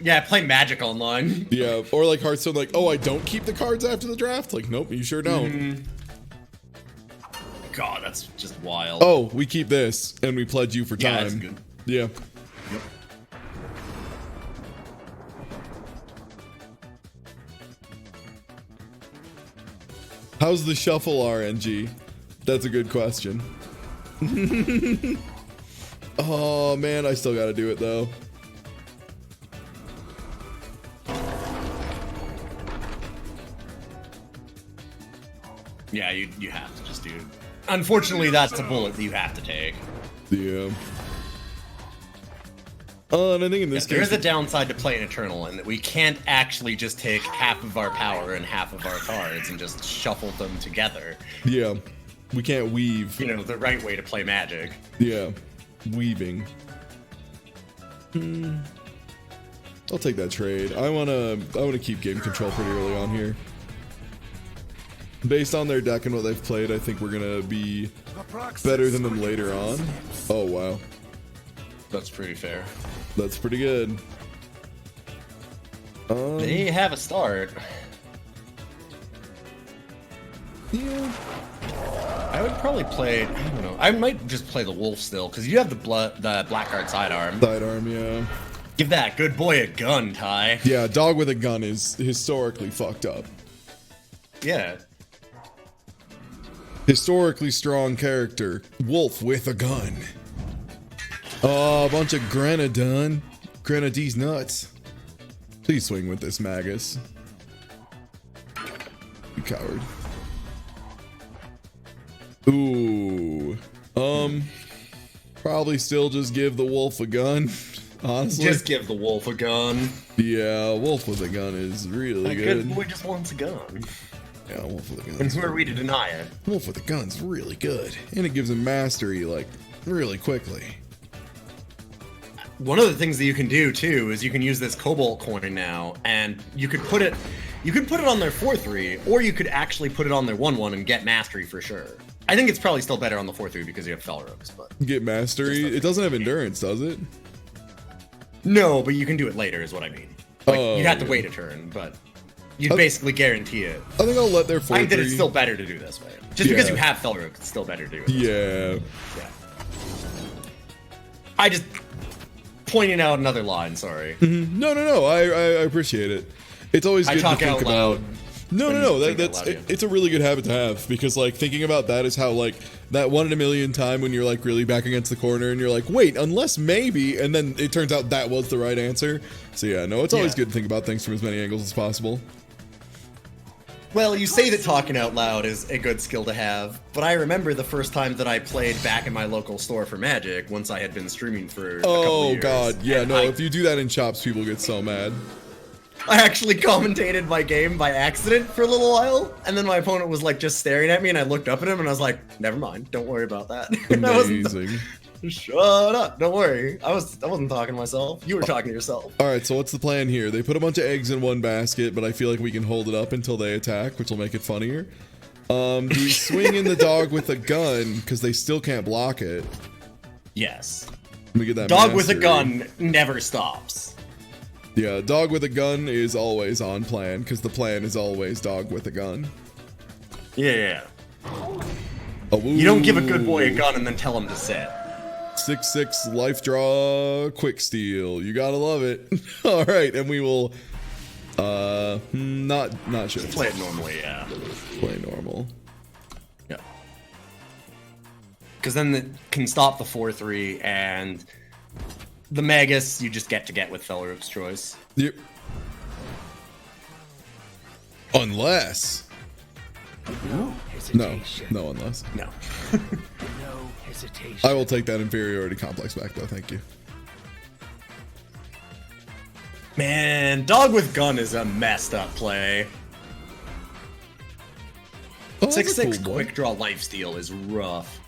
Yeah, play Magic online. Yeah, or like Hearthstone, like, oh, I don't keep the cards after the draft? Like, nope, you sure don't. God, that's just wild. Oh, we keep this, and we pledge you for time. Yeah, that's good. Yeah. Yep. How's the shuffle RNG? That's a good question. Oh man, I still gotta do it though. Yeah, you have to just do it. Unfortunately, that's a bullet that you have to take. Yeah. And I think in this case, there's a downside to playing Eternal in that we can't actually just take half of our power and half of our cards and just shuffle them together. Yeah. We can't weave. You know, the right way to play Magic. Yeah. Weaving. I'll take that trade. I wanna keep game control pretty early on here. Based on their deck and what they've played, I think we're gonna be better than them later on. Oh wow. That's pretty fair. That's pretty good. They have a start. Yeah. I would probably play, I don't know. I might just play the wolf still, because you have the blackguard sidearm. Sidearm, yeah. Give that good boy a gun, Ty. Yeah, dog with a gun is historically fucked up. Yeah. Historically strong character. Wolf with a gun. Oh, a bunch of Grenadine. Grenadine's nuts. Please swing with this, Magus. You coward. Ooh. Probably still just give the wolf a gun. Honestly. Just give the wolf a gun. Yeah, wolf with a gun is really good. Good boy just wants a gun. Yeah, wolf with a gun. And who are we to deny it? Wolf with a gun's really good. And it gives him mastery, like, really quickly. One of the things that you can do too is you can use this cobalt coin now, and you could put it on their 4/3, or you could actually put it on their 1/1 and get mastery for sure. I think it's probably still better on the 4/3 because you have Felrooks, but Get mastery? It doesn't have endurance, does it? no, but you can do it later, is what I mean. Like, you'd have to yeah. wait a turn, but you'd basically guarantee it. I think I'll let their 4/3. I think that it's still better to do this way. Just because Yeah. you have Felrook, it's still better to do it. Yeah. Yeah. I just pointing out another line. Sorry. No. I appreciate it. It's always I good talk to think out about. loud. No. Think out That's loud, yeah. it's a really good habit to have because like thinking about that is how like that 1 in a million time when you're like really back against the corner and you're like wait unless maybe and then it turns out that was the right answer. So yeah, no, it's always good to think about things from as many angles as possible. Well, you say that talking out loud is a good skill to have, but I remember the first time that I played back in my local store for Magic once I had been streaming for a couple of years. Oh god, yeah, no, if you do that in shops, people get so mad. I actually commentated my game by accident for a little while, and then my opponent was like just staring at me, and I looked up at him, and I was like, "Never mind, don't worry about that." Amazing. Shut up! Don't worry. I wasn't talking to myself. You were talking to yourself. All right, so what's the plan here? They put a bunch of eggs in one basket, but I feel like we can hold it up until they attack, which will make it funnier. Do we swing in the dog with a gun because they still can't block it? Yes. Let me get that. Dog with a mastery. gun never stops. Yeah, dog with a gun is always on plan because the plan is always dog with a gun. Yeah. Oh, You don't give a good boy a gun and then tell him to sit. 6/6 life draw quick steal. You gotta love it. All right, and we will not sure. Play it normally, yeah. Play normal. Yeah. Because then it can stop the 4/3 and the Magus you just get with Felrook's Choice. Yep. Unless. No, unless. No. I will take that inferiority complex back though, thank you. Man, dog with gun is a messed up play. Oh, that's a 6/6 cool quick one. draw lifesteal is rough.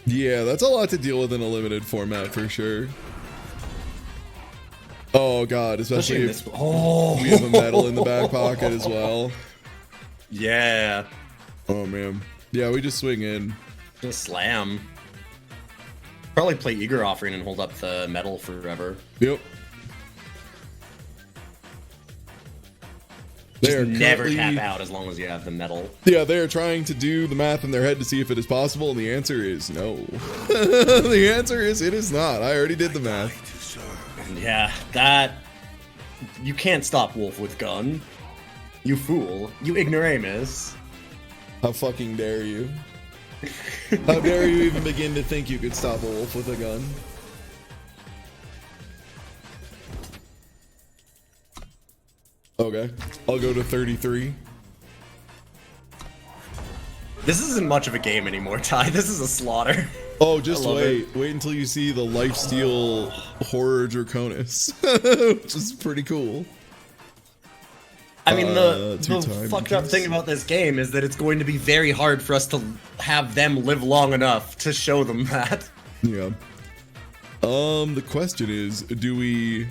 Yeah, that's a lot to deal with in a limited format for sure. Oh god, especially in if this. Oh, we have a medal in the back pocket as well. Yeah. Oh man. Yeah, we just swing in. Just slam. Probably play Eager Offering and hold up the medal forever. Yep. They Just are never currently- tap out as long as you have the medal. Yeah, they are trying to do the math in their head to see if it is possible, and the answer is no. The answer is it is not. I already did the math. Yeah, that... You can't stop Wolf with gun. You fool. You ignoramus. How fucking dare you? How dare you even begin to think you could stop a wolf with a gun? Okay, I'll go to 33. This isn't much of a game anymore, Ty. This is a slaughter. Oh, just wait. Wait until you see the lifesteal horror Draconis, which is pretty cool. I mean, the fucked up thing about this game is that it's going to be very hard for us to have them live long enough to show them that. Yeah. The question is, do we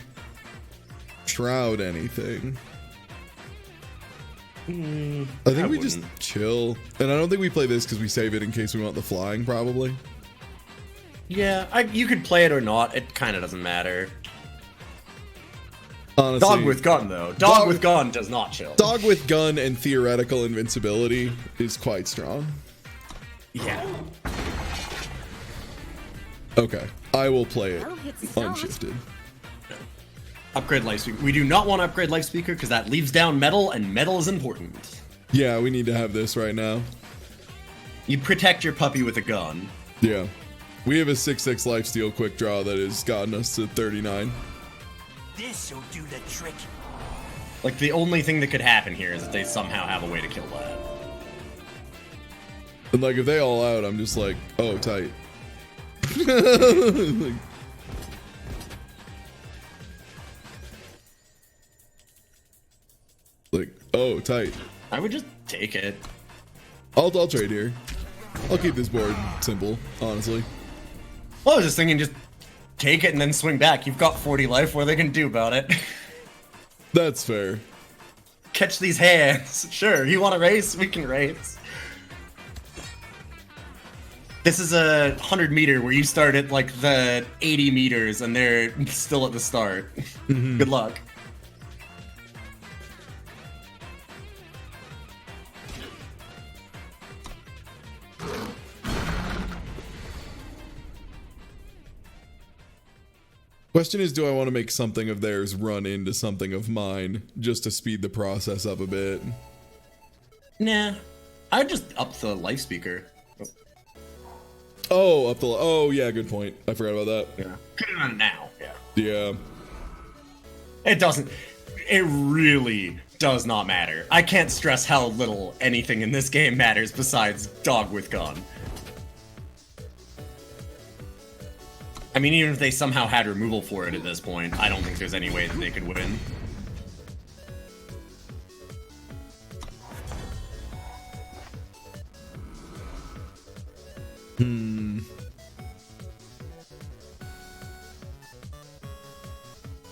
shroud anything? I think we just chill. And I don't think we play this because we save it in case we want the flying, probably. Yeah, you could play it or not. It kind of doesn't matter. Honestly, dog with gun, though. Dog with gun does not chill. Dog with gun and theoretical invincibility is quite strong. Yeah. Okay, I will play it unshifted. Upgrade life speaker. We do not want to upgrade life speaker because that leaves down metal, and metal is important. Yeah, we need to have this right now. You protect your puppy with a gun. Yeah. We have a 6/6 lifesteal quick draw that has gotten us to 39. This'll do the trick. Like, the only thing that could happen here is if they somehow have a way to kill that. And like, if they all out, I'm just like, oh, tight. like, oh, tight. I would just take it. I'll trade here. I'll keep this board simple, honestly. Well, I was just thinking, just take it and then swing back. You've got 40 life. What are they gonna do about it? That's fair. Catch these hands. Sure, you want to race? We can race. This is a 100 meter where you start at like the 80 meters and they're still at the start. Good luck. Question is, do I want to make something of theirs run into something of mine just to speed the process up a bit? Nah, I'd just up the life speaker. Oh, up the... Oh, yeah, good point. I forgot about that. Yeah. Put it on now. Yeah. Yeah. It doesn't... It really does not matter. I can't stress how little anything in this game matters besides dog with gun. I mean, even if they somehow had removal for it at this point, I don't think there's any way that they could win.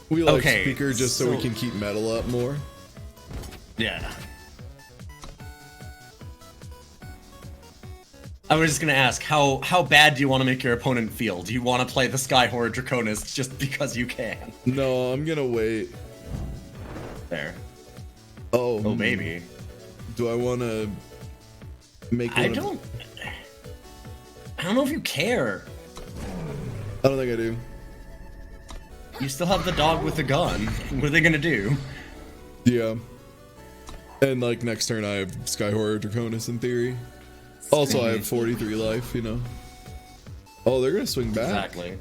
We like speaker just so we can keep metal up more. Yeah. I was just gonna ask, how bad do you want to make your opponent feel? Do you want to play the Sky Horror Draconis just because you can? No, I'm gonna wait. There. Oh, maybe. Do I want to make? I don't know if you care. I don't think I do. You still have the dog with the gun. What are they gonna do? Yeah. And like next turn, I have Sky Horror Draconis in theory. Also, I have 43 life, you know. Oh, they're gonna swing back. Exactly.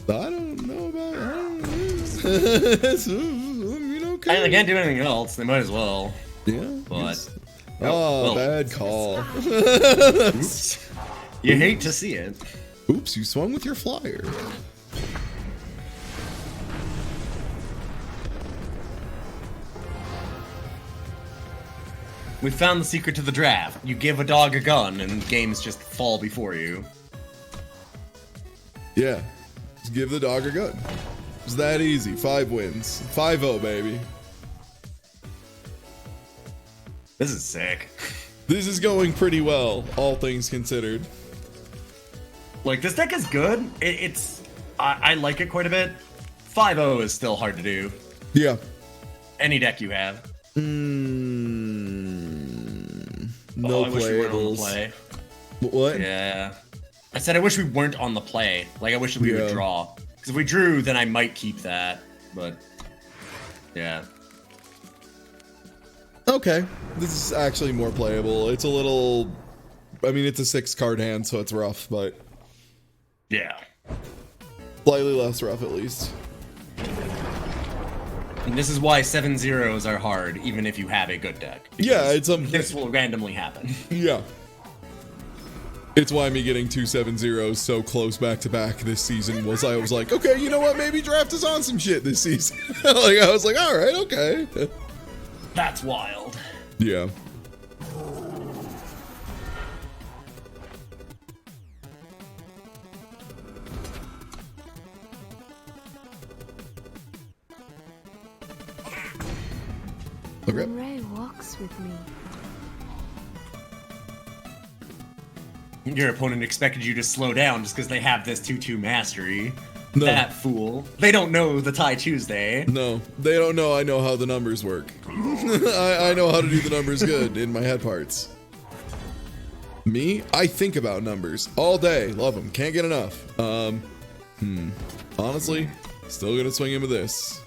I don't know about. I don't know. I mean, okay. I mean, they can't do anything else. They might as well. Yeah. But. Oh, bad call. Oops. You hate to see it. Oops, you swung with your flyer. We found the secret to the draft. You give a dog a gun and games just fall before you. Yeah. Just give the dog a gun. It's that easy. 5 wins. 5-0, baby. This is sick. This is going pretty well, all things considered. Like, this deck is good. I like it quite a bit. 5-0 is still hard to do. Yeah. Any deck you have. No I wish we weren't on the playables. play. What? Yeah. I said I wish we weren't on the play. Like, I wish we would draw. Because if we drew, then I might keep that. But, yeah. Okay, this is actually more playable. It's a little, I mean, it's a 6-card hand, so it's rough, but Yeah. slightly less rough at least. And this is why 7-0s are hard, even if you have a good deck. Yeah, it's this will randomly happen. Yeah. It's why me getting 2 7-0s so close back to back this season was I was like, okay, you know what? Maybe draft is on some shit this season. Like I was like, all right, okay. That's wild. Yeah. Okay. Ray walks with me. Your opponent expected you to slow down just because they have this 2-2 mastery. No. That fool. They don't know the TieTuesday. No, they don't know I know how the numbers work. I know how to do the numbers good in my head parts. Me? I think about numbers all day. Love them. Can't get enough. Honestly, still gonna swing in with this.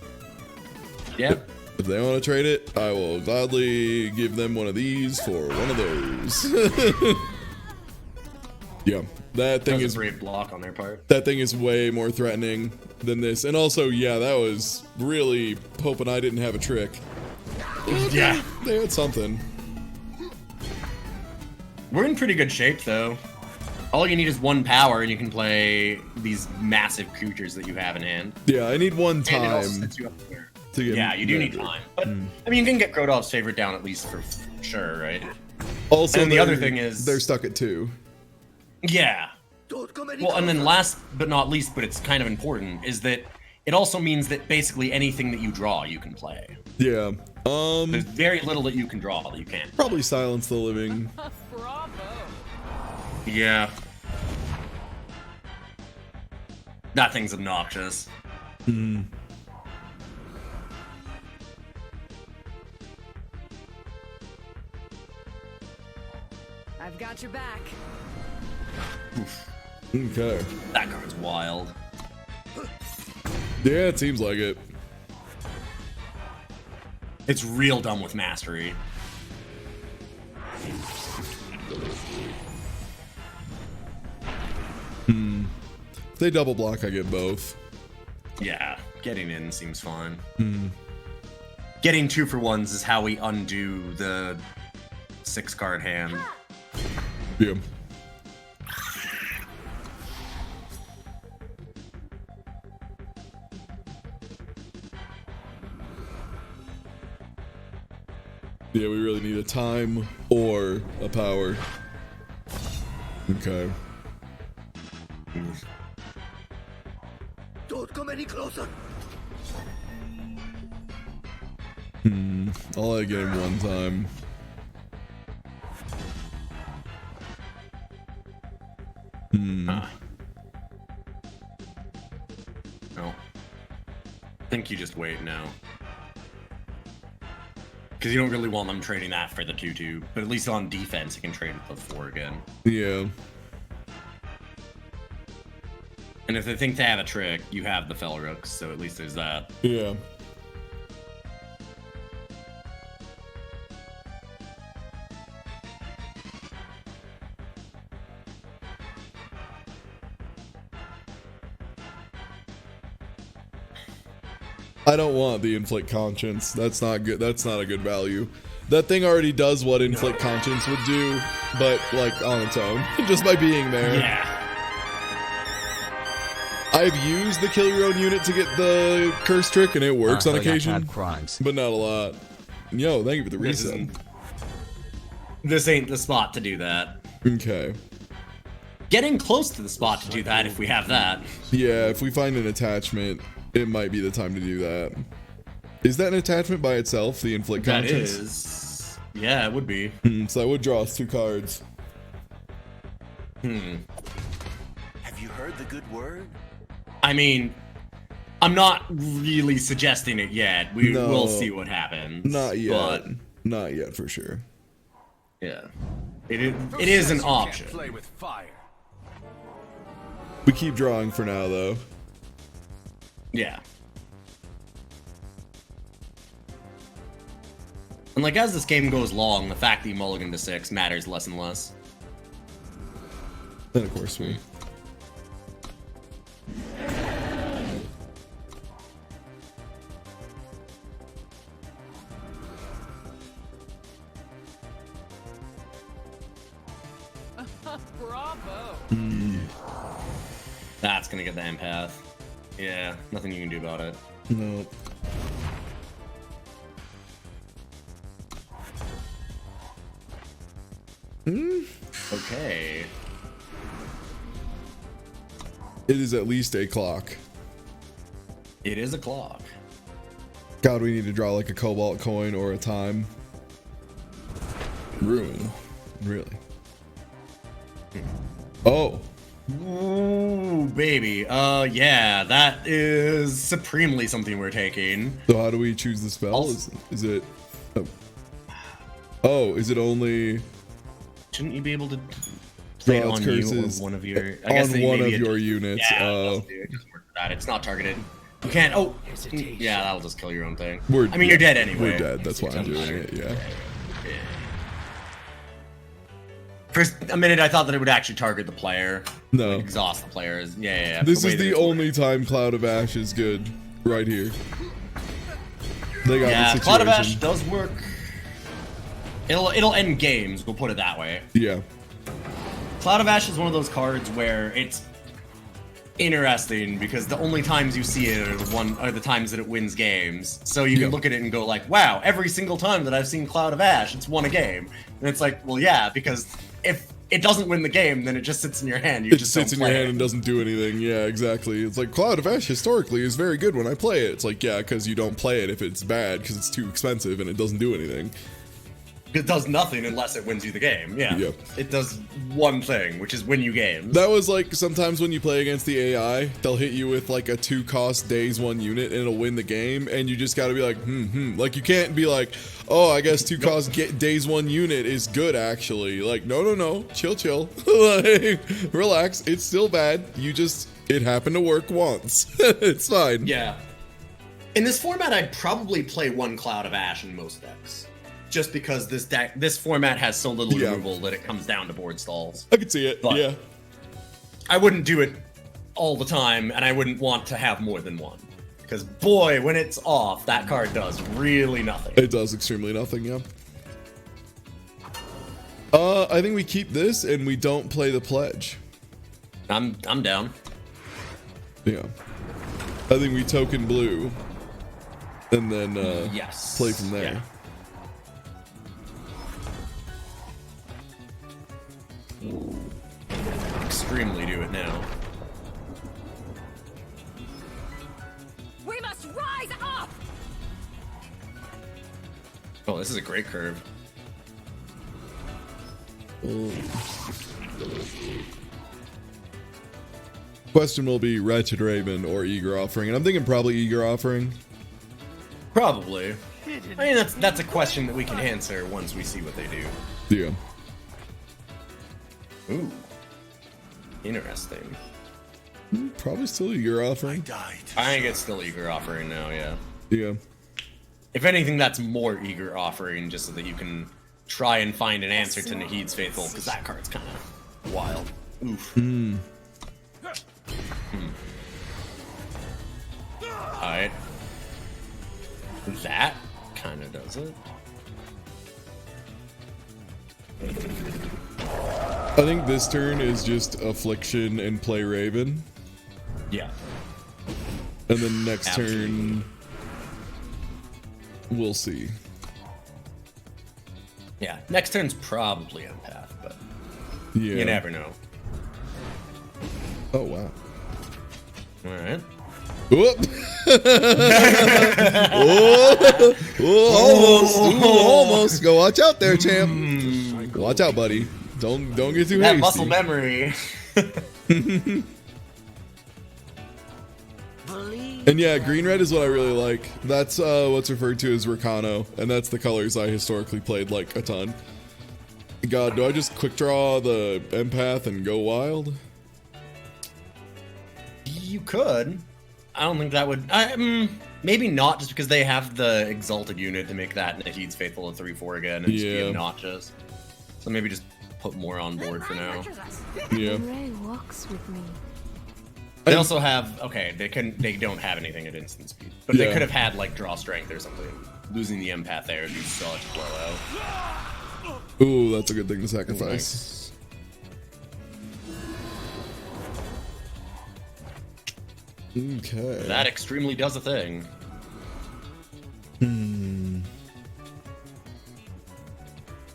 Yep. If they want to trade it, I will gladly give them one of these for one of those. Yeah, that thing is a brave block on their part. That thing is way more threatening than this. And also, yeah, that was really hoping I didn't have a trick. Yeah. They had something. We're in pretty good shape, though. All you need is 1 power, and you can play these massive creatures that you have in hand. Yeah, I need 1 And it also time sets you up there. to get. Yeah, you do need time. But, I mean, you can get Krodov's favorite down at least for sure, right? Also, and the other thing is... they're stuck at 2. Yeah. Well, and then last but not least, but it's kind of important, is that it also means that basically anything that you draw, you can play. Yeah. There's very little that you can draw that you can't. Probably Silence the Living. Bravo. Yeah. That thing's obnoxious. I've got your back. Okay. That card's wild. Yeah, it seems like it. It's real dumb with mastery. If they double block, I get both. Yeah, getting in seems fine. Getting 2 for 1s is how we undo the 6-card hand. Yeah. Yeah, we really need a time or a power. Okay. Don't come any closer. I'll let it get him 1 time. No. I think you just wait now. Because you don't really want them trading that for the 2-2, but at least on defense, you can trade with the 4 again. Yeah. And if they think they have a trick, you have the Felrooks, so at least there's that. Yeah. I don't want the Inflict Conscience. That's not good. That's not a good value. That thing already does what Inflict Conscience would do, but like on its own, just by being there. Yeah. I've used the kill your own unit to get the curse trick, and it works on occasion, crimes. but not a lot. Yo, thank you for the reset. This ain't the spot to do that. Okay. Getting close to the spot to do that if we have that. Yeah, if we find an attachment, it might be the time to do that. Is that an attachment by itself, the Inflict That Conscience? is. Yeah, it would be. So that would draw us 2 cards. Have you heard the good word? I mean, I'm not really suggesting it yet. We'll see what happens. Not yet. But, not yet, for sure. yeah. It is an option. Play with fire. We keep drawing for now, though. Yeah. And like as this game goes long, the fact that you mulligan to 6 matters less and less. Then of course we. Bravo. That's gonna get the empath. Yeah, nothing you can do about it. No. Okay. It is at least a clock. It is a clock. God, we need to draw like a cobalt coin or a time. Ruin. Really? Oh. Ooh, baby. Yeah, that is supremely something we're taking. So how do we choose the spell? Is it? Oh, is it only? Shouldn't you be able to play it Draw on curses you or one of your? on one of your units? Yeah, it doesn't work for that. It's not targeted. You can't. Oh, yeah, that'll just kill your own thing. I mean, you're dead anyway. We're dead. That's why I'm doing it. Yeah. For a minute, I thought that it would actually target the player. No. Exhaust the players. Yeah. This is the only time Cloud of Ash is good. Right here. They got the situation. Cloud of Ash does work. It'll end games. We'll put it that way. Yeah. Cloud of Ash is one of those cards where it's interesting because the only times you see it are the times that it wins games. So you can look at it and go like, wow, every single time that I've seen Cloud of Ash, it's won a game. And it's like, well, yeah, because if it doesn't win the game, then it just sits in your hand. You just sits in your hand and doesn't do anything. Yeah, exactly. It's like Cloud of Ash historically is very good when I play it. It's like, yeah, because you don't play it if it's bad because it's too expensive and it doesn't do anything. It does nothing unless it wins you the game. Yeah. Yep. It does one thing, which is win you games. That was like sometimes when you play against the AI, they'll hit you with like a 2-cost days 1 unit and it'll win the game, and you just got to be like, Like you can't be like, oh, I guess 2-cost days 1 unit is good actually. Like, no, chill, like, relax. It's still bad. It happened to work once. It's fine. Yeah. In this format, I'd probably play 1 Cloud of Ash in most decks. Just because this format has so little removal that it comes down to board stalls. I could see it, but yeah. I wouldn't do it all the time, and I wouldn't want to have more than 1. Because boy, when it's off, that card does really nothing. It does extremely nothing, yeah. I think we keep this and we don't play the pledge. I'm down. Yeah. I think we token blue. And then play from there. Yeah. Extremely do it now. We must rise up. Oh, this is a great curve. Question will be Wretched Raven or Eager Offering, and I'm thinking probably Eager Offering. Probably. I mean, that's a question that we can answer once we see what they do. Yeah. Ooh. Interesting. Probably still Eager Offering. I think it's still Eager Offering now, yeah. Yeah. If anything, that's more Eager Offering, just so that you can try and find an answer to Nahid's Faithful, because that card's kind of wild. Oof. Alright. That kind of does it. I think this turn is just Affliction and play Raven. Yeah. And then next turn, we'll see. Yeah, next turn's probably Empath, but you never know. Oh, wow. Alright. Whoop. Almost. Go watch out there, champ. Watch out, buddy. Don't get too hasty. That muscle memory. And yeah, green-red is what I really like. That's what's referred to as Rakano, and that's the colors I historically played like a ton. God, do I just quick draw the empath and go wild? You could. I don't think that would. Maybe not, just because they have the Exalted unit to make that Nahid's Faithful at 3/4 again and just be obnoxious. So maybe just put more on board for now. Yeah. Ray walks with me. They also have they don't have anything at instant speed, but they could have had like draw strength or something. Losing the empath there would be such a blowout. Ooh, that's a good thing to sacrifice. Nice. Okay. That extremely does a thing.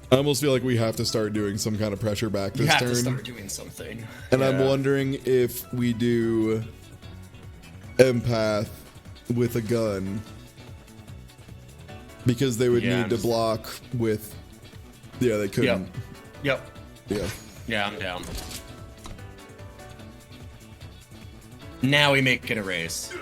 I almost feel like we have to start doing some kind of pressure back this turn. You have to start doing something. And I'm wondering if we do empath with a gun, because they would need to block with. Yeah, they couldn't. Yep. Yeah. Yeah, I'm down. Now we make it a race.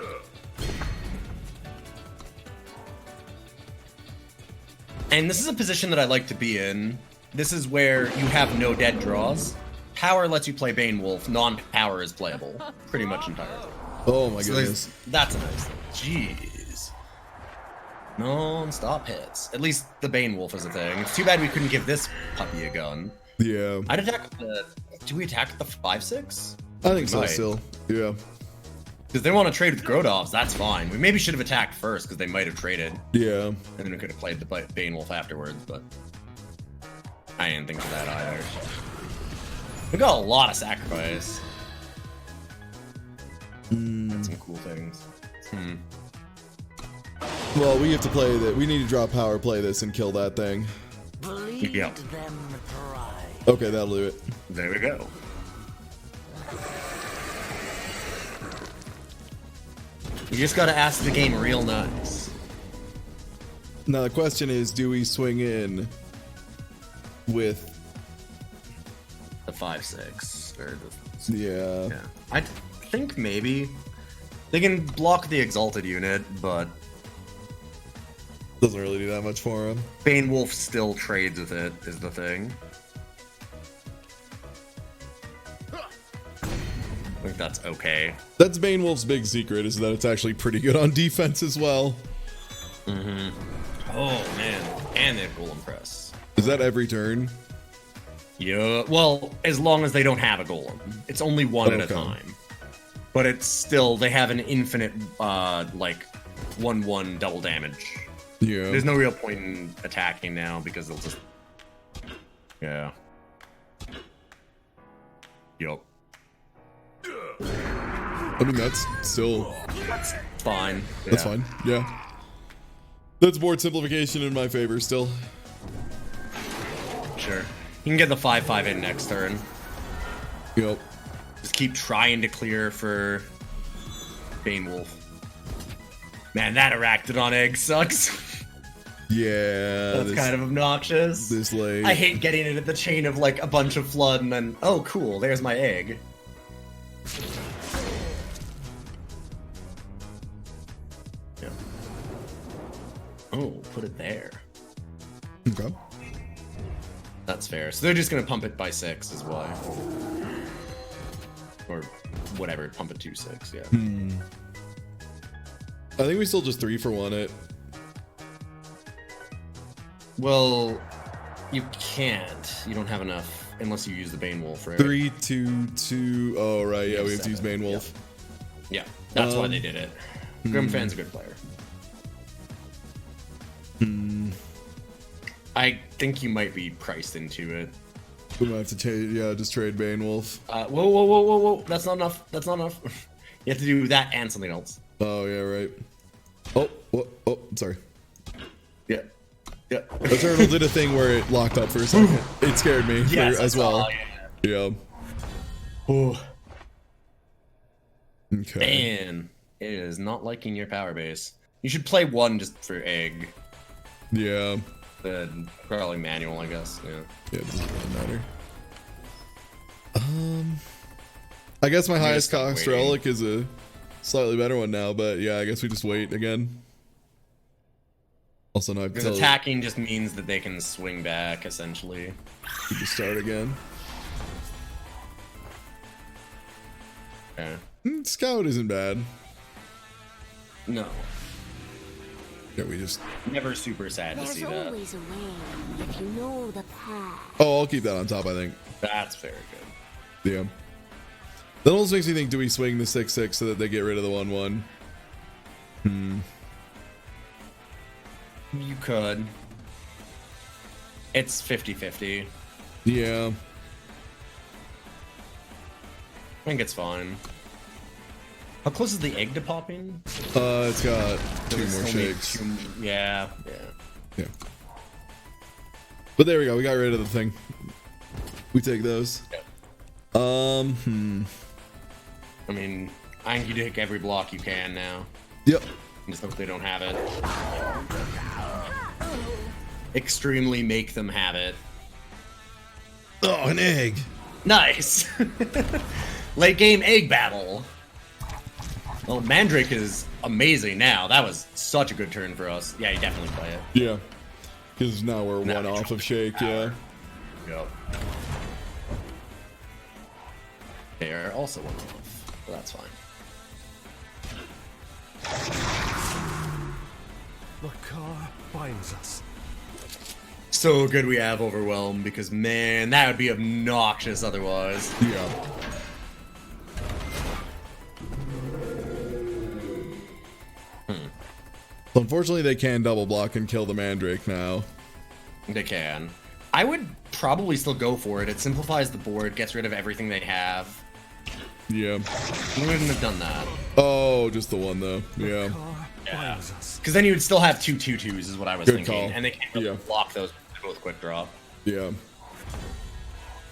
And this is a position that I like to be in. This is where you have no dead draws. Power lets you play Bane Wolf. Non-power is playable, pretty much entirely. Oh my goodness. That's a nice thing. Jeez. Non-stop hits. At least the Bane Wolf is a thing. It's too bad we couldn't give this puppy a gun. Yeah. I'd attack the... Do we attack the 5/6? I think so still. Yeah. Because they want to trade with Grodovs, that's fine. We maybe should have attacked first, because they might have traded. Yeah. And then we could have played the Bane Wolf afterwards, but... I didn't think of that either. We got a lot of sacrifice. That's some cool things. Well, we have to play that. We need to drop power, play this, and kill that thing. Yep. Okay, that'll do it. There we go. You just gotta ask the game real nice. Now the question is, do we swing in with the 5/6 or the yeah? I think maybe they can block the Exalted unit, but doesn't really do that much for him. Bane Wolf still trades with it, is the thing. I think that's okay. That's Bane Wolf's big secret, is that it's actually pretty good on defense as well. Oh man, and they have Golem Press. Is that every turn? Yeah, well, as long as they don't have a Golem. It's only one at a time. But it's still, they have an infinite, like, 1/1 double damage. Yeah. There's no real point in attacking now, because they'll just... Yeah. Yup. I mean, that's still... That's fine. That's fine, yeah. That's board simplification in my favor still. Sure. You can get the 5/5 in next turn. Yep. Just keep trying to clear for Bane Wolf. Man, that Arachnodon egg sucks. Yeah. That's kind of obnoxious. This late. I hate getting it at the chain of like a bunch of flood and then, oh cool, there's my egg. Yeah. Oh, put it there. Okay. That's fair. So they're just gonna pump it by 6 is why. Or whatever, pump it to 6, yeah. I think we still just 3-for-1 it. Well, you can't. You don't have enough unless you use the Bane Wolf, right? 3, 2, 2. Oh, right. Yeah, we have to use Bane Wolf. Yeah, that's why they did it. Grimfan's a good player. I think you might be priced into it. We might have to change. Yeah, just trade Bane Wolf. Whoa. That's not enough. That's not enough. You have to do that and something else. Oh, yeah, right. Oh, I'm sorry. Yeah. Eternal did a thing where it locked up for a second. It scared me as well. Yeah. Oh. Okay. Man, it is not liking your power base. You should play one just for egg. Yeah. Probably manual, I guess. Yeah. Yeah, it doesn't really matter. I guess my highest cost relic is a slightly better one now, but yeah, I guess we just wait again. Also, no, because attacking just means that they can swing back, essentially. We just start again. Yeah. Scout isn't bad. No. Yeah, we just... Never super sad to see that. There's always a way if you know the path. Oh, I'll keep that on top, I think. That's very good. Yeah. That almost makes me think, do we swing the 6-6 so that they get rid of the 1-1? You could. It's 50-50. Yeah. I think it's fine. How close is the egg to popping? It's got 2 more Only shakes. Yeah. Yeah. But there we go. We got rid of the thing. We take those. Yep. Hmm. I mean, I think you take every block you can now. Yep. Just hope they don't have it. Extremely make them have it. Oh, an egg. Nice. Late game egg battle. Well, Mandrake is amazing now. That was such a good turn for us. Yeah, you definitely play it. Yeah. Because now we're Now one we off drop of shake, yeah. Yep. They are also one off, but that's fine. The car binds us. So good we have Overwhelm, because man, that would be obnoxious otherwise. Yeah. So unfortunately, they can double block and kill the Mandrake now. They can. I would probably still go for it. It simplifies the board, gets rid of everything they have. Yeah. We wouldn't have done that. Oh, just the one though. Yeah. Yeah. Because then you would still have 2 2-2s is what I was Good thinking. call. And they can't really Yeah. block those with quick draw. Yeah.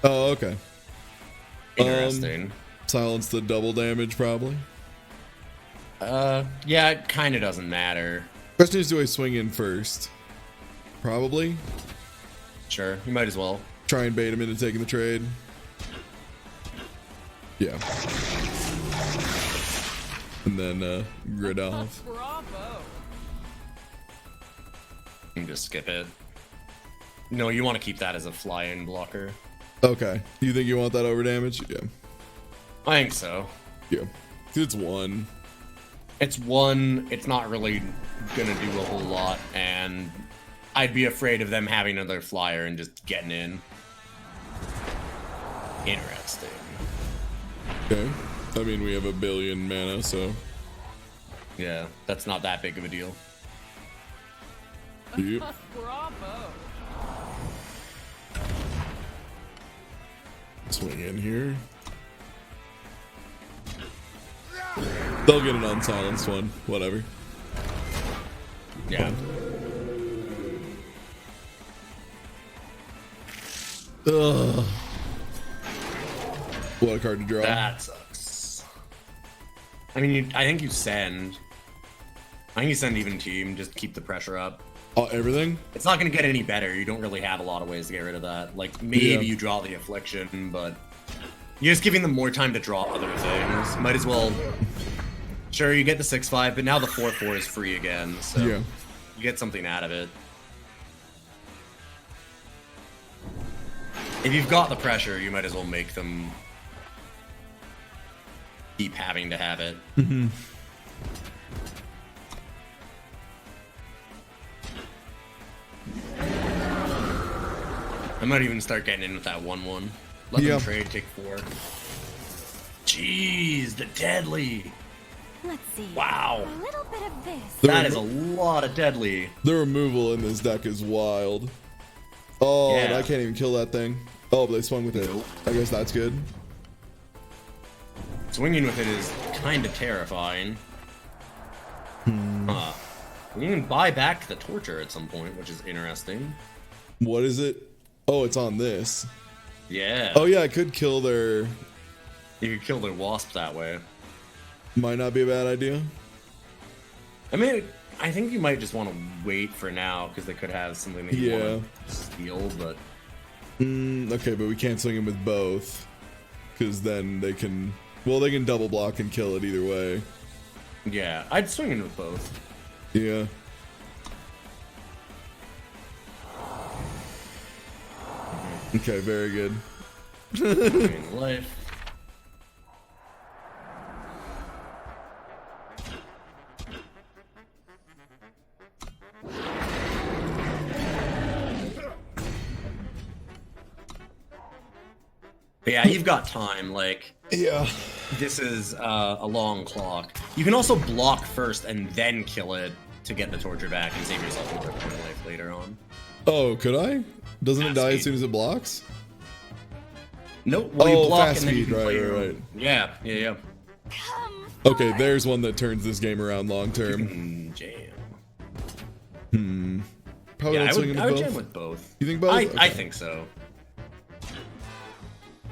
Oh, okay. Interesting. Silence the double damage, probably. Yeah, it kind of doesn't matter. Question is, do I swing in first? Probably. Sure, you might as well. Try and bait him into taking the trade. Yeah. And then grid off. Bravo. You can just skip it. No, you want to keep that as a fly-in blocker. Okay. You think you want that over damage? Yeah. I think so. Yeah. 'Cause it's 1. It's 1, it's not really gonna do a whole lot, and I'd be afraid of them having another flyer and just getting in. Interesting. Okay. I mean, we have 1 billion mana, so. Yeah, that's not that big of a deal. Yep. Bravo. Swing in here. They'll get an unsilenced one. Whatever. Yeah. Ugh. What a card to draw. That sucks. I mean, I think you send. I think you send even team, just keep the pressure up. Oh, everything? It's not going to get any better. You don't really have a lot of ways to get rid of that. Like, maybe Yeah. you draw the Affliction, but you're just giving them more time to draw other things. Might as well... Sure, you get the 6-5, but now the 4-4 is free again, so Yeah. you get something out of it. If you've got the pressure, you might as well make them keep having to have it. Mm-hmm. I might even start getting in with that 1-1. Let Yeah. them trade, take 4. Jeez, the deadly. Let's see. Wow. A little bit of this. That is a lot of deadly. The removal in this deck is wild. Oh, and Yeah. I can't even kill that thing. Oh, but they swung with it. Nope. I guess that's good. Swinging with it is kind of terrifying. Huh. You can buy back the torture at some point, which is interesting. What is it? Oh, it's on this. Yeah. Oh, yeah, I could kill their... You could kill their wasp that way. Might not be a bad idea. I mean, I think you might just want to wait for now, because they could have something that you want to steal, but... Okay, but we can't swing him with both. Because then they can... Well, they can double block and kill it either way. Yeah, I'd swing in with both. Yeah. Okay, very good. In life. But yeah, you've got time. Like, Yeah. this is a long clock. You can also block first and then kill it to get the torture back and save yourself another point of life later on. Oh, could I? Doesn't it die Speed. as soon as it blocks? Nope. Well, you block fast and then you speed, can play right, your right, own. Yeah. Okay, there's one that turns this game around long term. Jam. Probably Yeah, not I swinging would with jam both. with both. You think both? I Okay. think so.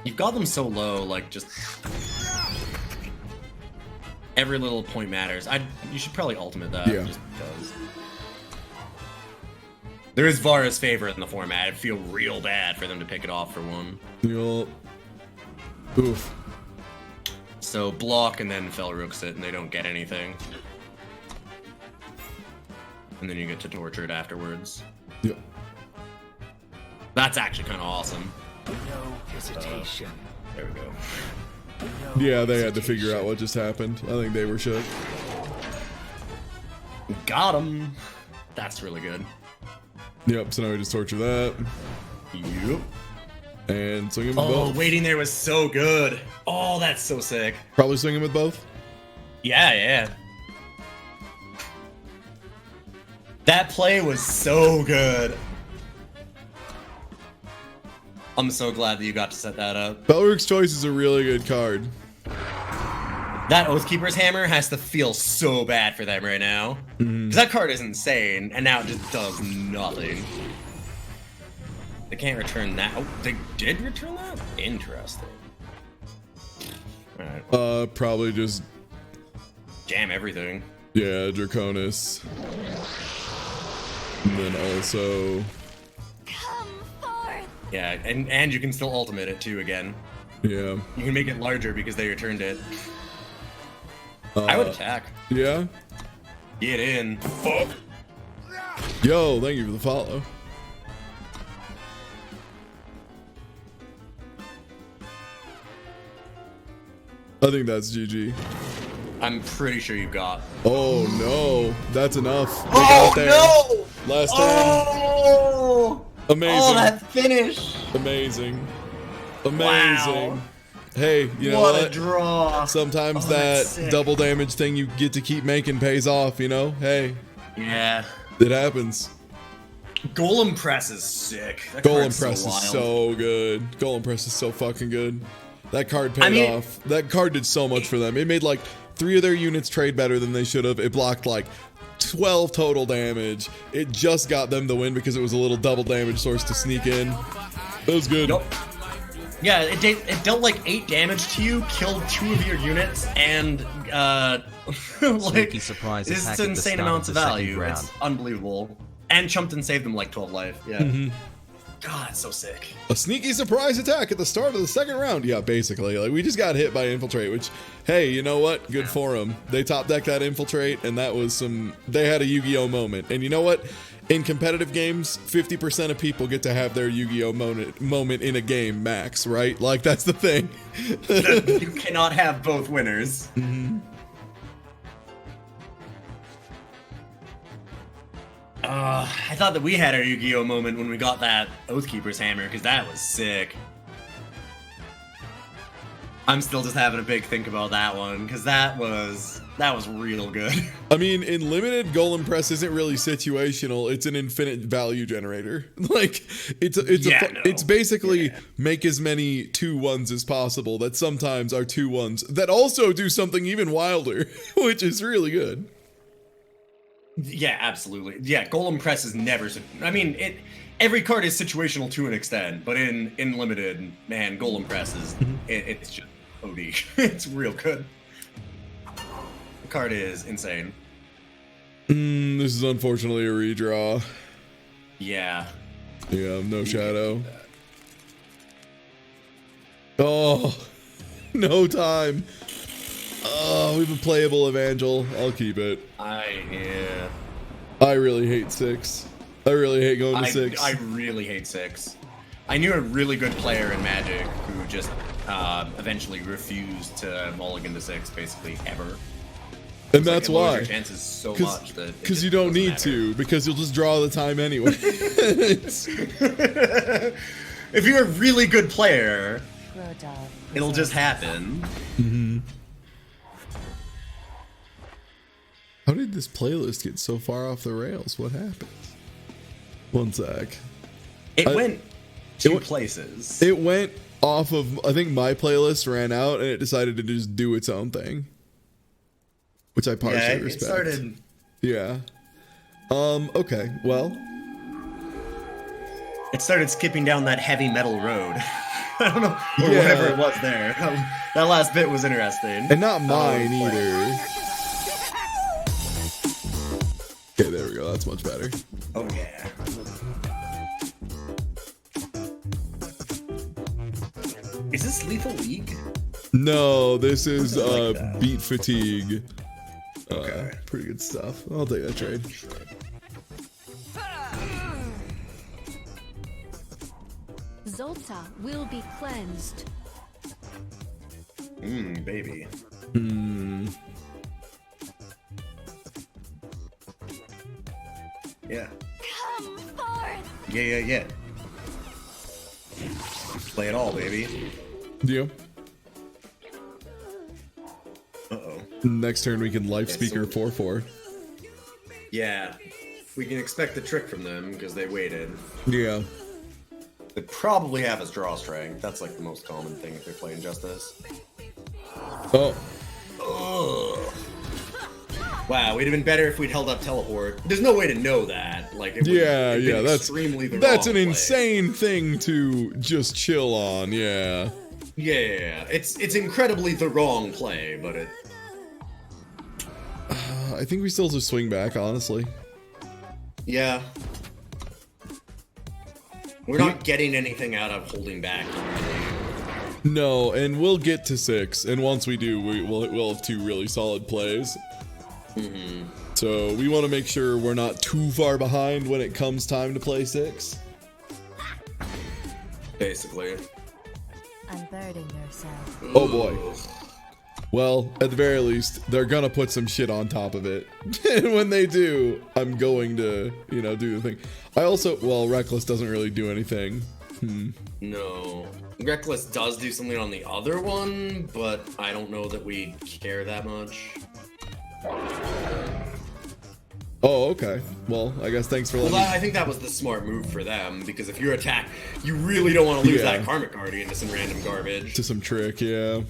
You've got them so low, like just every little point matters. You should probably ultimate that. Yeah. Just because. There is Vara's favorite in the format. It'd feel real bad for them to pick it off for one. You'll... Oof. So block and then Felrooks it, and they don't get anything. And then you get to torture it afterwards. Yep. That's actually kind of awesome. No hesitation. There we go. Yeah, they had to figure out what just happened. I think they were shook. Got him. That's really good. Yep, so now we just torture that. Yep. And swing him with Oh, both. waiting there was so good. Oh, that's so sick. Probably swing him with both. Yeah. That play was so good. I'm so glad that you got to set that up. Belric's Choice is a really good card. That Oathkeeper's Hammer has to feel so bad for them right now. Because that card is insane, and now it just does nothing. They can't return that. Oh, they did return that? Interesting. Alright. Probably just, Jam everything. yeah, Draconis. And then also, Come forth. Yeah, and you can still ultimate it too again. yeah. You can make it larger because they returned it. I would attack. Yeah? Get in. Fuck. Yo, thank you for the follow. I think that's GG. I'm pretty sure you got. Oh no, that's enough. They Oh got there. no! Last turn. Oh! Amazing. Oh, that finish! Amazing. Amazing. Wow. Hey, you know What what? a draw! Sometimes Oh, that that's sick. double damage thing you get to keep making pays off, you know? Hey, Yeah. it happens. Golem Press is sick. That Golem card's Press so is wild. so good. Golem Press is so fucking good. That card paid I mean- off. That card did so much for them. It made like 3 of their units trade better than they should have. It blocked like 12 total damage. It just got them the win because it was a little double damage source to sneak in. It was good. Yup. Yeah, it dealt like 8 damage to you, killed 2 of your units, and like Sneaky surprise it's attack at the insane start amounts of of the second value. round. It's unbelievable. And chumped and saved them like 12 life. Yeah. God, it's so sick. A sneaky surprise attack at the start of the second round. Yeah, basically. Like, we just got hit by Infiltrate, which, hey, you know what? Good for them. They top decked that Infiltrate, and that was some... They had a Yu-Gi-Oh moment. And you know what? In competitive games, 50% of people get to have their Yu-Gi-Oh moment in a game, max, right? Like, that's the thing. You cannot have both winners. I thought that we had our Yu-Gi-Oh moment when we got that Oathkeeper's Hammer, because that was sick. I'm still just having a big think about that one, because that was real good. I mean, in limited, Golem Press isn't really situational. It's an infinite value generator. Like, it's basically make as many 2/1s as possible that sometimes are 2/1s that also do something even wilder, which is really good. Yeah, absolutely. Yeah, Golem Press is never... I mean, every card is situational to an extent, but in limited, man, Golem Press is... it's just OD. It's real good. The card is insane. This is unfortunately a redraw. Yeah. Yeah, no shadow. Oh, no time. Oh, we have a playable Evangel. I'll keep it. Yeah. I really hate 6. I really hate going to 6. I really hate 6. I knew a really good player in Magic who just eventually refused to mulligan to 6, basically, ever. And that's it lowers why. your chances so much that because you don't need to, because you'll just draw the time anyway. If you're a really good player, It'll just happen. How did this playlist get so far off the rails? What happened? One sec. It went two places. It went off of, I think my playlist ran out and it decided to just do its own thing, which I partially respect. It started. Yeah. Okay. Well, it started skipping down that heavy metal road. I don't know, or whatever it was there. That last bit was interesting, and not mine either. Okay, there we go. That's much better. Oh yeah. Is this Lethal League? No, this is like Beat Fatigue. Okay. Pretty good stuff. I'll take that trade. Zolta will be cleansed. Baby. Yeah. Come forth. Yeah. Play it all, baby. Deal. Uh-oh. Next turn we can life speaker 4/4. Yeah. We can expect the trick from them because they waited. Yeah. They probably have his draw strength. That's like the most common thing if they're playing Justice. Oh. Ugh. Wow, it'd have been better if we'd held up teleport. There's no way to know that. Like, it that's extremely the that's wrong an play. insane thing to just chill on. Yeah. Yeah, it's incredibly the wrong play, but it. I think we still just swing back, honestly. Yeah. We're not getting anything out of holding back. No, and we'll get to 6, and once we do, we'll have 2 really solid plays. So we want to make sure we're not too far behind when it comes time to play 6. Basically. Unburden yourself. Oh boy. Well, at the very least, they're gonna put some shit on top of it. And when they do, I'm going to, do the thing. I also, Reckless doesn't really do anything. No. Reckless does do something on the other one, but I don't know that we care that much. Oh, okay. Well, I guess thanks for letting me... I think that was the smart move for them, because if you're attacked, you really don't want to lose that Karmic Guardian to some random garbage. To some trick, yeah.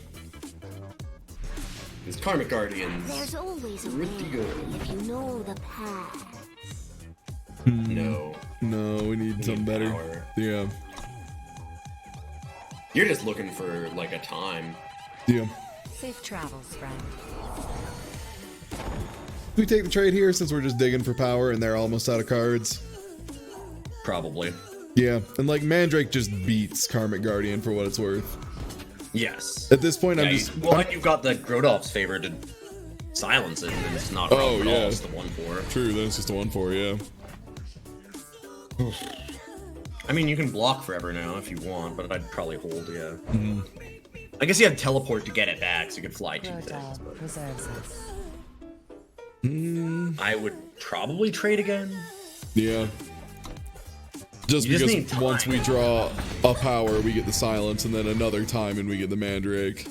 Because Karmic Guardians... There's always a pretty good. if you know the path. No. No, we need something better. Power. Yeah. You're just looking for, like, a time. Yeah. Safe travels, friend. We take the trade here since we're just digging for power and they're almost out of cards. Probably. Yeah, and like Mandrake just beats Karmic Guardian for what it's worth. Yes. At this point, I'm just... Well, and you've got the Grodolph's favor to silence it, and then it's not wrong at all. It's the 1/4. True, then it's just a 1/4, yeah. I mean, you can block forever now if you want, but I'd probably hold, yeah. I guess you have teleport to get it back, so you could fly 2 things. But... preserves us. I would probably trade again. Yeah. Just because once we draw a power, we get the silence, and then another time and we get the Mandrake.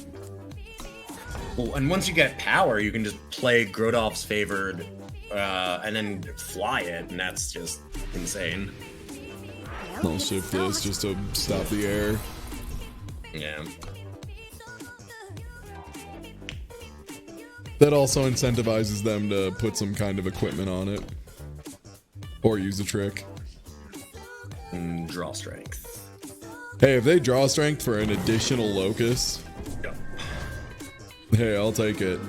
Well, and once you get power, you can just play Grodolph's favored, and then fly it, and that's just insane. I'll shift this just to stop the air. Yeah. That also incentivizes them to put some kind of equipment on it. Or use a trick. Draw strength. Hey, if they draw strength for an additional locus, hey, I'll take it.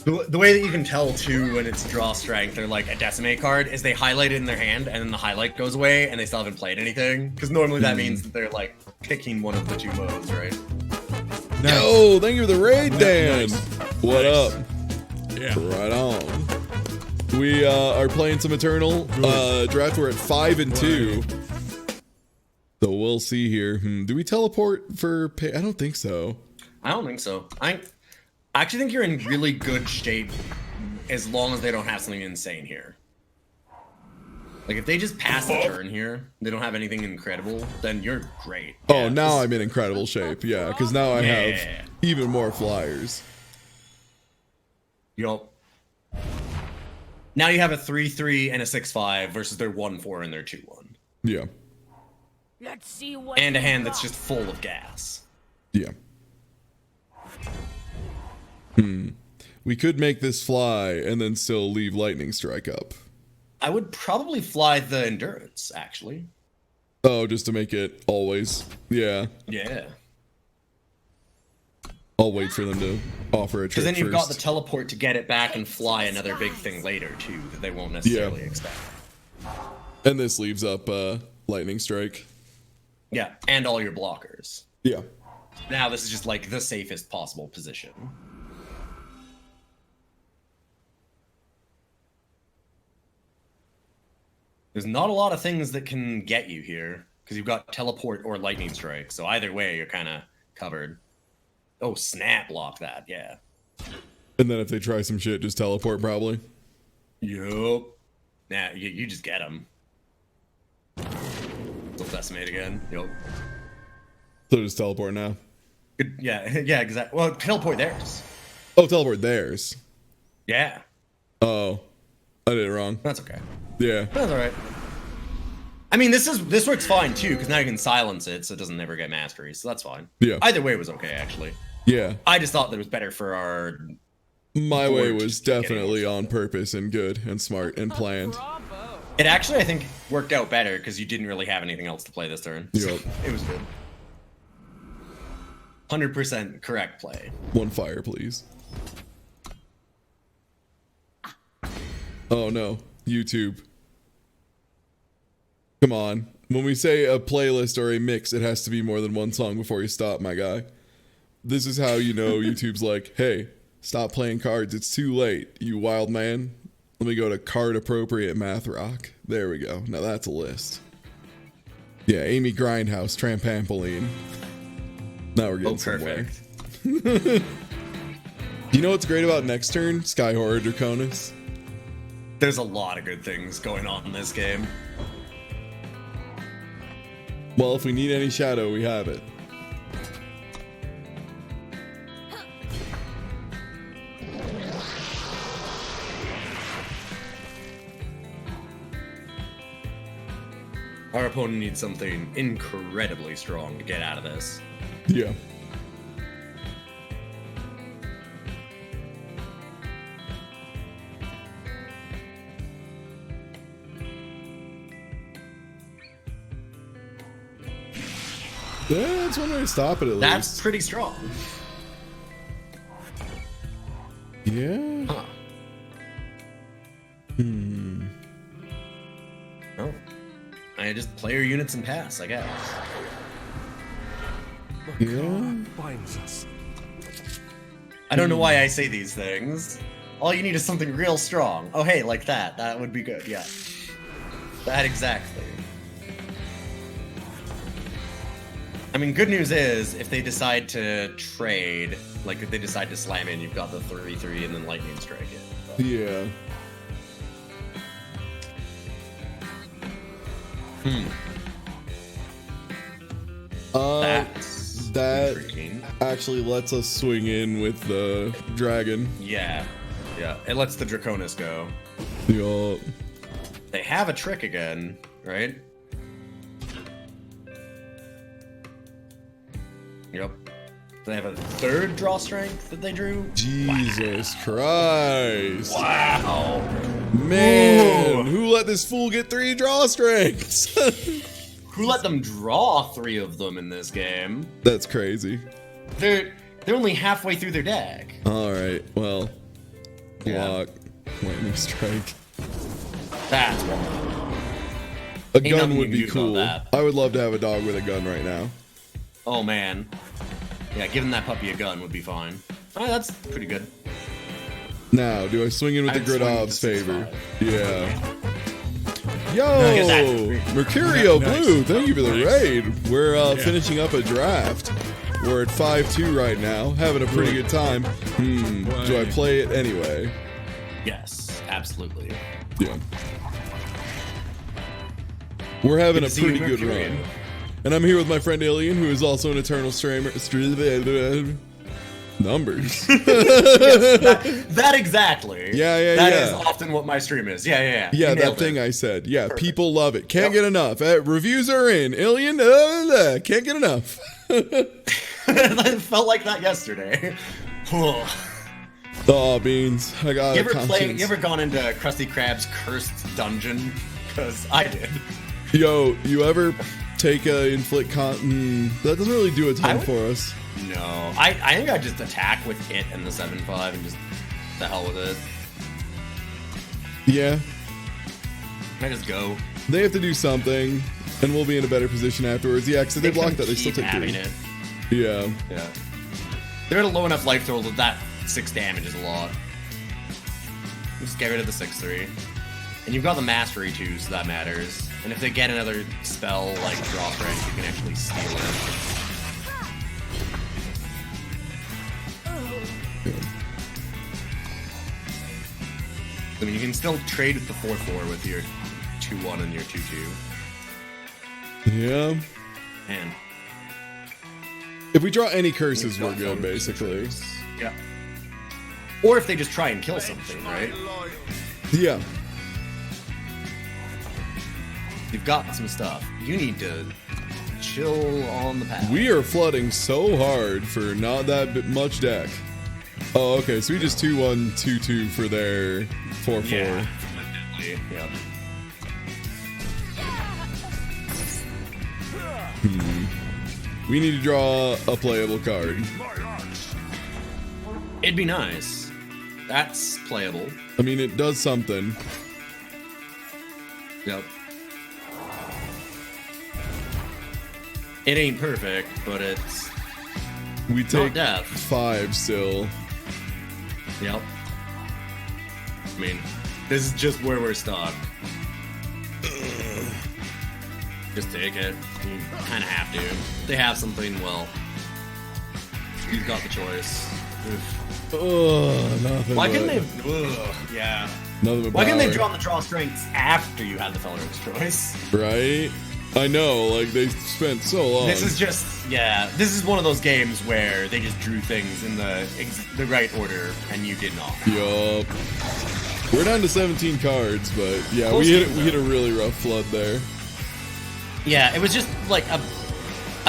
The way that you can tell, too, when it's draw strength or like a decimate card is they highlight it in their hand and then the highlight goes away and they still haven't played anything. Because normally that means that they're like picking one of the 2 modes, right? Nice. Yo, thank you for the raid, Dan. Nice. What up? Yeah. Right on. We are playing some Eternal draft. We're at 5 and 2. So we'll see here. Do we teleport for pay? I don't think so. I don't think so. I actually think you're in really good shape as long as they don't have something insane here. Like, if they just pass the turn here, they don't have anything incredible, then you're great. Oh, Yeah, now I'm in incredible shape. Yeah, because now I have Yeah. even more flyers. Yup. Now you have a 3-3 and a 6-5 versus their 1-4 and their 2-1. Yeah. Let's see what And a hand that's just full of gas. Yeah. We could make this fly and then still leave lightning strike up. I would probably fly the endurance, actually. Oh, just to make it always. Yeah. Yeah. I'll wait for them to offer a trick Because then you've got the first. teleport to get it back and fly another big thing later, too, that they won't necessarily expect. And this leaves up lightning strike. Yeah, and all your blockers. Yeah. Now this is just like the safest possible position. There's not a lot of things that can get you here, because you've got teleport or lightning strike, so either way you're kind of covered. Oh, snap block that, yeah. And then if they try some shit, just teleport probably. Yup. Nah, you just get them. Still decimate again. Yup. So just teleport now. Good, yeah, yeah, exactly. Well, teleport theirs. Oh, teleport theirs. Yeah. Oh. I did it wrong. That's okay. Yeah. That's alright. I mean, this works fine too, because now you can silence it, so it doesn't never get mastery, so that's fine. Yeah. Either way was okay, actually. Yeah. I just thought that it was better for our... My way was just getting definitely on purpose and good and smart and planned. It actually, I think, worked out better, because you didn't really have anything else to play this turn. Yup. It was good. 100% correct play. One fire, please. Oh no. YouTube. Come on. When we say a playlist or a mix, it has to be more than one song before you stop, my guy. This is how you know YouTube's like, hey, stop playing cards. It's too late, you wild man. Let me go to card appropriate math rock. There we go. Now that's a list. Yeah, Amy Grindhouse, Trampampoline. Now we're getting somewhere. Perfect. You know what's great about next turn? Sky Horror Draconis. There's a lot of good things going on in this game. Well, if we need any shadow, we have it. Our opponent needs something incredibly strong to get out of this. Yeah. Yeah, that's one way to stop it at That's least. pretty strong. Yeah. Huh. Oh. I just play your units and pass, I guess. Yeah. Binds us. I don't know why I say these things. All you need is something real strong. Oh, hey, like that. That would be good, yeah. That exactly. I mean, good news is, if they decide to trade, like if they decide to slam in, you've got the 3-3 and then lightning strike it. But... Yeah. That's that intriguing. actually lets us swing in with the dragon. Yeah. Yeah. It lets the Draconis go. Yup. They have a trick again, right? Yep. They have a third draw strength that they drew. Jesus Christ. Wow. Man, Ooh. who let this fool get 3 draw strengths? Who let them draw 3 of them in this game? That's crazy. They're only halfway through their deck. All right, well, Yeah. block, lightning strike. That's one. A Ain't gun nothing would you be can do cool. about I would love to have a dog with a gun right now. Oh man. Yeah, giving that puppy a gun would be fine. Oh, that's pretty good. Now, do I swing in with the I'd Grid swing with Ob's the favor? 6-5. Yeah. No, get that. Yo, Mercurio Nice. Blue, thank you for the Nice. raid. We're finishing up a draft. We're at 5-2 right now, having a pretty good time. Do I play it anyway? Yes, absolutely. Yeah. We're having Good a to see you, pretty good Mercurian. run. And I'm here with my friend Alien, who is also an eternal streamer. Numbers. That exactly. Yeah. That is often what my stream is. Yeah. Yeah, You that nailed thing it. I said. Yeah, Perfect. people love it. Can't get enough. Reviews are in. Alien, can't get enough. It felt like that yesterday. Oh, Beans. I got You a ever conscience. you ever gone into Krusty Krab's cursed dungeon? Because I did. Yo, you ever take a inflict that doesn't really do a ton would- for us. No. I think I just attack with it and the 7-5 and just the hell with it. Yeah, I just go. they have to do something, and we'll be in a better position afterwards. Yeah, because if they block that, they still take having 3. it. Yeah. Yeah. They're at a low enough life total that 6 damage is a lot. Just get rid of the 6-3. And you've got the mastery too, so that matters. And if they get another spell like draw strength, you can actually steal it. I mean, you can still trade with the 4-4 with your 2-1 and your 2-2. Yeah. And If we draw any curses, we're good, basically. yeah. Or if they just try and kill something, right? Yeah. You've got some stuff. You need to chill on the path. We are flooding so hard for not that much deck. Oh, okay, so we just 2-1, 2-2 for their 4-4. Yeah. Yep. We need to draw a playable card. It'd be nice. That's playable. I mean, it does something. Yep. It ain't perfect, but it's We take death. 5 still. Yep. I mean, this is just where we're stuck. Just take it. You kind of have to. They have something, well, you've got the choice. Ugh, nothing. Why couldn't but- they? Ugh, yeah. Nothing but Why couldn't they power. draw the draw strengths after you had the Feller's choice? Right? I know, like, they spent so long. This is just, yeah. This is one of those games where they just drew things in the right order, and you did not. Yup. We're down to 17 cards, but yeah, Close we game, hit a really rough flood there. Yeah, it was just like a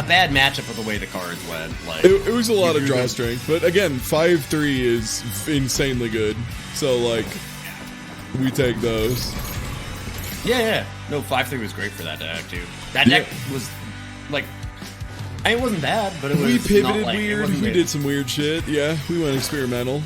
bad matchup of the way the cards went. Like It was a lot you of drew draw them- strength, but again, 5-3 is insanely good. So, like, we take those. Yeah. No, 5-3 was great for that deck too. That deck was like, it wasn't bad, but it was. We pivoted not, like, it weird. wasn't We great. did some weird shit. Yeah, we went experimental.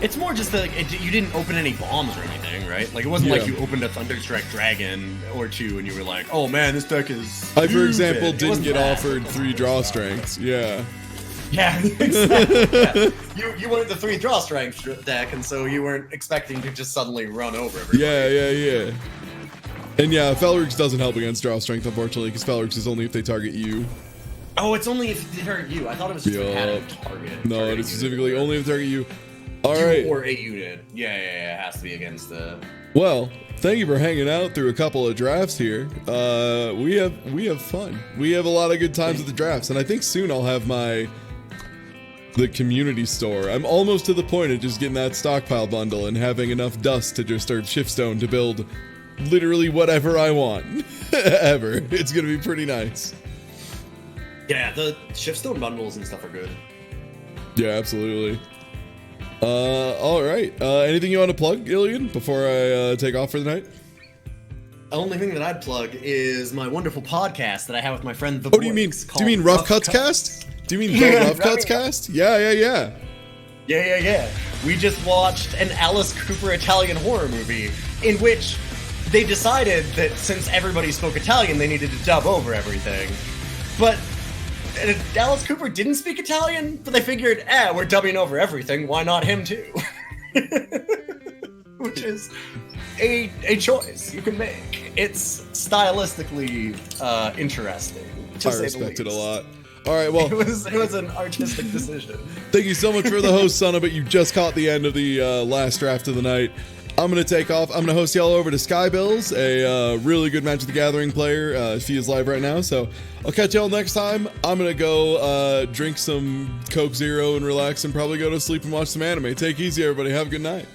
It's more just that you didn't open any bombs or anything, right? Like it wasn't like Yeah. you opened a Thunderstrike Dragon or 2 and you were like, oh man, this deck is. I, for stupid." example, It didn't wasn't get bad. offered 3 draw strengths. Yeah. Yeah, exactly. Yeah. You wanted the 3 draw strength deck, and so you weren't expecting to just suddenly run over everybody. Yeah. And yeah, Felrix doesn't help against draw strength, unfortunately, because Felrix is only if they target you. Oh, it's only if they target you. I thought it was just if it had a Yup. target. No, target it is unit. specifically only if they target you. You Alright. or a unit. Yeah, it has to be against the. Well, thank you for hanging out through a couple of drafts here. We have fun. We have a lot of good times at the drafts, and I think soon I'll have the community store. I'm almost to the point of just getting that stockpile bundle and having enough dust to just start Shiftstone to build literally whatever I want. Ever. It's gonna be pretty nice. Yeah, the Shiftstone bundles and stuff are good. Yeah, absolutely. Alright. Anything you want to plug, Ilian, before I take off for the night? The only thing that I'd plug is my wonderful podcast that I have with my friend the Oh, do you mean Rough Cuts Cast? Do you mean the Rough Cuts Cast? Yeah. Yeah. We just watched an Alice Cooper Italian horror movie in which they decided that since everybody spoke Italian, they needed to dub over everything. But Alice Cooper didn't speak Italian, but they figured, we're dubbing over everything, why not him too? Which is a choice you can make. It's stylistically interesting. To I say the respect it a least. lot. All right, well, It was an artistic decision. thank you so much for the host, son of it. You just caught the end of the last draft of the night. I'm going to take off. I'm going to host y'all over to Skybills, a really good Magic the Gathering player. She is live right now, so I'll catch y'all next time. I'm going to go drink some Coke Zero and relax and probably go to sleep and watch some anime. Take it easy, everybody. Have a good night.